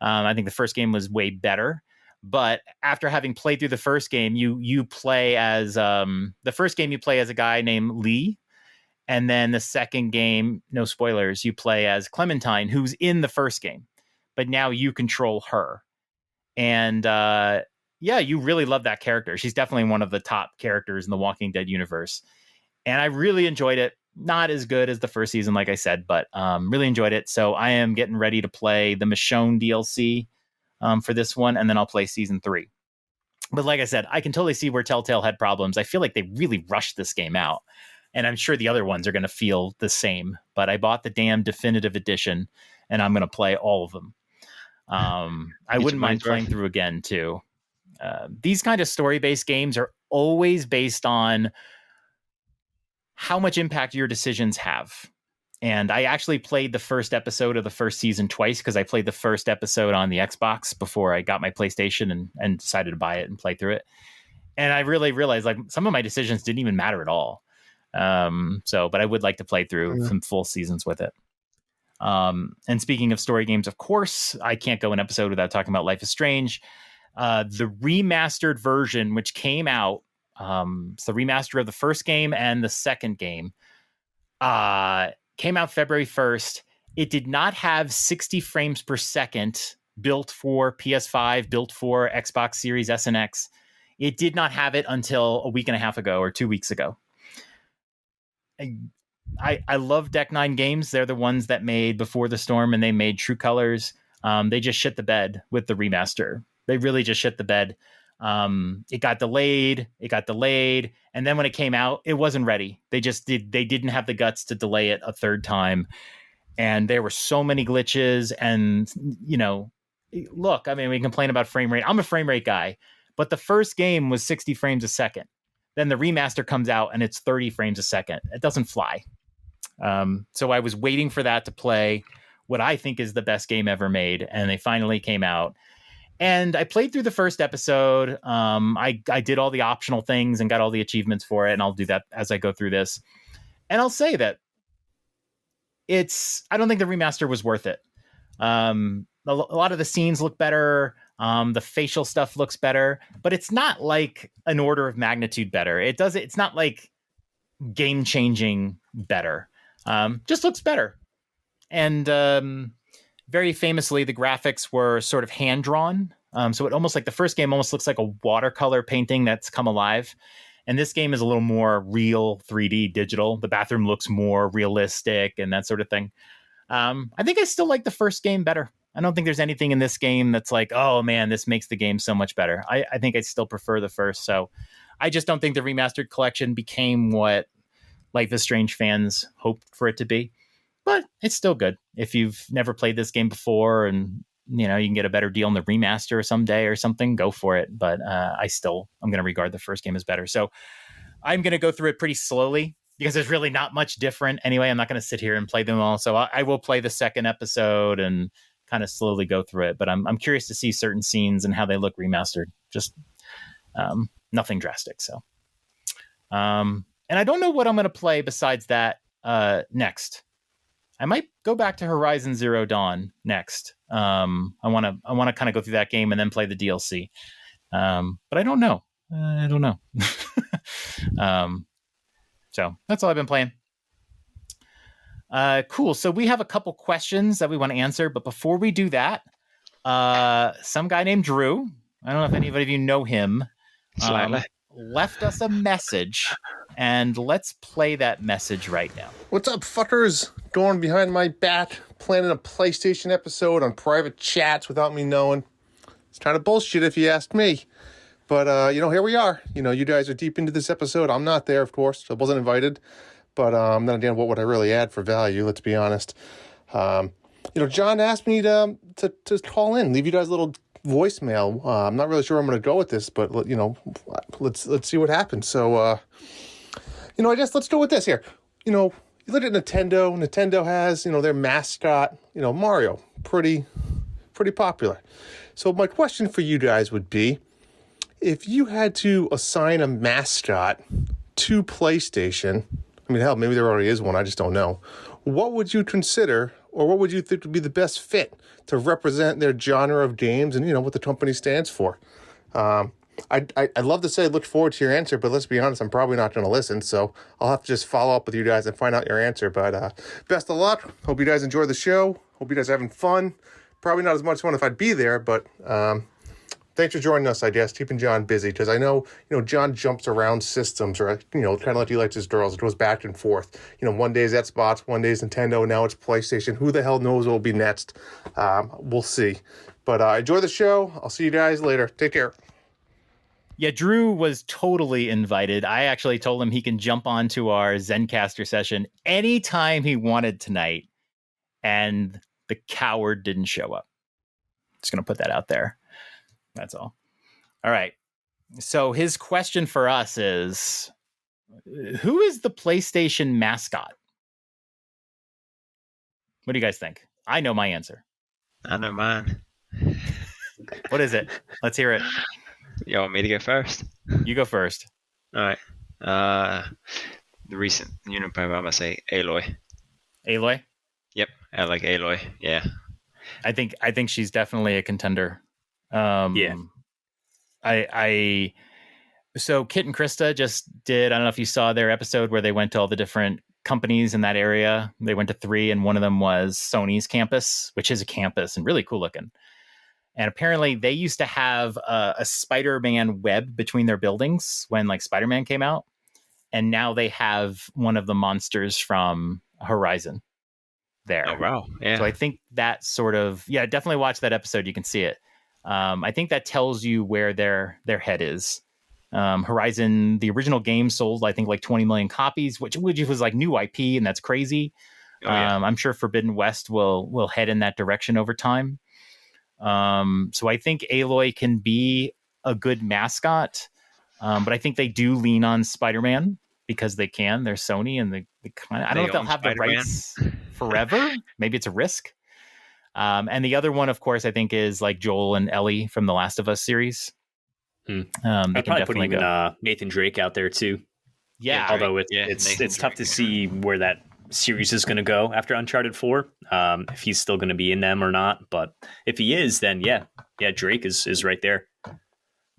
I think the first game was way better. But after having played through the first game, you play as the first game you play as a guy named Lee, and then the second game, no spoilers, you play as Clementine, who's in the first game, but now you control her. And you really love that character. She's definitely one of the top characters in the Walking Dead universe, and I really enjoyed it. Not as good as the first season, like I said, but really enjoyed it. So I am getting ready to play the Michonne DLC. For this one, and then I'll play season 3. But like I said, I can totally see where Telltale had problems. I feel like they really rushed this game out, and I'm sure the other ones are going to feel the same. But I bought the damn definitive edition, and I'm going to play all of them. I wouldn't mind playing through again too. These kind of story-based games are always based on how much impact your decisions have. And I actually played the first episode of the first season twice because I played the first episode on the Xbox before I got my PlayStation and decided to buy it and play through it. And I really realized like some of my decisions didn't even matter at all. But I would like to play through some full seasons with it. And speaking of story games, of course, I can't go an episode without talking about Life is Strange. The remastered version, which came out, it's the remaster of the first game and the second game. Came out February 1st. It did not have 60 frames per second built for PS5, built for Xbox Series S and X. It did not have it until a week and a half ago or 2 weeks ago. I love Deck 9 Games. They're the ones that made Before the Storm and they made True Colors. They just shit the bed with the remaster. They really just shit the bed. It got delayed. And then when it came out, it wasn't ready. They didn't have the guts to delay it a third time. And there were so many glitches and, look, I mean, we complain about frame rate. I'm a frame rate guy, but the first game was 60 frames a second. Then the remaster comes out and it's 30 frames a second. It doesn't fly. So I was waiting for that to play what I think is the best game ever made. And they finally came out. And I played through the first episode. I did all the optional things and got all the achievements for it. And I'll do that as I go through this. And I'll say that I don't think the remaster was worth it. A lot of the scenes look better. The facial stuff looks better, but it's not like an order of magnitude better. It's not like game changing better. Just looks better. And, very famously, the graphics were sort of hand drawn. So it almost like the first game almost looks like a watercolor painting that's come alive. And this game is a little more real 3D digital. The bathroom looks more realistic and that sort of thing. I think I still like the first game better. I don't think there's anything in this game that's like, oh man, this makes the game so much better. I think I still prefer the first. So I just don't think the remastered collection became what Life is Strange fans hoped for it to be. But it's still good. If you've never played this game before and you can get a better deal on the remaster someday or something, go for it. But I'm going to regard the first game as better. So I'm going to go through it pretty slowly because there's really not much different. Anyway, I'm not going to sit here and play them all. So I will play the second episode and kind of slowly go through it. But I'm curious to see certain scenes and how they look remastered. Just nothing drastic. So, and I don't know what I'm going to play besides that next. I might go back to Horizon Zero Dawn next. I want to kind of go through that game and then play the DLC. But I don't know. So that's all I've been playing. Cool. So we have a couple questions that we want to answer, but before we do that, some guy named Drew, I don't know if any of you know him, left us a message, and let's play that message right now. What's up, fuckers? Going behind my back, planning a PlayStation episode on private chats without me knowing. It's kind of bullshit if you ask me. But, here we are. You guys are deep into this episode. I'm not there, of course. I wasn't invited. But then again, what would I really add for value? Let's be honest. John asked me to call in, leave you guys a little voicemail. I'm not really sure where I'm going to go with this, but, let's see what happens. So, I guess let's go with this here. You look at Nintendo. Nintendo has, their mascot, Mario. Pretty popular. So my question for you guys would be, if you had to assign a mascot to PlayStation, I mean, hell, maybe there already is one, I just don't know. What would you consider, or what would you think would be the best fit to represent their genre of games and, what the company stands for? I'd love to say look forward to your answer, but let's be honest, I'm probably not going to listen, so I'll have to just follow up with you guys and find out your answer. But best of luck. Hope you guys enjoy the show. Hope you guys are having fun. Probably not as much fun if I'd be there, but thanks for joining us, I guess, keeping John busy, because I know, John jumps around systems, or, kind of like he likes his girls. It goes back and forth. One day is Xbox, one day is Nintendo, now it's PlayStation. Who the hell knows what will be next? We'll see. But enjoy the show. I'll see you guys later. Take care. Yeah, Drew was totally invited. I actually told him he can jump onto our Zencaster session anytime he wanted tonight, and the coward didn't show up. Just going to put that out there. That's all. All right. So his question for us is, who is the PlayStation mascot? What do you guys think? I know my answer. I know mine. What is it? Let's hear it. You want me to go first? You go first. All right. The recent, probably I'm gonna say Aloy. Aloy? Yep, I like Aloy. Yeah. I think she's definitely a contender. Yeah. So Kit and Krista just did, I don't know if you saw their episode where they went to all the different companies in that area. They went to 3, and one of them was Sony's campus, which is a campus and really cool looking. And apparently they used to have a Spider-Man web between their buildings when Spider-Man came out. And now they have one of the monsters from Horizon there. Oh, wow. Yeah. So I think that sort of, definitely watch that episode. You can see it. I think that tells you where their head is. Horizon, the original game sold, I think 20 million copies, which was new IP, and that's crazy. Oh, yeah. I'm sure Forbidden West will head in that direction over time. So I think Aloy can be a good mascot, but I think they do lean on Spider-Man because they can. They're Sony, and they kind of, I don't know if they'll have Spider-Man. The rights forever. Maybe it's a risk. And the other one, of course, I think is Joel and Ellie from the Last of Us series. I'd probably put even Nathan Drake out there too. Yeah, although it's tough to see where that series is going to go after Uncharted 4, if he's still going to be in them or not. But if he is, then Drake is right there.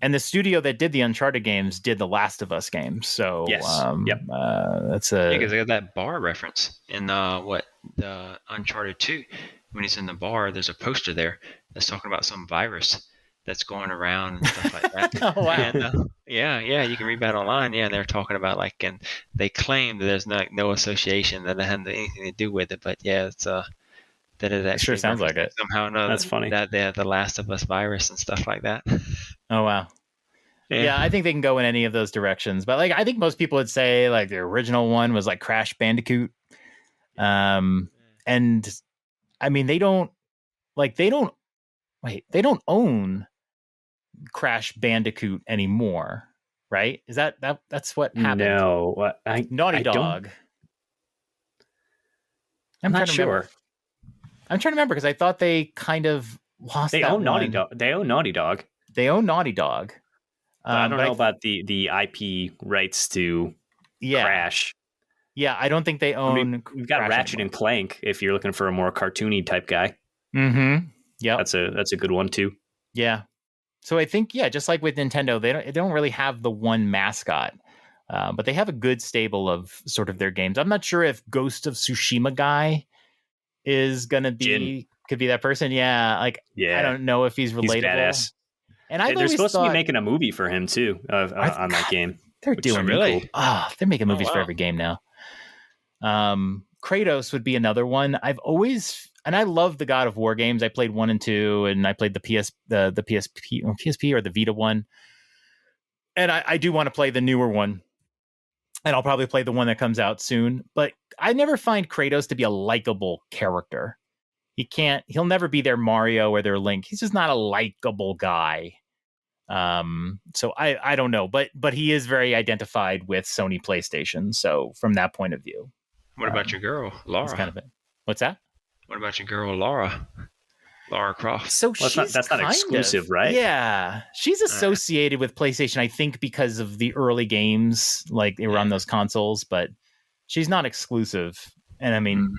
And the studio that did the Uncharted games did the Last of Us games. So yes, that's because they got that bar reference in the Uncharted 2. When he's in the bar, there's a poster there that's talking about some virus, that's going around and stuff like that. Oh, wow. And yeah, you can read about it online. Yeah, and they're talking about like, and they claim that there's no association that it had anything to do with it, but yeah, it's that it actually Sure sounds like it. somehow or another. That's funny. That they're the Last of Us virus and stuff like that. Oh, wow. Yeah, I think they can go in any of those directions. But like, I think most people would say like the original one was like Crash Bandicoot. And I mean, they don't own Crash Bandicoot anymore, right? Is that's what happened? No, Naughty I don't- Dog. I'm not trying to remember. sure. I'm trying to remember because I thought they kind of lost. They that own Naughty one. Dog. They own Naughty Dog. They own Naughty Dog. But I don't but know about the IP rights to Crash. Yeah, I don't think they own. I mean, we've got Crash Ratchet anymore. and Clank. If you're looking for a more cartoony type guy, Mm-hmm. Yeah, that's a good one too. yeah. So I think just like with Nintendo, they don't really have the one mascot, but they have a good stable of sort of their games. I'm not sure if Ghost of Tsushima guy is gonna be could be that person. Yeah, like Yeah, I don't know if he's relatable. He's badass. And I've They're always supposed to thought be making a movie for him too on that game. they're which is doing really cool. They're making movies for wow. every game now. Kratos would be another one. And I love the God of War games. I played 1 and 2, and I played the PSP or the Vita one. And I do want to play the newer one. And I'll probably play the one that comes out soon. But I never find Kratos to be a likable character. He'll never be their Mario or their Link. He's just not a likable guy. So I don't know, but he is very identified with Sony PlayStation. So from that point of view, What about your girl, Laura? that's kind of it. What's that? What about your girl, Laura Croft? So Well, she's that's not kind exclusive, of, right? Yeah, she's associated with PlayStation, I think, because of the early games, like they were on those consoles. But she's not exclusive. And I mean,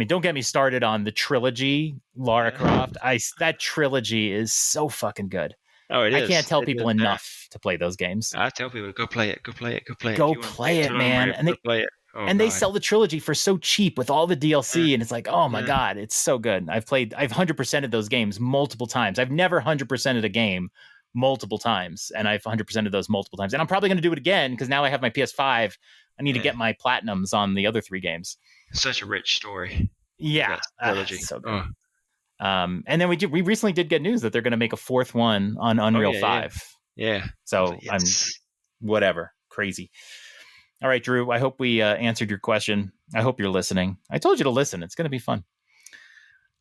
don't get me started on the trilogy, Lara Croft. That trilogy is so fucking good. Oh, it is. I can't tell It people is. enough to play those games. I tell people, go play it. Go play it. Go If you wanna play it, Tomb man. Raider, And go play it. Oh, and they God. sell the trilogy for so cheap with all the DLC, and it's like, oh my God, it's so good. I've 100%ed those games multiple times. I've never 100%ed a game multiple times, and I've 100%ed those multiple times. And I'm probably going to do it again because now I have my PS5. I need to get my platinums on the other 3 games. Such a rich story. Yeah, That trilogy. so good. And then we recently did get news that they're going to make a 4th one on Unreal 5. Yeah. So Yes. I'm whatever, crazy. All right, Drew, I hope we answered your question. I hope you're listening. I told you to listen. It's going to be fun.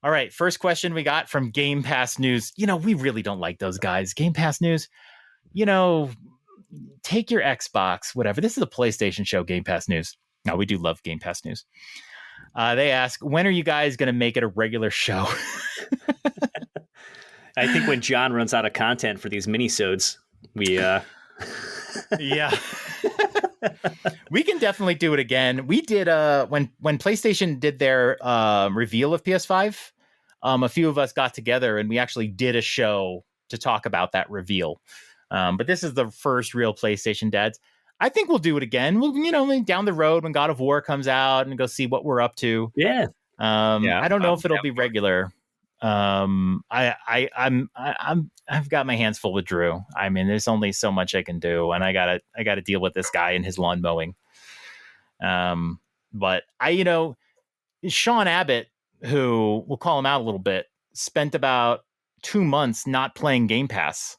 All right, first question we got from Game Pass News. We really don't like those guys. Game Pass News, take your Xbox, whatever. This is a PlayStation show, Game Pass News. No, we do love Game Pass News. They ask, when are you guys going to make it a regular show? I think when John runs out of content for these minisodes, we Yeah. We can definitely do it again. We did when PlayStation did their reveal of PS5, a few of us got together and we actually did a show to talk about that reveal. But this is the first real PlayStation Dads. I think we'll do it again. We'll, down the road when God of War comes out and go see what we're up to. Yeah. I don't know if it'll be regular. I've got my hands full with Drew. I mean, there's only so much I can do, and I gotta deal with this guy and his lawn mowing. But Sean Abbott, who we'll call him out a little bit, spent about 2 months not playing Game Pass.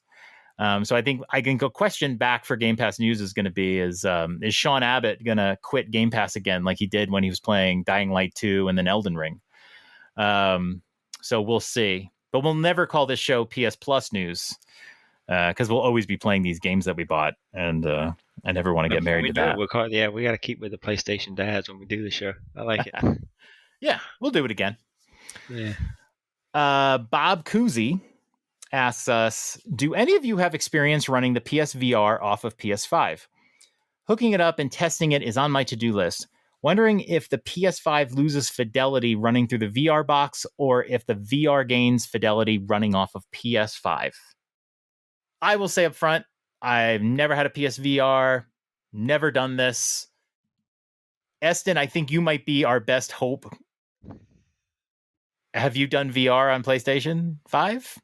So I think I can go question back for Game Pass News is going to be is Sean Abbott going to quit Game Pass again like he did when he was playing Dying Light 2 and then Elden Ring? So we'll see. But we'll never call this show PS Plus News because we'll always be playing these games that we bought, and I never want to get married to that. We got to keep with the PlayStation Dads when we do the show. I like it. Yeah, we'll do it again. Yeah. Bob Cousy asks us, do any of you have experience running the PSVR off of PS5? Hooking it up and testing it is on my to-do list. Wondering if the PS5 loses fidelity running through the VR box or if the VR gains fidelity running off of PS5. I will say up front, I've never had a PSVR, never done this. Eston, I think you might be our best hope. Have you done VR on PlayStation 5?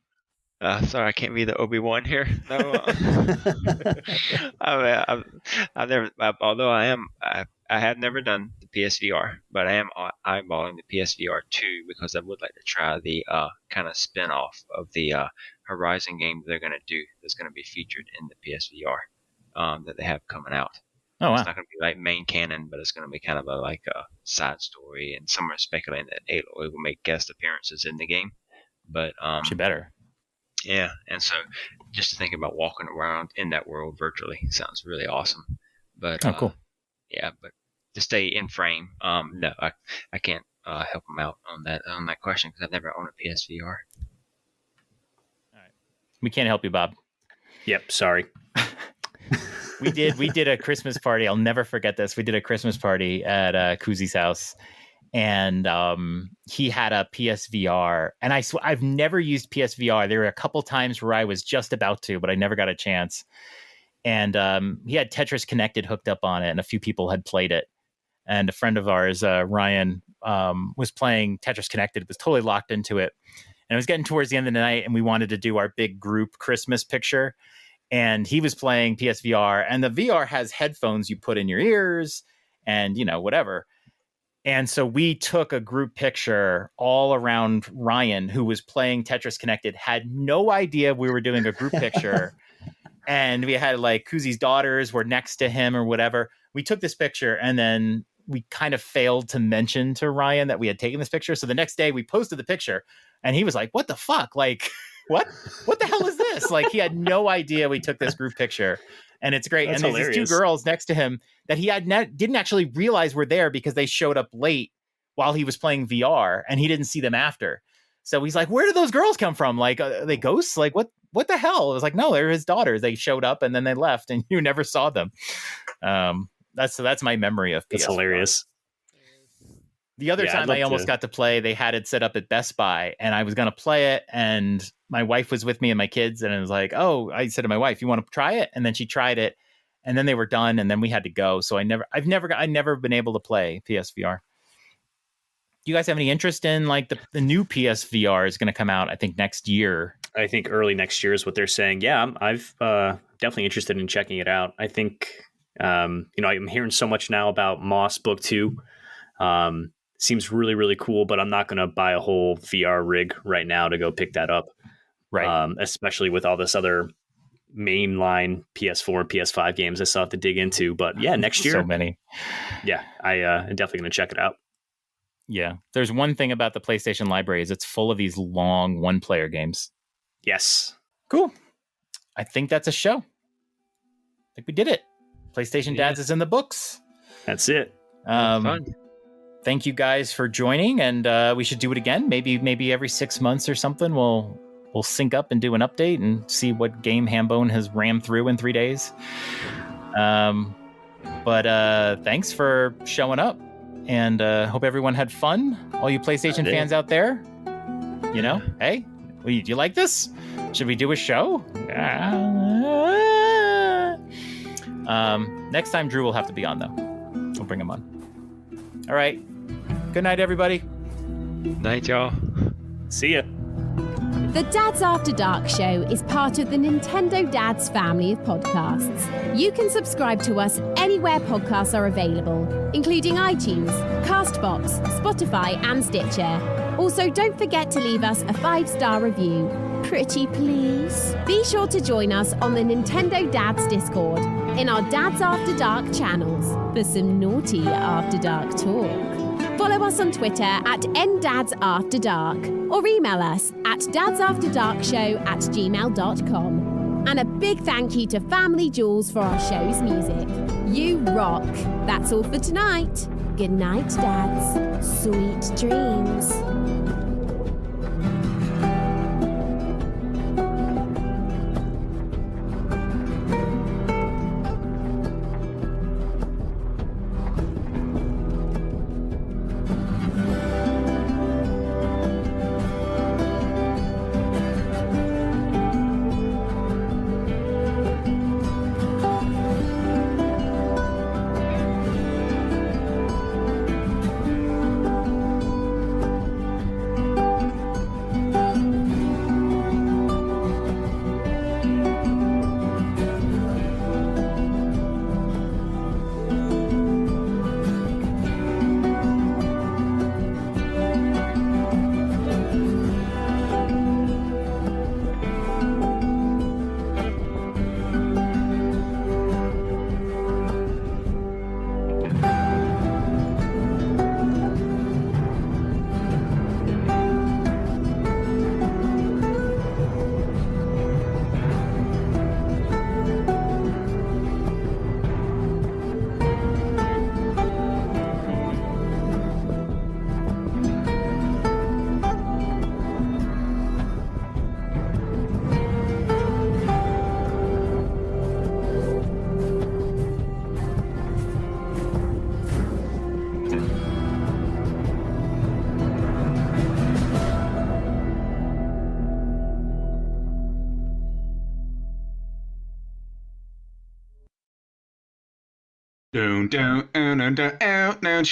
Sorry, I can't be the Obi-Wan here. No, I've never. Although I have never done the PSVR, but I am eyeballing the PSVR 2 because I would like to try the kind of spin-off of the Horizon game they're going to do. That's going to be featured in the PSVR that they have coming out. Oh, It's wow. not going to be like main canon, but it's going to be kind of a side story, and some are speculating that Aloy will make guest appearances in the game. But She better. yeah, and so just to think about walking around in that world virtually sounds really awesome. But Oh, cool. yeah, but to stay in frame, no, I can't help them out on that question because I've never owned a PSVR. We can't help you, Bob. Yep, sorry. We did a Christmas party. I'll never forget this. We did a Christmas party at Kuzi's house, and he had a PSVR. And I've never used PSVR. There were a couple times where I was just about to, but I never got a chance. And he had Tetris Connected hooked up on it, and a few people had played it. And a friend of ours, Ryan, was playing Tetris Connected, was totally locked into it. And it was getting towards the end of the night, and we wanted to do our big group Christmas picture. And he was playing PSVR, and the VR has headphones you put in your ears and, whatever. And so we took a group picture all around Ryan, who was playing Tetris Connected, had no idea we were doing a group picture. And we had Kuzi's daughters were next to him or whatever. We took this picture, and then we kind of failed to mention to Ryan that we had taken this picture. So the next day we posted the picture, and he was like, "What the fuck? What the hell is this?" He had no idea we took this group picture, and it's great. That's and there's these two hilarious. girls next to him that he didn't actually realize were there because they showed up late while he was playing VR, and he didn't see them after. So he's like, "Where did those girls come from? Are they ghosts? What the hell?" It was like, "No, they're his daughters. They showed up and then they left, and you never saw them." That's my memory of That's PSVR. hilarious. The other Yeah, I'd time love I almost to- got to play, they had it set up at Best Buy, and I was going to play it, and my wife was with me and my kids, and it was like, "Oh," I said to my wife, "You want to try it?" And then she tried it, and then they were done, and then we had to go. So I've never been able to play PSVR. Do you guys have any interest in the new PSVR is going to come out, I think, next year? I think early next year is what they're saying. Yeah, I've definitely interested in checking it out. I think, I'm hearing so much now about Moss Book 2. Seems really, really cool, but I'm not going to buy a whole VR rig right now to go pick that up. Right. Especially with all this other mainline PS4 and PS5 games I still have to dig into. But yeah, next year. So many. Yeah, I'm definitely going to check it out. Yeah. There's one thing about the PlayStation library is it's full of these long one-player games. Yes. Cool. I think that's a show. I think we did it. PlayStation Yeah. Dads is in the books. That's it. Fun. Thank you guys for joining, and we should do it again. Maybe every 6 months or something. We'll sync up and do an update and see what game Hambone has rammed through in 3 days. But thanks for showing up, and hope everyone had fun. All you PlayStation did. fans out there, hey, do you like this? Should we do a show? Next time Drew will have to be on, though. We'll bring him on. All right. Good night, everybody. Night, y'all. See ya. The Dads After Dark show is part of the Nintendo Dads family of podcasts. You can subscribe to us anywhere podcasts are available, including iTunes, Castbox, Spotify, and Stitcher. Also, don't forget to leave us a 5-star review. Pretty please. Be sure to join us on the Nintendo Dads Discord in our Dads After Dark channels for some naughty After Dark talk. Follow us on Twitter at NDadsAfterDark or email us at dadsafterdarkshow@gmail.com. And a big thank you to Family Jewels for our show's music. You rock. That's all for tonight. Good night, Dads. Sweet dreams. Down, down, and down, out, down,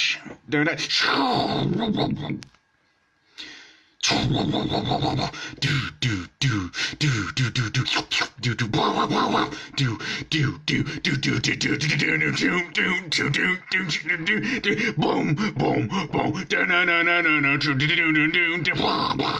down, down. Do do do do do do do do do do do boom boom boom da na na na na na do do do do do do do